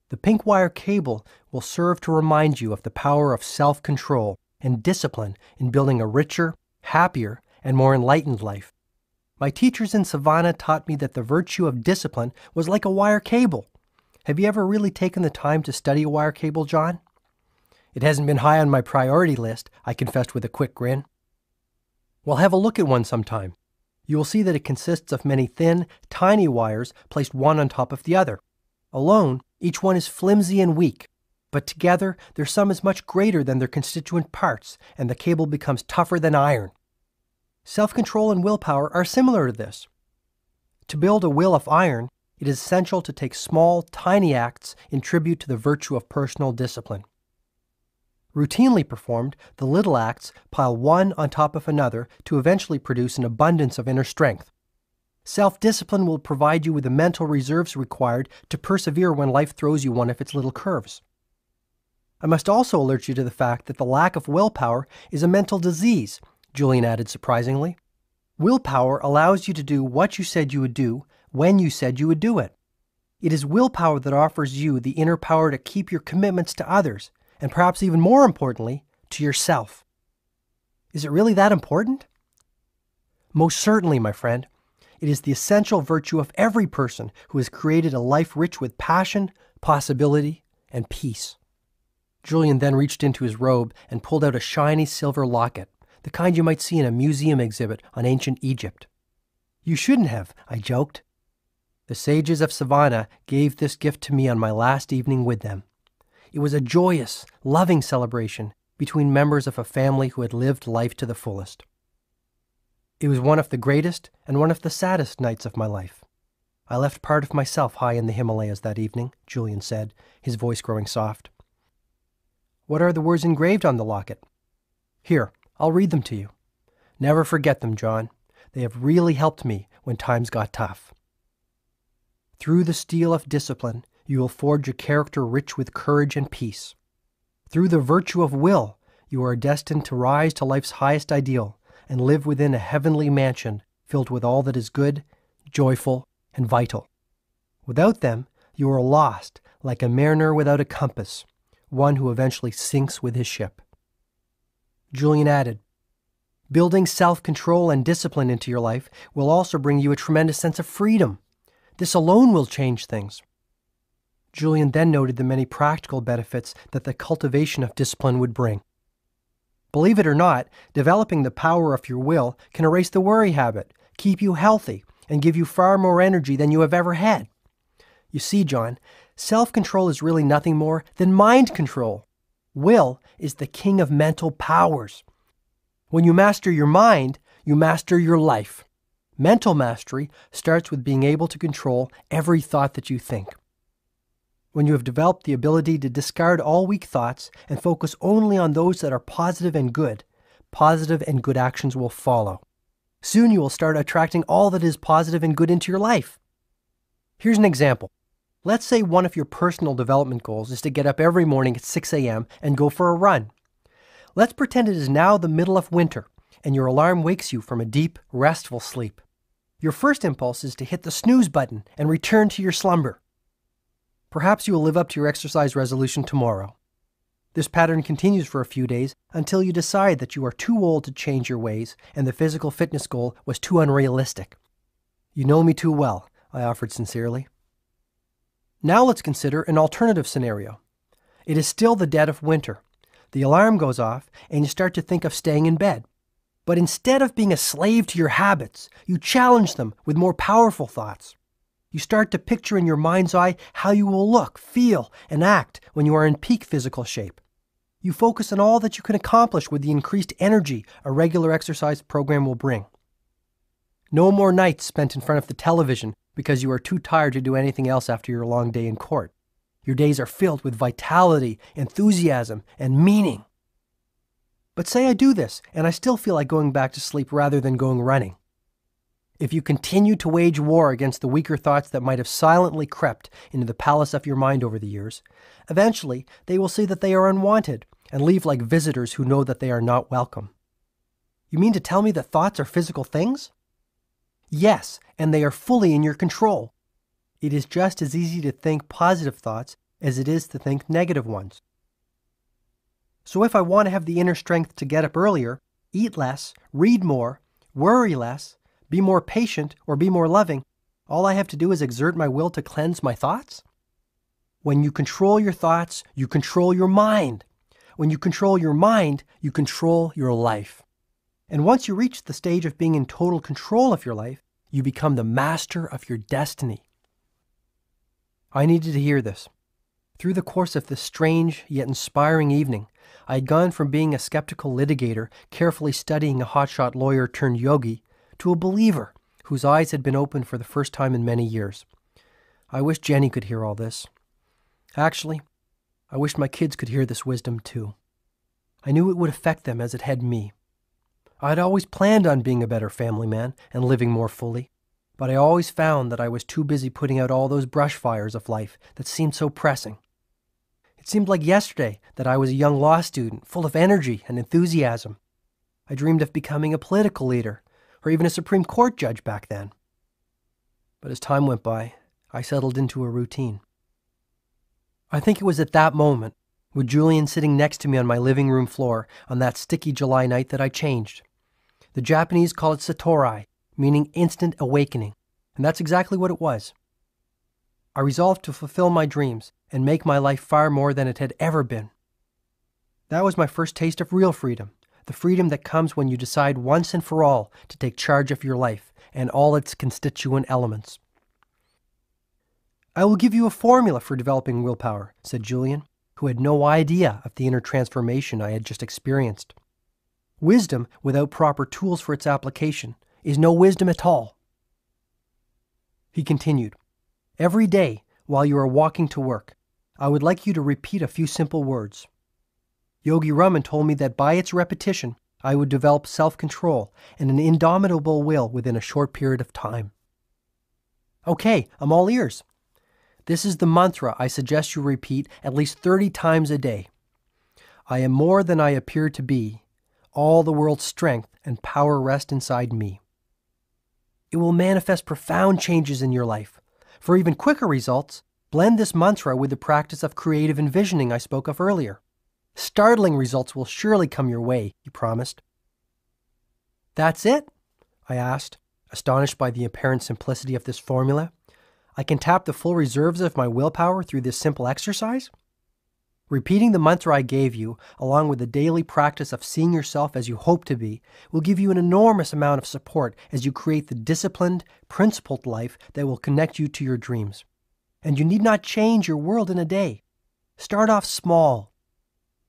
The pink wire cable will serve to remind you of the power of self-control and discipline in building a richer, happier, and more enlightened life. My teachers in Savannah taught me that the virtue of discipline was like a wire cable. Have you ever really taken the time to study a wire cable, John? It hasn't been high on my priority list, I confessed with a quick grin. Well, have a look at one sometime. You will see that it consists of many thin, tiny wires placed one on top of the other. Alone, each one is flimsy and weak, but together their sum is much greater than their constituent parts, and the cable becomes tougher than iron. Self-control and willpower are similar to this. To build a will of iron, it is essential to take small, tiny acts in tribute to the virtue of personal discipline. Routinely performed, the little acts pile one on top of another to eventually produce an abundance of inner strength. Self-discipline will provide you with the mental reserves required to persevere when life throws you one of its little curves. I must also alert you to the fact that the lack of willpower is a mental disease, Julian added surprisingly. Willpower allows you to do what you said you would do when you said you would do it. It is willpower that offers you the inner power to keep your commitments to others, and perhaps even more importantly, to yourself. Is it really that important? Most certainly, my friend. It is the essential virtue of every person who has created a life rich with passion, possibility, and peace. Julian then reached into his robe and pulled out a shiny silver locket, the kind you might see in a museum exhibit on ancient Egypt. You shouldn't have, I joked. The sages of Savannah gave this gift to me on my last evening with them. It was a joyous, loving celebration between members of a family who had lived life to the fullest. It was one of the greatest and one of the saddest nights of my life. I left part of myself high in the Himalayas that evening, Julian said, his voice growing soft. What are the words engraved on the locket? Here, I'll read them to you. Never forget them, John. They have really helped me when times got tough. Through the steel of discipline, you will forge a character rich with courage and peace. Through the virtue of will, you are destined to rise to life's highest ideal and live within a heavenly mansion filled with all that is good, joyful, and vital. Without them, you are lost, like a mariner without a compass, one who eventually sinks with his ship. Julian added, building self-control and discipline into your life will also bring you a tremendous sense of freedom. This alone will change things. Julian then noted the many practical benefits that the cultivation of discipline would bring. Believe it or not, developing the power of your will can erase the worry habit, keep you healthy, and give you far more energy than you have ever had. You see, John, self-control is really nothing more than mind control. Will is the king of mental powers. When you master your mind, you master your life. Mental mastery starts with being able to control every thought that you think. When you have developed the ability to discard all weak thoughts and focus only on those that are positive and good actions will follow. Soon you will start attracting all that is positive and good into your life. Here's an example. Let's say one of your personal development goals is to get up every morning at 6 a.m. and go for a run. Let's pretend it is now the middle of winter and your alarm wakes you from a deep, restful sleep. Your first impulse is to hit the snooze button and return to your slumber. Perhaps you will live up to your exercise resolution tomorrow. This pattern continues for a few days until you decide that you are too old to change your ways and the physical fitness goal was too unrealistic. You know me too well, I offered sincerely. Now let's consider an alternative scenario. It is still the dead of winter. The alarm goes off and you start to think of staying in bed. But instead of being a slave to your habits, you challenge them with more powerful thoughts. You start to picture in your mind's eye how you will look, feel, and act when you are in peak physical shape. You focus on all that you can accomplish with the increased energy a regular exercise program will bring. No more nights spent in front of the television because you are too tired to do anything else after your long day in court. Your days are filled with vitality, enthusiasm, and meaning. But say I do this, and I still feel like going back to sleep rather than going running. If you continue to wage war against the weaker thoughts that might have silently crept into the palace of your mind over the years, eventually they will see that they are unwanted and leave like visitors who know that they are not welcome. You mean to tell me that thoughts are physical things? Yes, and they are fully in your control. It is just as easy to think positive thoughts as it is to think negative ones. So if I want to have the inner strength to get up earlier, eat less, read more, worry less, be more patient, or be more loving, all I have to do is exert my will to cleanse my thoughts? When you control your thoughts, you control your mind. When you control your mind, you control your life. And once you reach the stage of being in total control of your life, you become the master of your destiny. I needed to hear this. Through the course of this strange yet inspiring evening, I had gone from being a skeptical litigator, carefully studying a hotshot lawyer turned yogi, to a believer whose eyes had been opened for the first time in many years. I wish Jenny could hear all this. Actually, I wished my kids could hear this wisdom too. I knew it would affect them as it had me. I had always planned on being a better family man and living more fully, but I always found that I was too busy putting out all those brush fires of life that seemed so pressing. It seemed like yesterday that I was a young law student, full of energy and enthusiasm. I dreamed of becoming a political leader, or even a Supreme Court judge back then. But as time went by, I settled into a routine. I think it was at that moment, with Julian sitting next to me on my living room floor on that sticky July night, that I changed. The Japanese call it satori, meaning instant awakening, and that's exactly what it was. I resolved to fulfill my dreams and make my life far more than it had ever been. That was my first taste of real freedom, the freedom that comes when you decide once and for all to take charge of your life and all its constituent elements. I will give you a formula for developing willpower, said Julian, who had no idea of the inner transformation I had just experienced. Wisdom without proper tools for its application is no wisdom at all. He continued, every day while you are walking to work, I would like you to repeat a few simple words. Yogi Raman told me that by its repetition, I would develop self-control and an indomitable will within a short period of time. Okay, I'm all ears. This is the mantra I suggest you repeat at least 30 times a day. I am more than I appear to be. All the world's strength and power rest inside me. It will manifest profound changes in your life. For even quicker results, blend this mantra with the practice of creative envisioning I spoke of earlier. Startling results will surely come your way, he promised. That's it? I asked, astonished by the apparent simplicity of this formula. I can tap the full reserves of my willpower through this simple exercise? Repeating the mantra I gave you, along with the daily practice of seeing yourself as you hope to be, will give you an enormous amount of support as you create the disciplined, principled life that will connect you to your dreams. And you need not change your world in a day. Start off small.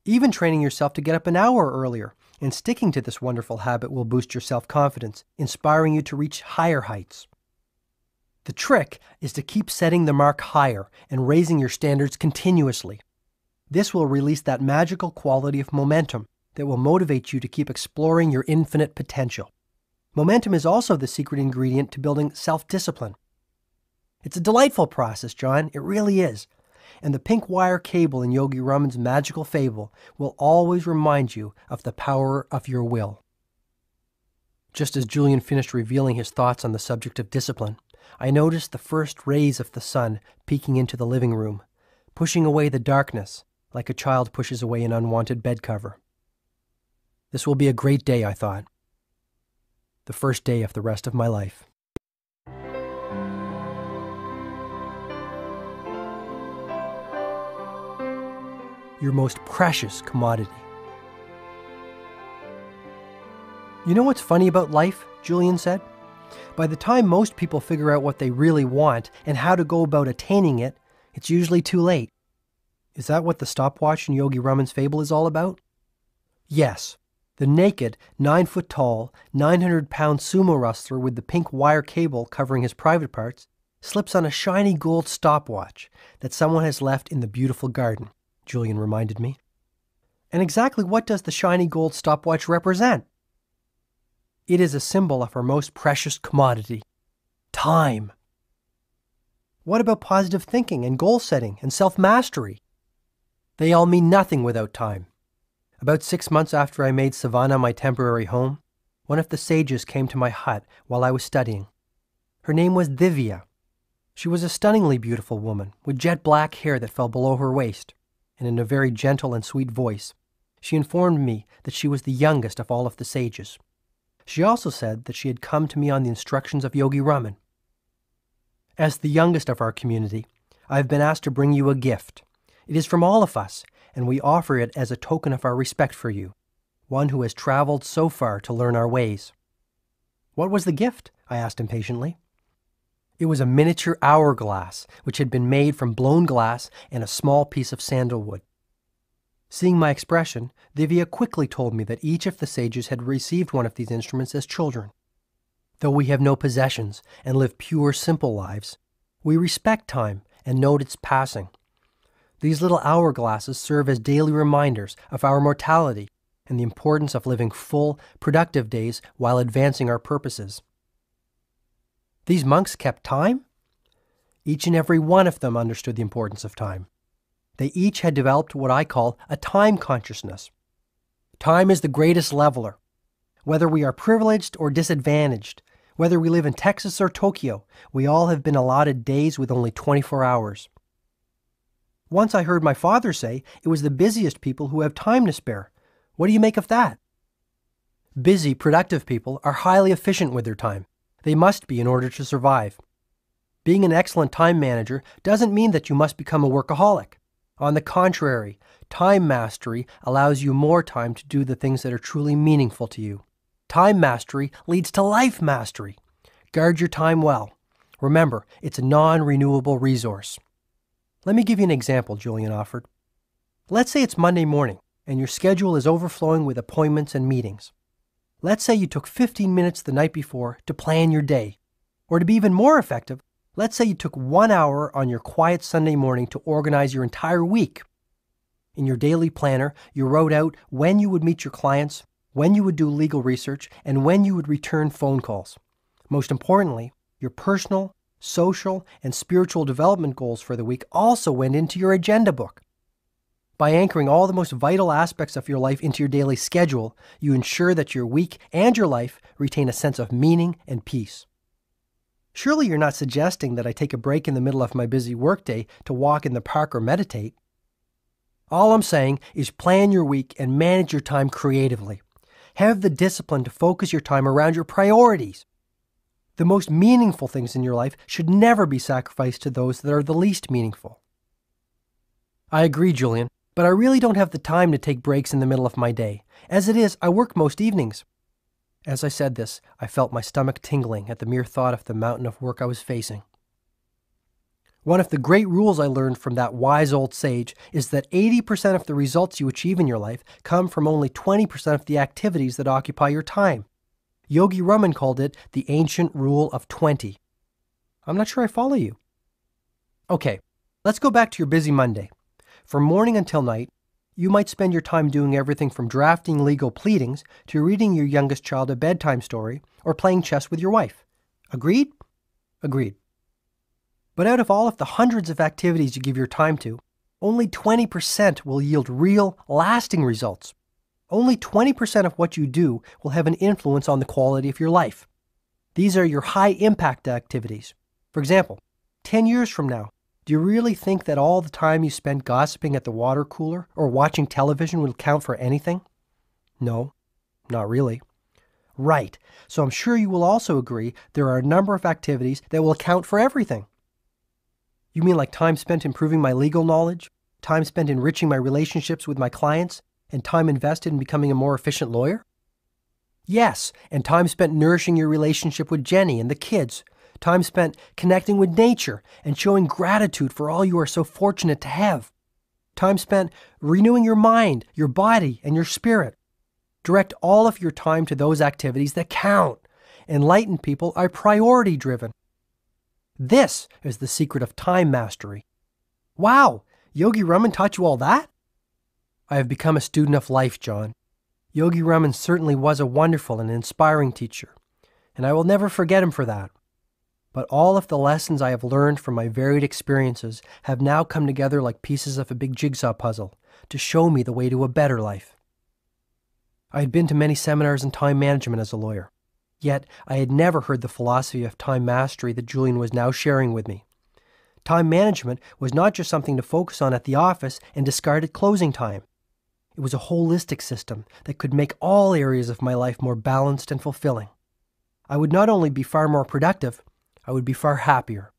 Even training yourself to get up an hour earlier and sticking to this wonderful habit will boost your self-confidence, inspiring you to reach higher heights. The trick is to keep setting the mark higher and raising your standards continuously. This will release that magical quality of momentum that will motivate you to keep exploring your infinite potential. Momentum is also the secret ingredient to building self-discipline. It's a delightful process, John. It really is. And the pink wire cable in Yogi Raman's magical fable will always remind you of the power of your will. Just as Julian finished revealing his thoughts on the subject of discipline, I noticed the first rays of the sun peeking into the living room, pushing away the darkness like a child pushes away an unwanted bed cover. This will be a great day, I thought. The first day of the rest of my life. Your most precious commodity. You know what's funny about life? Julian said. By the time most people figure out what they really want and how to go about attaining it, it's usually too late. Is that what the stopwatch in Yogi Raman's fable is all about? Yes. The naked, 9-foot-tall, 900-pound sumo wrestler with the pink wire cable covering his private parts slips on a shiny gold stopwatch that someone has left in the beautiful garden, Julian reminded me. And exactly what does the shiny gold stopwatch represent? It is a symbol of our most precious commodity, time. What about positive thinking and goal setting and self-mastery? They all mean nothing without time. About 6 months after I made Savannah my temporary home, one of the sages came to my hut while I was studying. Her name was Divya. She was a stunningly beautiful woman with jet black hair that fell below her waist, and in a very gentle and sweet voice, she informed me that she was the youngest of all of the sages. She also said that she had come to me on the instructions of Yogi Raman. As the youngest of our community, I have been asked to bring you a gift. It is from all of us, and we offer it as a token of our respect for you, one who has traveled so far to learn our ways. What was the gift? I asked impatiently. It was a miniature hourglass, which had been made from blown glass and a small piece of sandalwood. Seeing my expression, Divya quickly told me that each of the sages had received one of these instruments as children. Though we have no possessions and live pure, simple lives, we respect time and note its passing. These little hourglasses serve as daily reminders of our mortality and the importance of living full, productive days while advancing our purposes. These monks kept time? Each and every one of them understood the importance of time. They each had developed what I call a time consciousness. Time is the greatest leveler. Whether we are privileged or disadvantaged, whether we live in Texas or Tokyo, we all have been allotted days with only 24 hours. Once I heard my father say it was the busiest people who have time to spare. What do you make of that? Busy, productive people are highly efficient with their time. They must be in order to survive. Being an excellent time manager doesn't mean that you must become a workaholic. On the contrary, time mastery allows you more time to do the things that are truly meaningful to you. Time mastery leads to life mastery. Guard your time well. Remember, it's a non-renewable resource. Let me give you an example, Julian offered. Let's say it's Monday morning, and your schedule is overflowing with appointments and meetings. Let's say you took 15 minutes the night before to plan your day. Or to be even more effective, let's say you took 1 hour on your quiet Sunday morning to organize your entire week. In your daily planner, you wrote out when you would meet your clients, when you would do legal research, and when you would return phone calls. Most importantly, your personal, social, and spiritual development goals for the week also went into your agenda book. By anchoring all the most vital aspects of your life into your daily schedule, you ensure that your week and your life retain a sense of meaning and peace. Surely you're not suggesting that I take a break in the middle of my busy workday to walk in the park or meditate. All I'm saying is plan your week and manage your time creatively. Have the discipline to focus your time around your priorities. The most meaningful things in your life should never be sacrificed to those that are the least meaningful. I agree, Julian, but I really don't have the time to take breaks in the middle of my day. As it is, I work most evenings. As I said this, I felt my stomach tingling at the mere thought of the mountain of work I was facing. One of the great rules I learned from that wise old sage is that 80% of the results you achieve in your life come from only 20% of the activities that occupy your time. Yogi Raman called it the ancient rule of 20. I'm not sure I follow you. Okay, let's go back to your busy Monday. From morning until night, you might spend your time doing everything from drafting legal pleadings to reading your youngest child a bedtime story or playing chess with your wife. Agreed? Agreed. But out of all of the hundreds of activities you give your time to, only 20% will yield real, lasting results. Only 20% of what you do will have an influence on the quality of your life. These are your high-impact activities. For example, 10 years from now, do you really think that all the time you spent gossiping at the water cooler or watching television will count for anything? No, not really. Right, so I'm sure you will also agree there are a number of activities that will count for everything. You mean like time spent improving my legal knowledge, time spent enriching my relationships with my clients, and time invested in becoming a more efficient lawyer? Yes, and time spent nourishing your relationship with Jenny and the kids, time spent connecting with nature and showing gratitude for all you are so fortunate to have, time spent renewing your mind, your body, and your spirit. Direct all of your time to those activities that count. Enlightened people are priority-driven. This is the secret of time mastery. Wow, Yogi Raman taught you all that? I have become a student of life, John. Yogi Raman certainly was a wonderful and inspiring teacher, and I will never forget him for that. But all of the lessons I have learned from my varied experiences have now come together like pieces of a big jigsaw puzzle to show me the way to a better life. I had been to many seminars in time management as a lawyer, yet I had never heard the philosophy of time mastery that Julian was now sharing with me. Time management was not just something to focus on at the office and discard at closing time. It was a holistic system that could make all areas of my life more balanced and fulfilling. I would not only be far more productive, I would be far happier.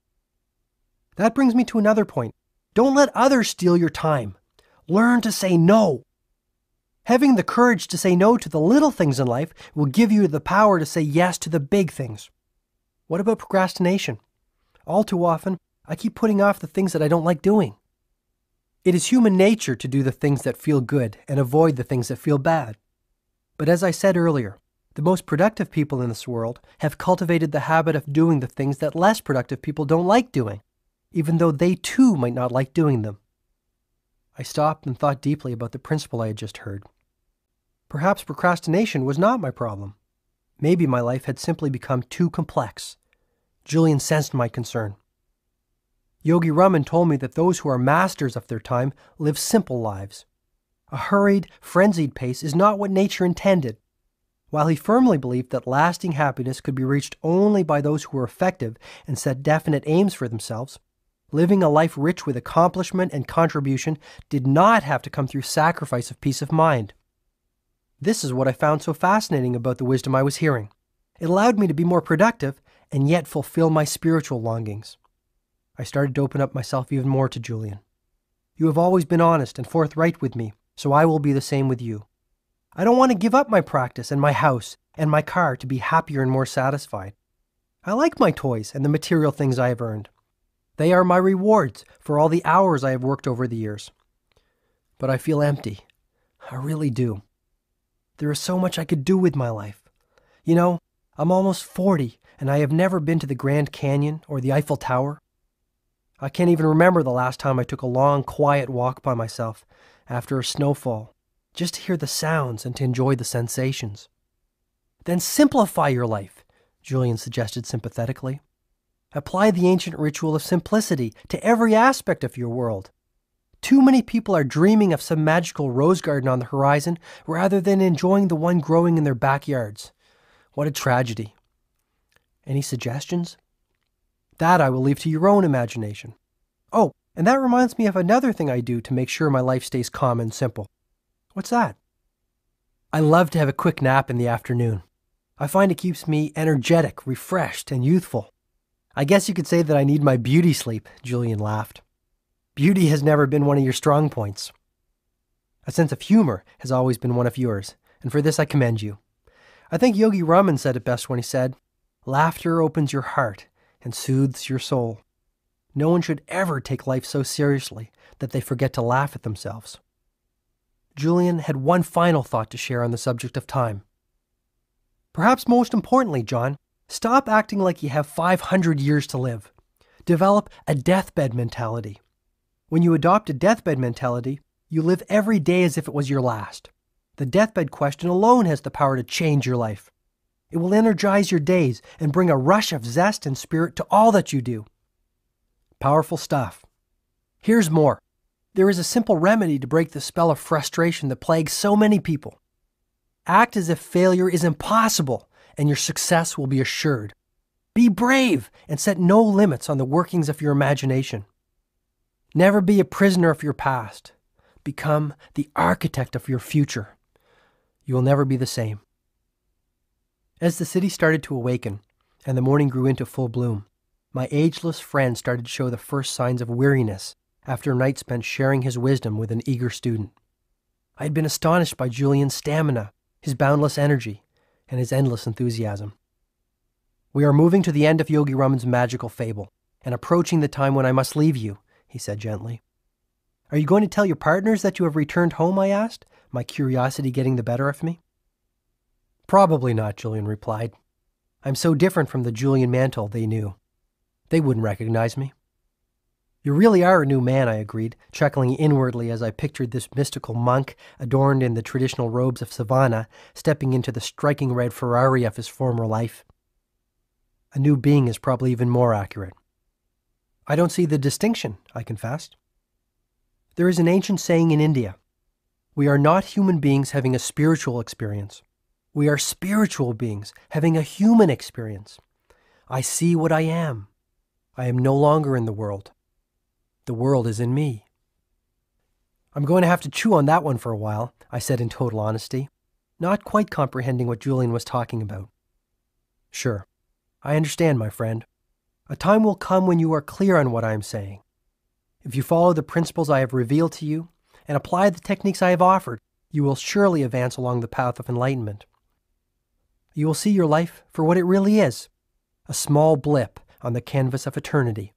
That brings me to another point. Don't let others steal your time. Learn to say no. Having the courage to say no to the little things in life will give you the power to say yes to the big things. What about procrastination? All too often, I keep putting off the things that I don't like doing. It is human nature to do the things that feel good and avoid the things that feel bad. But as I said earlier, the most productive people in this world have cultivated the habit of doing the things that less productive people don't like doing, even though they too might not like doing them. I stopped and thought deeply about the principle I had just heard. Perhaps procrastination was not my problem. Maybe my life had simply become too complex. Julian sensed my concern. Yogi Raman told me that those who are masters of their time live simple lives. A hurried, frenzied pace is not what nature intended. While he firmly believed that lasting happiness could be reached only by those who were effective and set definite aims for themselves, living a life rich with accomplishment and contribution did not have to come through sacrifice of peace of mind. This is what I found so fascinating about the wisdom I was hearing. It allowed me to be more productive and yet fulfill my spiritual longings. I started to open up myself even more to Julian. You have always been honest and forthright with me, so I will be the same with you. I don't want to give up my practice and my house and my car to be happier and more satisfied. I like my toys and the material things I have earned. They are my rewards for all the hours I have worked over the years. But I feel empty. I really do. There is so much I could do with my life. You know, I'm almost 40 and I have never been to the Grand Canyon or the Eiffel Tower. I can't even remember the last time I took a long, quiet walk by myself after a snowfall, just to hear the sounds and to enjoy the sensations. Then simplify your life, Julian suggested sympathetically. Apply the ancient ritual of simplicity to every aspect of your world. Too many people are dreaming of some magical rose garden on the horizon rather than enjoying the one growing in their backyards. What a tragedy. Any suggestions? That I will leave to your own imagination. Oh, and that reminds me of another thing I do to make sure my life stays calm and simple. What's that? I love to have a quick nap in the afternoon. I find it keeps me energetic, refreshed, and youthful. I guess you could say that I need my beauty sleep, Julian laughed. Beauty has never been one of your strong points. A sense of humor has always been one of yours, and for this I commend you. I think Yogi Raman said it best when he said, "Laughter opens your heart and soothes your soul." No one should ever take life so seriously that they forget to laugh at themselves. Julian had one final thought to share on the subject of time. Perhaps most importantly, John, stop acting like you have 500 years to live. Develop a deathbed mentality. When you adopt a deathbed mentality, you live every day as if it was your last. The deathbed question alone has the power to change your life. It will energize your days and bring a rush of zest and spirit to all that you do. Powerful stuff. Here's more. There is a simple remedy to break the spell of frustration that plagues so many people. Act as if failure is impossible and your success will be assured. Be brave and set no limits on the workings of your imagination. Never be a prisoner of your past. Become the architect of your future. You will never be the same. As the city started to awaken and the morning grew into full bloom, my ageless friend started to show the first signs of weariness after a night spent sharing his wisdom with an eager student. I had been astonished by Julian's stamina, his boundless energy, and his endless enthusiasm. "We are moving to the end of Yogi Raman's magical fable and approaching the time when I must leave you," he said gently. "Are you going to tell your partners that you have returned home?" I asked, my curiosity getting the better of me. "Probably not," Julian replied. "I'm so different from the Julian Mantle they knew. They wouldn't recognize me." "You really are a new man," I agreed, chuckling inwardly as I pictured this mystical monk, adorned in the traditional robes of Savannah, stepping into the striking red Ferrari of his former life. "A new being is probably even more accurate." "I don't see the distinction," I confessed. "There is an ancient saying in India, 'We are not human beings having a spiritual experience. We are spiritual beings having a human experience. I see what I am. I am no longer in the world. The world is in me.'" "I'm going to have to chew on that one for a while," I said in total honesty, not quite comprehending what Julian was talking about. "Sure. I understand, my friend. A time will come when you are clear on what I am saying. If you follow the principles I have revealed to you and apply the techniques I have offered, you will surely advance along the path of enlightenment. You will see your life for what it really is, a small blip on the canvas of eternity,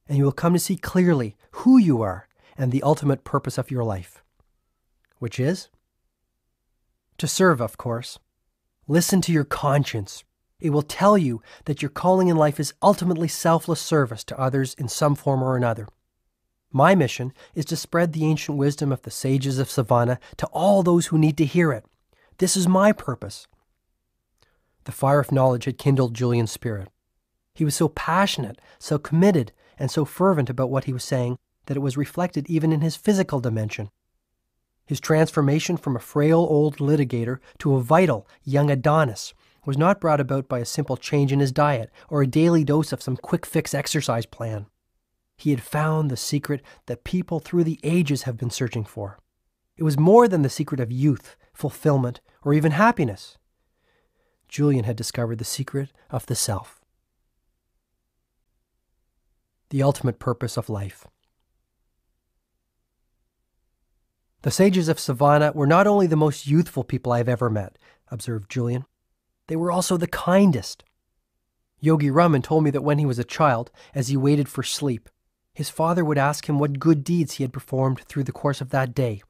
and you will come to see clearly who you are and the ultimate purpose of your life. Which is? To serve, of course. Listen to your conscience. It will tell you that your calling in life is ultimately selfless service to others in some form or another. My mission is to spread the ancient wisdom of the sages of Savannah to all those who need to hear it. This is my purpose." The fire of knowledge had kindled Julian's spirit. He was so passionate, so committed, and so fervent about what he was saying that it was reflected even in his physical dimension. His transformation from a frail old litigator to a vital young Adonis was not brought about by a simple change in his diet or a daily dose of some quick-fix exercise plan. He had found the secret that people through the ages have been searching for. It was more than the secret of youth, fulfillment, or even happiness. Julian had discovered the secret of the self. The ultimate purpose of life. "The sages of Savannah were not only the most youthful people I have ever met," observed Julian. "They were also the kindest. Yogi Raman told me that when he was a child, as he waited for sleep, his father would ask him what good deeds he had performed through the course of that day.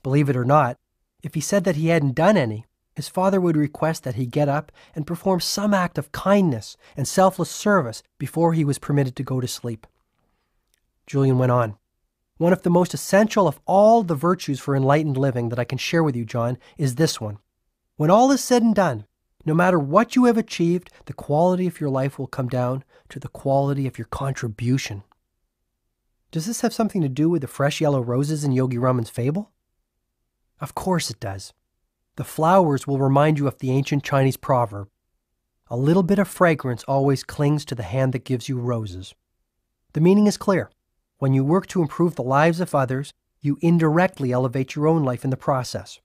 Believe it or not, if he said that he hadn't done any, his father would request that he get up and perform some act of kindness and selfless service before he was permitted to go to sleep." Julian went on, "One of the most essential of all the virtues for enlightened living that I can share with you, John, is this one. When all is said and done, no matter what you have achieved, the quality of your life will come down to the quality of your contribution." Does this have something to do with the fresh yellow roses in Yogi Raman's fable? Of course it does. The flowers will remind you of the ancient Chinese proverb, A little bit of fragrance always clings to the hand that gives you roses. The meaning is clear. When you work to improve the lives of others, you indirectly elevate your own life in the process.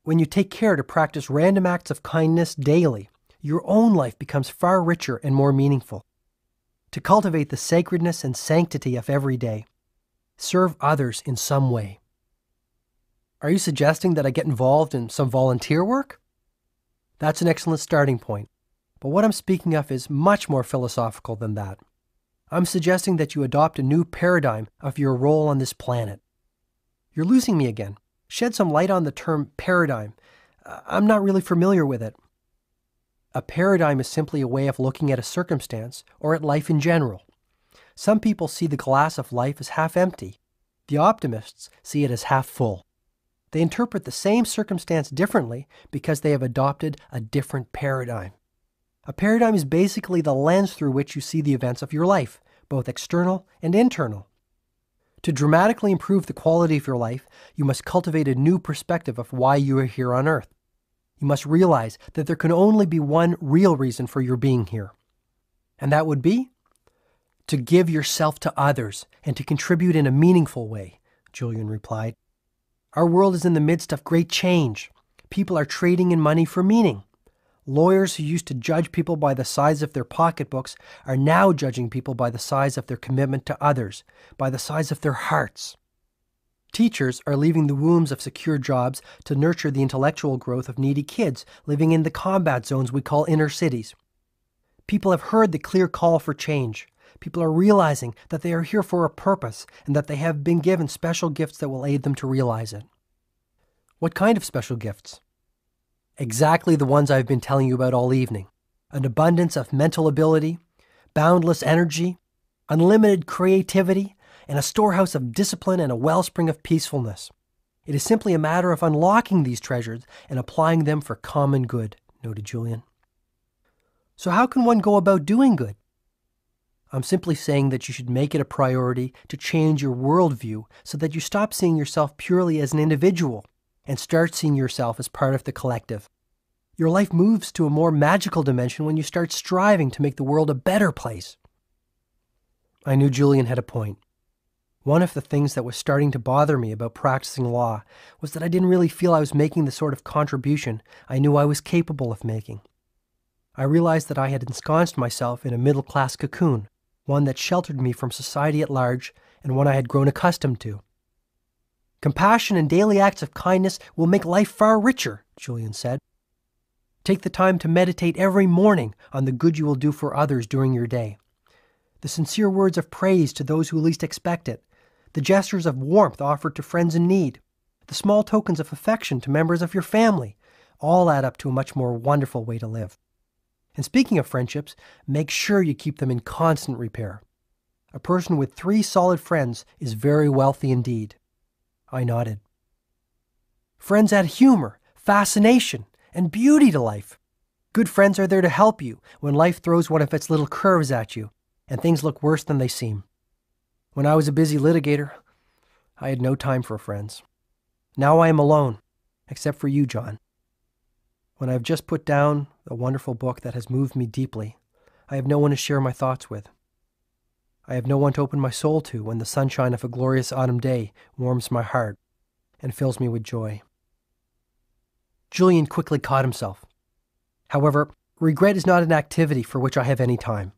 When you take care to practice random acts of kindness daily, your own life becomes far richer and more meaningful. To cultivate the sacredness and sanctity of every day, serve others in some way. Are you suggesting that I get involved in some volunteer work? That's an excellent starting point, but what I'm speaking of is much more philosophical than that. I'm suggesting that you adopt a new paradigm of your role on this planet. You're losing me again. Shed some light on the term paradigm. I'm not really familiar with it. A paradigm is simply a way of looking at a circumstance or at life in general. Some people see the glass of life as half empty. The optimists see it as half full. They interpret the same circumstance differently because they have adopted a different paradigm. A paradigm is basically the lens through which you see the events of your life, both external and internal. To dramatically improve the quality of your life, you must cultivate a new perspective of why you are here on earth. You must realize that there can only be one real reason for your being here. And that would be to give yourself to others and to contribute in a meaningful way, Julian replied. Our world is in the midst of great change. People are trading in money for meaning. Lawyers who used to judge people by the size of their pocketbooks are now judging people by the size of their commitment to others, by the size of their hearts. Teachers are leaving the wombs of secure jobs to nurture the intellectual growth of needy kids living in the combat zones we call inner cities. People have heard the clear call for change. People are realizing that they are here for a purpose and that they have been given special gifts that will aid them to realize it. What kind of special gifts? Exactly the ones I've been telling you about all evening. An abundance of mental ability, boundless energy, unlimited creativity, and a storehouse of discipline and a wellspring of peacefulness. It is simply a matter of unlocking these treasures and applying them for common good, noted Julian. So how can one go about doing good? I'm simply saying that you should make it a priority to change your worldview so that you stop seeing yourself purely as an individual and start seeing yourself as part of the collective. Your life moves to a more magical dimension when you start striving to make the world a better place. I knew Julian had a point. One of the things that was starting to bother me about practicing law was that I didn't really feel I was making the sort of contribution I knew I was capable of making. I realized that I had ensconced myself in a middle-class cocoon, one that sheltered me from society at large and one I had grown accustomed to. Compassion and daily acts of kindness will make life far richer, Julian said. Take the time to meditate every morning on the good you will do for others during your day. The sincere words of praise to those who least expect it, the gestures of warmth offered to friends in need, the small tokens of affection to members of your family, all add up to a much more wonderful way to live. And speaking of friendships, make sure you keep them in constant repair. A person with 3 solid friends is very wealthy indeed. I nodded. Friends add humor, fascination, and beauty to life. Good friends are there to help you when life throws one of its little curves at you and things look worse than they seem. When I was a busy litigator, I had no time for friends. Now I am alone, except for you, John. When I have just put down a wonderful book that has moved me deeply, I have no one to share my thoughts with. I have no one to open my soul to when the sunshine of a glorious autumn day warms my heart and fills me with joy. Julian quickly caught himself. However, regret is not an activity for which I have any time.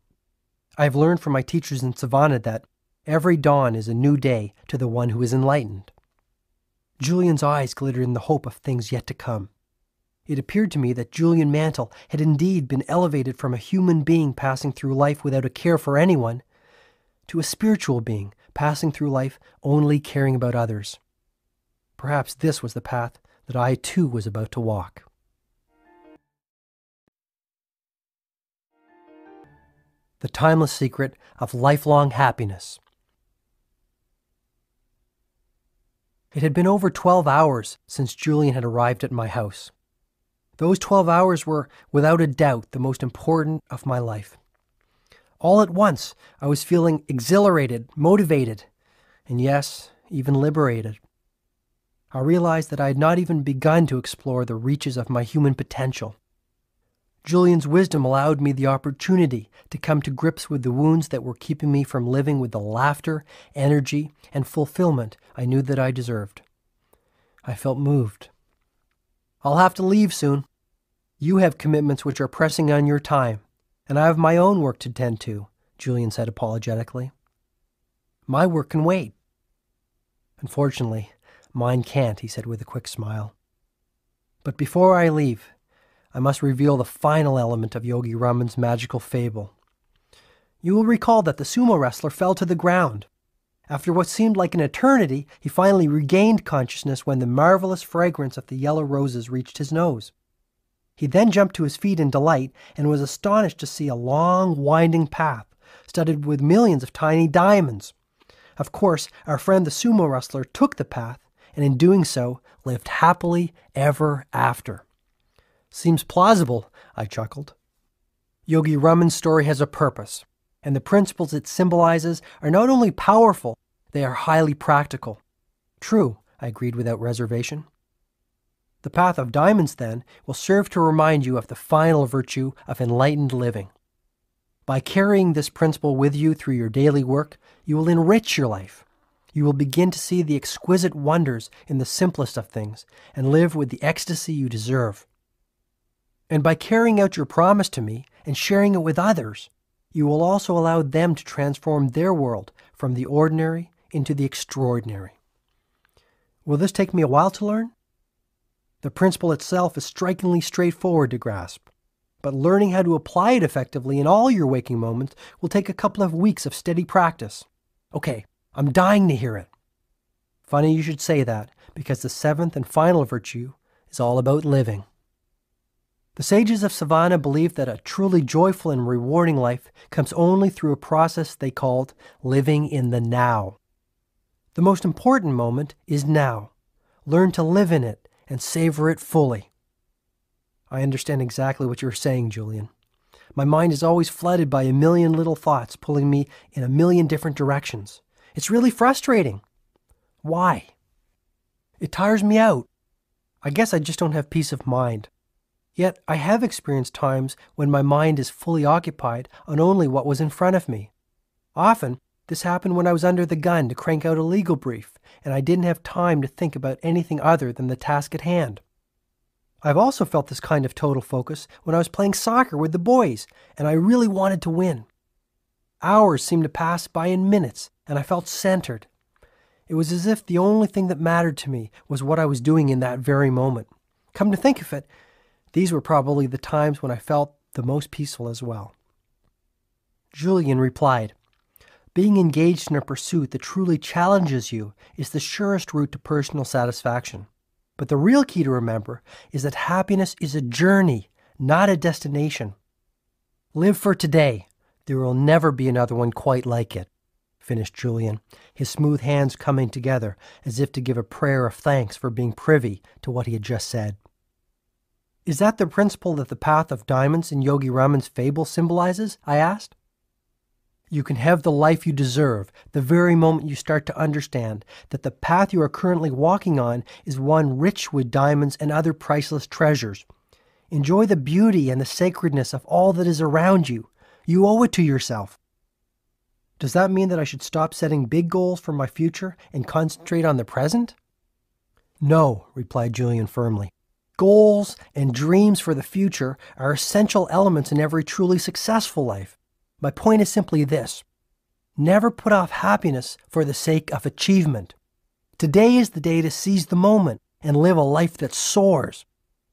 I have learned from my teachers in Savannah that every dawn is a new day to the one who is enlightened. Julian's eyes glittered in the hope of things yet to come. It appeared to me that Julian Mantle had indeed been elevated from a human being passing through life without a care for anyone to a spiritual being passing through life only caring about others. Perhaps this was the path that I too was about to walk. The timeless secret of lifelong happiness. It had been over 12 hours since Julian had arrived at my house. Those 12 hours were, without a doubt, the most important of my life. All at once, I was feeling exhilarated, motivated, and yes, even liberated. I realized that I had not even begun to explore the reaches of my human potential. Julian's wisdom allowed me the opportunity to come to grips with the wounds that were keeping me from living with the laughter, energy, and fulfillment I knew that I deserved. I felt moved. I'll have to leave soon. You have commitments which are pressing on your time, and I have my own work to tend to, Julian said apologetically. My work can wait. Unfortunately, mine can't, he said with a quick smile. But before I leave, I must reveal the final element of Yogi Raman's magical fable. You will recall that the sumo wrestler fell to the ground. After what seemed like an eternity, he finally regained consciousness when the marvelous fragrance of the yellow roses reached his nose. He then jumped to his feet in delight and was astonished to see a long, winding path studded with millions of tiny diamonds. Of course, our friend the sumo wrestler took the path, and in doing so, lived happily ever after. Seems plausible, I chuckled. Yogi Raman's story has a purpose, and the principles it symbolizes are not only powerful, they are highly practical. True, I agreed without reservation. The path of diamonds, then, will serve to remind you of the final virtue of enlightened living. By carrying this principle with you through your daily work, you will enrich your life. You will begin to see the exquisite wonders in the simplest of things and live with the ecstasy you deserve. And by carrying out your promise to me and sharing it with others, you will also allow them to transform their world from the ordinary into the extraordinary. Will this take me a while to learn? The principle itself is strikingly straightforward to grasp, but learning how to apply it effectively in all your waking moments will take a couple of weeks of steady practice. Okay, I'm dying to hear it. Funny you should say that, because the seventh and final virtue is all about living. The sages of Savannah believed that a truly joyful and rewarding life comes only through a process they called living in the now. The most important moment is now. Learn to live in it and savor it fully. I understand exactly what you're saying, Julian. My mind is always flooded by a million little thoughts pulling me in a million different directions. It's really frustrating. Why? It tires me out. I guess I just don't have peace of mind. Yet I have experienced times when my mind is fully occupied on only what was in front of me. Often, this happened when I was under the gun to crank out a legal brief, and I didn't have time to think about anything other than the task at hand. I've also felt this kind of total focus when I was playing soccer with the boys, and I really wanted to win. Hours seemed to pass by in minutes, and I felt centered. It was as if the only thing that mattered to me was what I was doing in that very moment. Come to think of it, these were probably the times when I felt the most peaceful as well. Julian replied, "Being engaged in a pursuit that truly challenges you is the surest route to personal satisfaction. But the real key to remember is that happiness is a journey, not a destination. Live for today. There will never be another one quite like it," finished Julian, his smooth hands coming together as if to give a prayer of thanks for being privy to what he had just said. Is that the principle that the path of diamonds in Yogi Raman's fable symbolizes? I asked. You can have the life you deserve the very moment you start to understand that the path you are currently walking on is one rich with diamonds and other priceless treasures. Enjoy the beauty and the sacredness of all that is around you. You owe it to yourself. Does that mean that I should stop setting big goals for my future and concentrate on the present? No, replied Julian firmly. Goals and dreams for the future are essential elements in every truly successful life. My point is simply this. Never put off happiness for the sake of achievement. Today is the day to seize the moment and live a life that soars.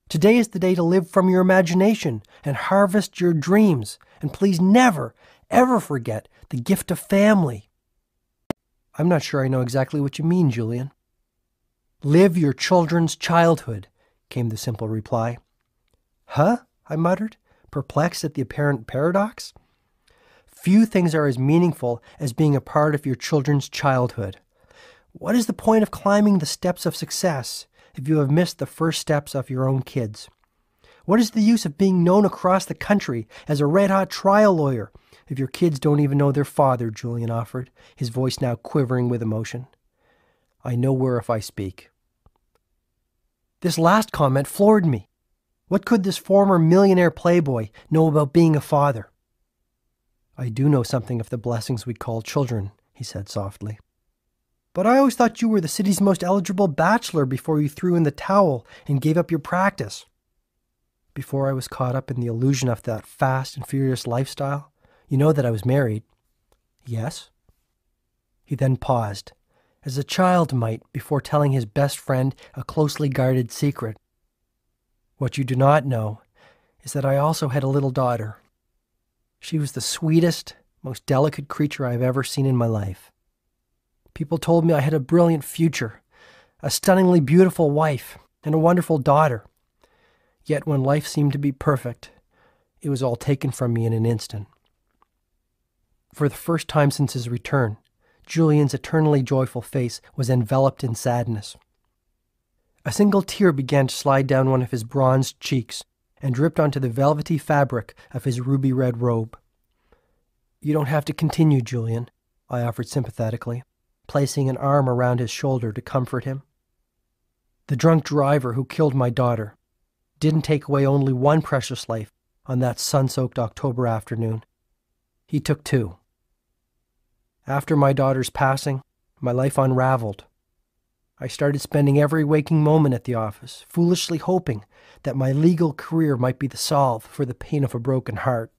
Today is the day to live from your imagination and harvest your dreams. And please never, ever forget the gift of family. I'm not sure I know exactly what you mean, Julian. Live your children's childhood, came the simple reply. Huh? I muttered, perplexed at the apparent paradox. Few things are as meaningful as being a part of your children's childhood. What is the point of climbing the steps of success if you have missed the first steps of your own kids? What is the use of being known across the country as a red-hot trial lawyer if your kids don't even know their father, Julian offered, his voice now quivering with emotion. I know where if I speak. This last comment floored me. What could this former millionaire playboy know about being a father? I do know something of the blessings we call children, he said softly. But I always thought you were the city's most eligible bachelor before you threw in the towel and gave up your practice. Before I was caught up in the illusion of that fast and furious lifestyle, you know that I was married. Yes? He then paused, as a child might before telling his best friend a closely guarded secret. What you do not know is that I also had a little daughter. She was the sweetest, most delicate creature I have ever seen in my life. People told me I had a brilliant future, a stunningly beautiful wife, and a wonderful daughter. Yet when life seemed to be perfect, it was all taken from me in an instant. For the first time since his return, Julian's eternally joyful face was enveloped in sadness. A single tear began to slide down one of his bronzed cheeks and dripped onto the velvety fabric of his ruby-red robe. You don't have to continue, Julian, I offered sympathetically, placing an arm around his shoulder to comfort him. The drunk driver who killed my daughter didn't take away only one precious life on that sun-soaked October afternoon. He took two. After my daughter's passing, my life unraveled. I started spending every waking moment at the office, foolishly hoping that my legal career might be the salve for the pain of a broken heart.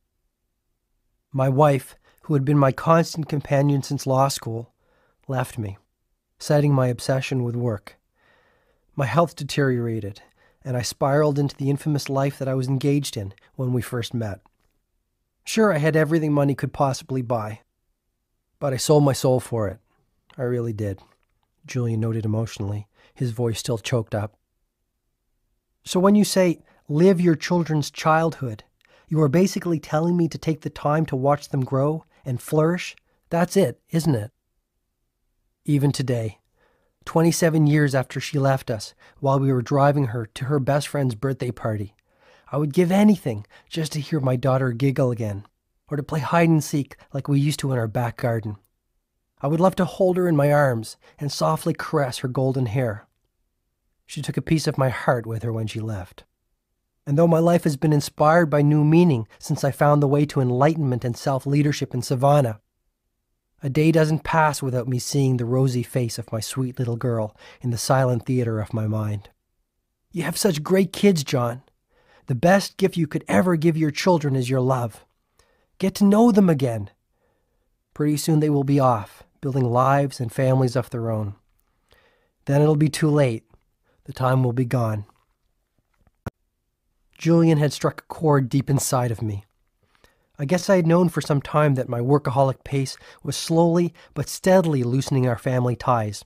My wife, who had been my constant companion since law school, left me, citing my obsession with work. My health deteriorated, and I spiraled into the infamous life that I was engaged in when we first met. Sure, I had everything money could possibly buy, but I sold my soul for it. I really did, Julian noted emotionally, his voice still choked up. So when you say, live your children's childhood, you are basically telling me to take the time to watch them grow and flourish? That's it, isn't it? Even today, 27 years after she left us, while we were driving her to her best friend's birthday party, I would give anything just to hear my daughter giggle again, or to play hide and seek like we used to in our back garden. I would love to hold her in my arms and softly caress her golden hair. She took a piece of my heart with her when she left. And though my life has been inspired by new meaning since I found the way to enlightenment and self-leadership in Savannah, a day doesn't pass without me seeing the rosy face of my sweet little girl in the silent theater of my mind. You have such great kids, John. The best gift you could ever give your children is your love. Get to know them again. Pretty soon they will be off, building lives and families of their own. Then it'll be too late. The time will be gone. Julian had struck a chord deep inside of me. I guess I had known for some time that my workaholic pace was slowly but steadily loosening our family ties.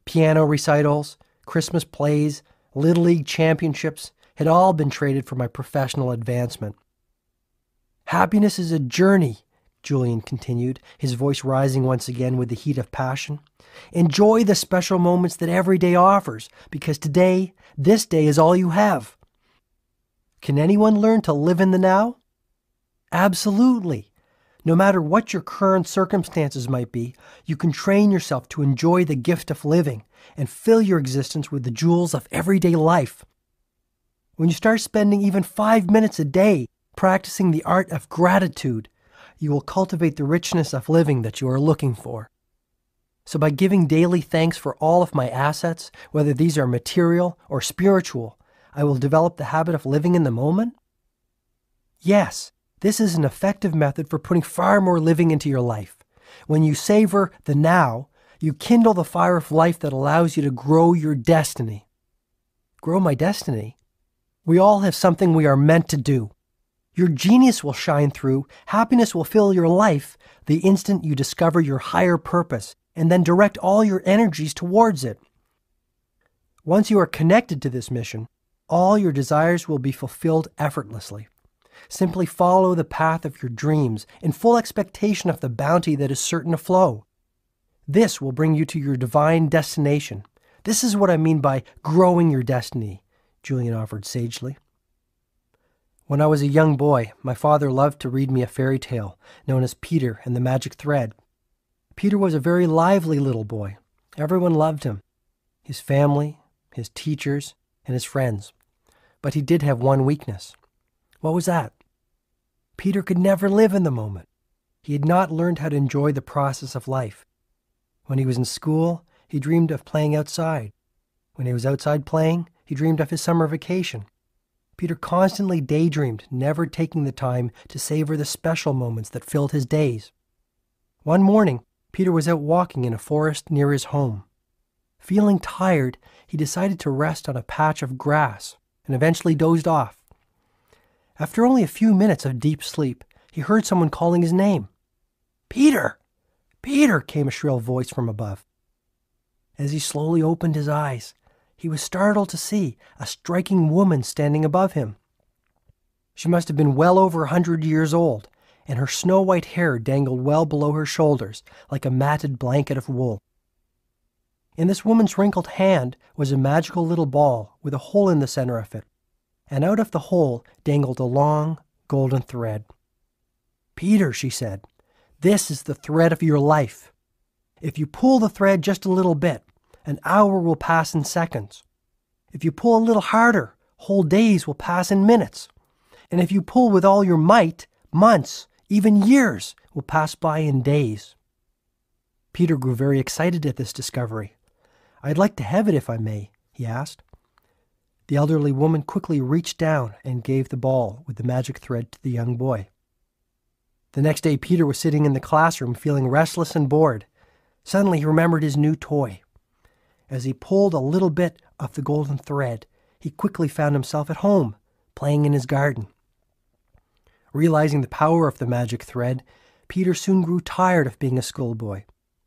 Piano recitals, Christmas plays, Little League championships had all been traded for my professional advancement. Happiness is a journey, Julian continued, his voice rising once again with the heat of passion. Enjoy the special moments that every day offers, because today, this day is all you have. Can anyone learn to live in the now? Absolutely. No matter what your current circumstances might be, you can train yourself to enjoy the gift of living and fill your existence with the jewels of everyday life. When you start spending even 5 minutes a day practicing the art of gratitude, you will cultivate the richness of living that you are looking for. So by giving daily thanks for all of my assets, whether these are material or spiritual, I will develop the habit of living in the moment? Yes, this is an effective method for putting far more living into your life. When you savor the now, you kindle the fire of life that allows you to grow your destiny. Grow my destiny? We all have something we are meant to do. Your genius will shine through, happiness will fill your life the instant you discover your higher purpose and then direct all your energies towards it. Once you are connected to this mission, all your desires will be fulfilled effortlessly. Simply follow the path of your dreams in full expectation of the bounty that is certain to flow. This will bring you to your divine destination. This is what I mean by growing your destiny, Julian offered sagely. When I was a young boy, my father loved to read me a fairy tale known as Peter and the Magic Thread. Peter was a very lively little boy. Everyone loved him. His family, his teachers, and his friends. But he did have one weakness. What was that? Peter could never live in the moment. He had not learned how to enjoy the process of life. When he was in school, he dreamed of playing outside. When he was outside playing, he dreamed of his summer vacation. Peter constantly daydreamed, never taking the time to savor the special moments that filled his days. One morning, Peter was out walking in a forest near his home. Feeling tired, he decided to rest on a patch of grass and eventually dozed off. After only a few minutes of deep sleep, he heard someone calling his name. "Peter! Peter!" came a shrill voice from above. As he slowly opened his eyes, he was startled to see a striking woman standing above him. She must have been well over 100 years old, and her snow-white hair dangled well below her shoulders like a matted blanket of wool. In this woman's wrinkled hand was a magical little ball with a hole in the center of it, and out of the hole dangled a long, golden thread. "Peter," she said, "this is the thread of your life. If you pull the thread just a little bit, an hour will pass in seconds. If you pull a little harder, whole days will pass in minutes. And if you pull with all your might, months, even years, will pass by in days." Peter grew very excited at this discovery. "I'd like to have it if I may," he asked. The elderly woman quickly reached down and gave the ball with the magic thread to the young boy. The next day, Peter was sitting in the classroom feeling restless and bored. Suddenly, he remembered his new toy. As he pulled a little bit of the golden thread, he quickly found himself at home, playing in his garden. Realizing the power of the magic thread, Peter soon grew tired of being a schoolboy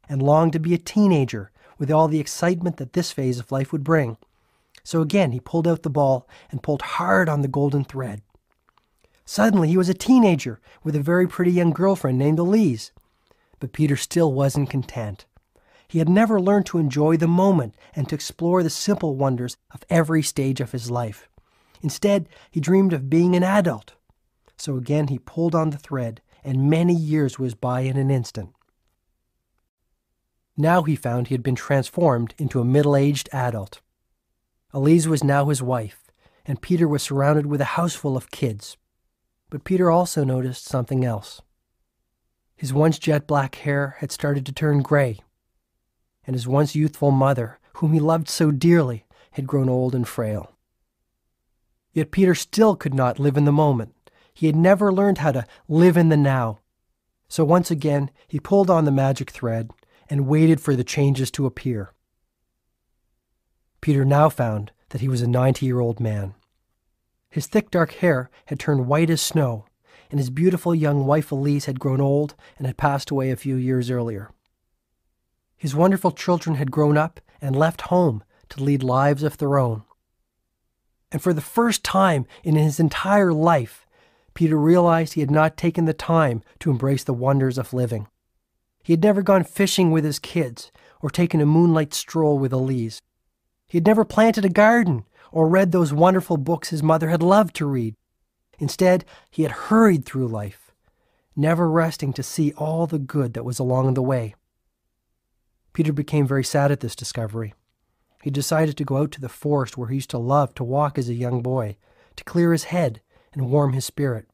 and longed to be a teenager with all the excitement that this phase of life would bring. So again, he pulled out the ball and pulled hard on the golden thread. Suddenly, he was a teenager with a very pretty young girlfriend named Elise. But Peter still wasn't content. He had never learned to enjoy the moment and to explore the simple wonders of every stage of his life. Instead, he dreamed of being an adult. So again, he pulled on the thread, and many years whizzed by in an instant. Now he found he had been transformed into a middle-aged adult. Elise was now his wife, and Peter was surrounded with a house full of kids. But Peter also noticed something else. His once jet-black hair had started to turn gray, and his once youthful mother, whom he loved so dearly, had grown old and frail. Yet Peter still could not live in the moment. He had never learned how to live in the now. So once again, he pulled on the magic thread and waited for the changes to appear. Peter now found that he was a 90-year-old man. His thick dark hair had turned white as snow, and his beautiful young wife Elise had grown old and had passed away a few years earlier. His wonderful children had grown up and left home to lead lives of their own. And for the first time in his entire life, Peter realized he had not taken the time to embrace the wonders of living. He had never gone fishing with his kids or taken a moonlight stroll with Elise. He had never planted a garden or read those wonderful books his mother had loved to read. Instead, he had hurried through life, never resting to see all the good that was along the way. Peter became very sad at this discovery. He decided to go out to the forest where he used to love to walk as a young boy, to clear his head and warm his spirit.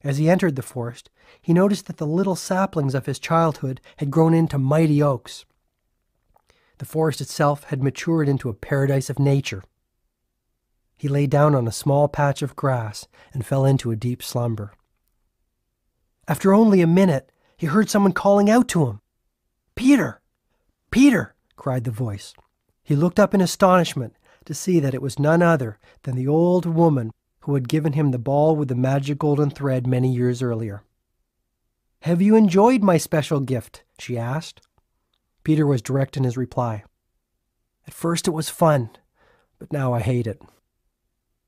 As he entered the forest, he noticed that the little saplings of his childhood had grown into mighty oaks. The forest itself had matured into a paradise of nature. He lay down on a small patch of grass and fell into a deep slumber. After only a minute, he heard someone calling out to him. "Peter! Peter!" cried the voice. He looked up in astonishment to see that it was none other than the old woman who had given him the ball with the magic golden thread many years earlier. "Have you enjoyed my special gift?" she asked. Peter was direct in his reply. "At first it was fun, but now I hate it.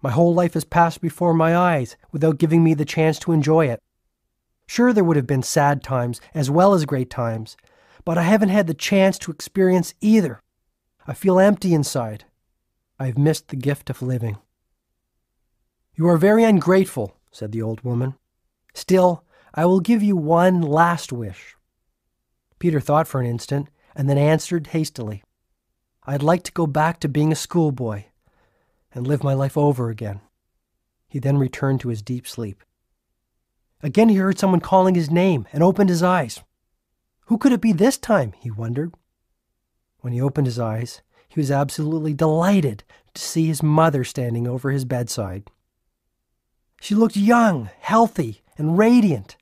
My whole life has passed before my eyes without giving me the chance to enjoy it. Sure, there would have been sad times as well as great times, but I haven't had the chance to experience either. I feel empty inside. I've missed the gift of living." "You are very ungrateful," said the old woman. "Still, I will give you one last wish." Peter thought for an instant and then answered hastily, "I'd like to go back to being a schoolboy. and live my life over again." He then returned to his deep sleep. Again he heard someone calling his name and opened his eyes. Who could it be this time, he wondered. When he opened his eyes, he was absolutely delighted to see his mother standing over his bedside. She looked young, healthy, and radiant.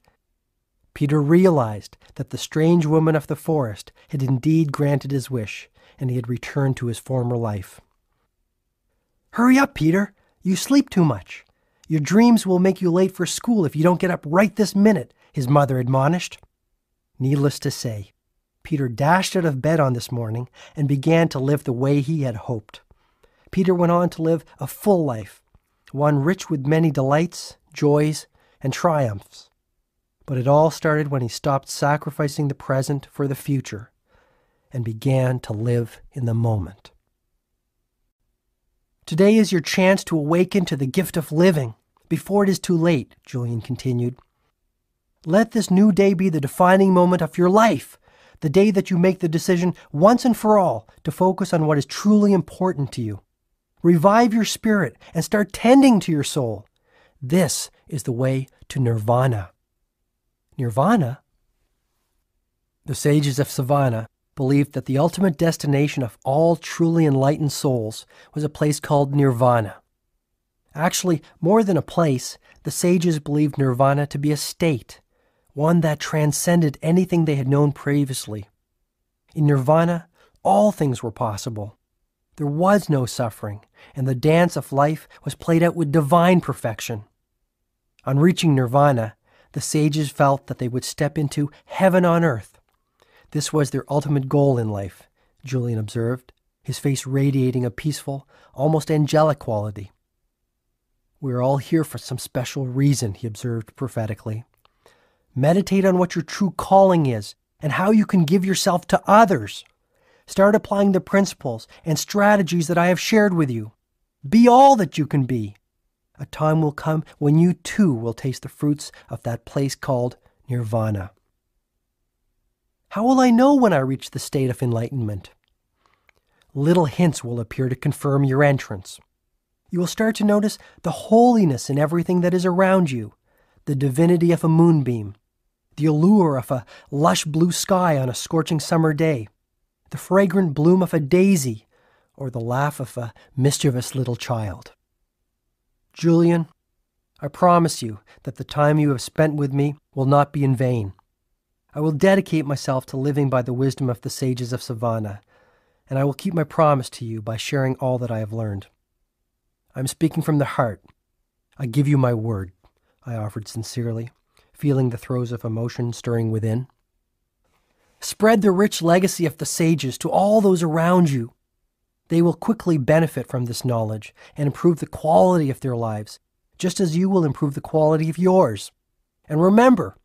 Peter realized that the strange woman of the forest had indeed granted his wish, and he had returned to his former life. "Hurry up, Peter! You sleep too much. Your dreams will make you late for school if you don't get up right this minute," his mother admonished. Needless to say, Peter dashed out of bed on this morning and began to live the way he had hoped. Peter went on to live a full life, one rich with many delights, joys, and triumphs. But it all started when he stopped sacrificing the present for the future and began to live in the moment. "Today is your chance to awaken to the gift of living before it is too late," Julian continued. "Let this new day be the defining moment of your life, the day that you make the decision once and for all to focus on what is truly important to you. Revive your spirit and start tending to your soul. This is the way to nirvana." Nirvana? The sages of Savannah believed that the ultimate destination of all truly enlightened souls was a place called nirvana. Actually, more than a place, the sages believed nirvana to be a state, one that transcended anything they had known previously. In nirvana, all things were possible. There was no suffering, and the dance of life was played out with divine perfection. On reaching nirvana, the sages felt that they would step into heaven on earth. This was their ultimate goal in life, Julian observed, his face radiating a peaceful, almost angelic quality. "We're all here for some special reason," he observed prophetically. "Meditate on what your true calling is and how you can give yourself to others. Start applying the principles and strategies that I have shared with you. Be all that you can be. A time will come when you too will taste the fruits of that place called nirvana." "How will I know when I reach the state of enlightenment?" "Little hints will appear to confirm your entrance. You will start to notice the holiness in everything that is around you, the divinity of a moonbeam, the allure of a lush blue sky on a scorching summer day, the fragrant bloom of a daisy, or the laugh of a mischievous little child. Julian, I promise you that the time you have spent with me will not be in vain. I will dedicate myself to living by the wisdom of the sages of Savannah, and I will keep my promise to you by sharing all that I have learned. I am speaking from the heart. I give you my word," I offered sincerely, feeling the throes of emotion stirring within. "Spread the rich legacy of the sages to all those around you. They will quickly benefit from this knowledge and improve the quality of their lives, just as you will improve the quality of yours. And remember,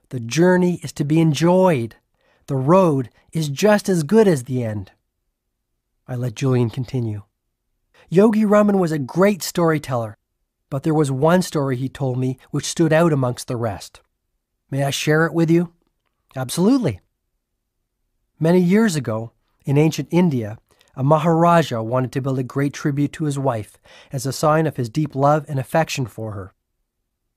the journey is to be enjoyed. The road is just as good as the end." I let Julian continue. "Yogi Raman was a great storyteller, but there was one story he told me which stood out amongst the rest. May I share it with you?" "Absolutely." "Many years ago, in ancient India, a Maharaja wanted to build a great tribute to his wife as a sign of his deep love and affection for her.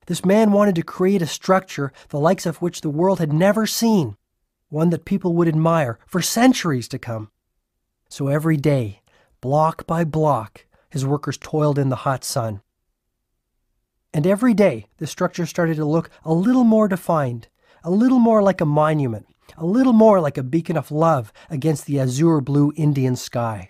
This man wanted to create a structure the likes of which the world had never seen, one that people would admire for centuries to come. So every day, block by block, his workers toiled in the hot sun. And every day, the structure started to look a little more defined, a little more like a monument, a little more like a beacon of love against the azure blue Indian sky.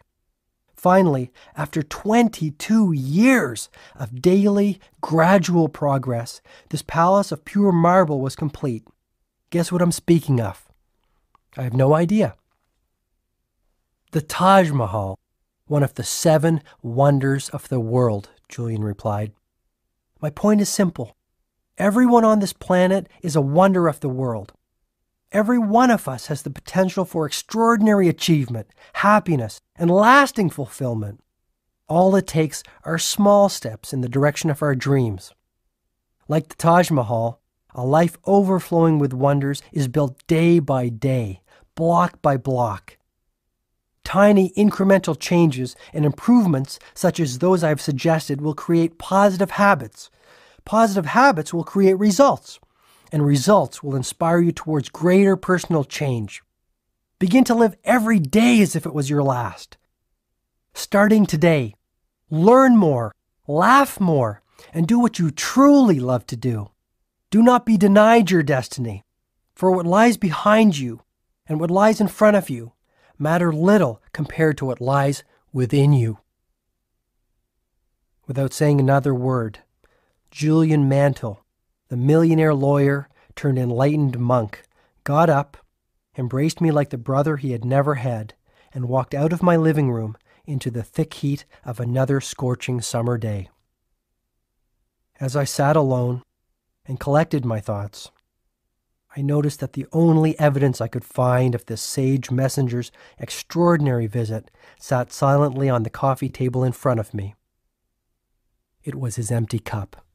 Finally, after 22 years of daily, gradual progress, this palace of pure marble was complete. Guess what I'm speaking of? I have no idea. The Taj Mahal, one of the 7 wonders of the world, Julian replied. My point is simple. Everyone on this planet is a wonder of the world. Every one of us has the potential for extraordinary achievement, happiness, and lasting fulfillment. All it takes are small steps in the direction of our dreams. Like the Taj Mahal, a life overflowing with wonders is built day by day, block by block. Tiny incremental changes and improvements such as those I've suggested will create positive habits. Positive habits will create results, and results will inspire you towards greater personal change. Begin to live every day as if it was your last. Starting today, learn more, laugh more, and do what you truly love to do. Do not be denied your destiny, for what lies behind you and what lies in front of you matter little compared to what lies within you. Without saying another word, Julian Mantle, the millionaire lawyer turned enlightened monk, got up, embraced me like the brother he had never had, and walked out of my living room into the thick heat of another scorching summer day. As I sat alone and collected my thoughts, I noticed that the only evidence I could find of this sage messenger's extraordinary visit sat silently on the coffee table in front of me. It was his empty cup.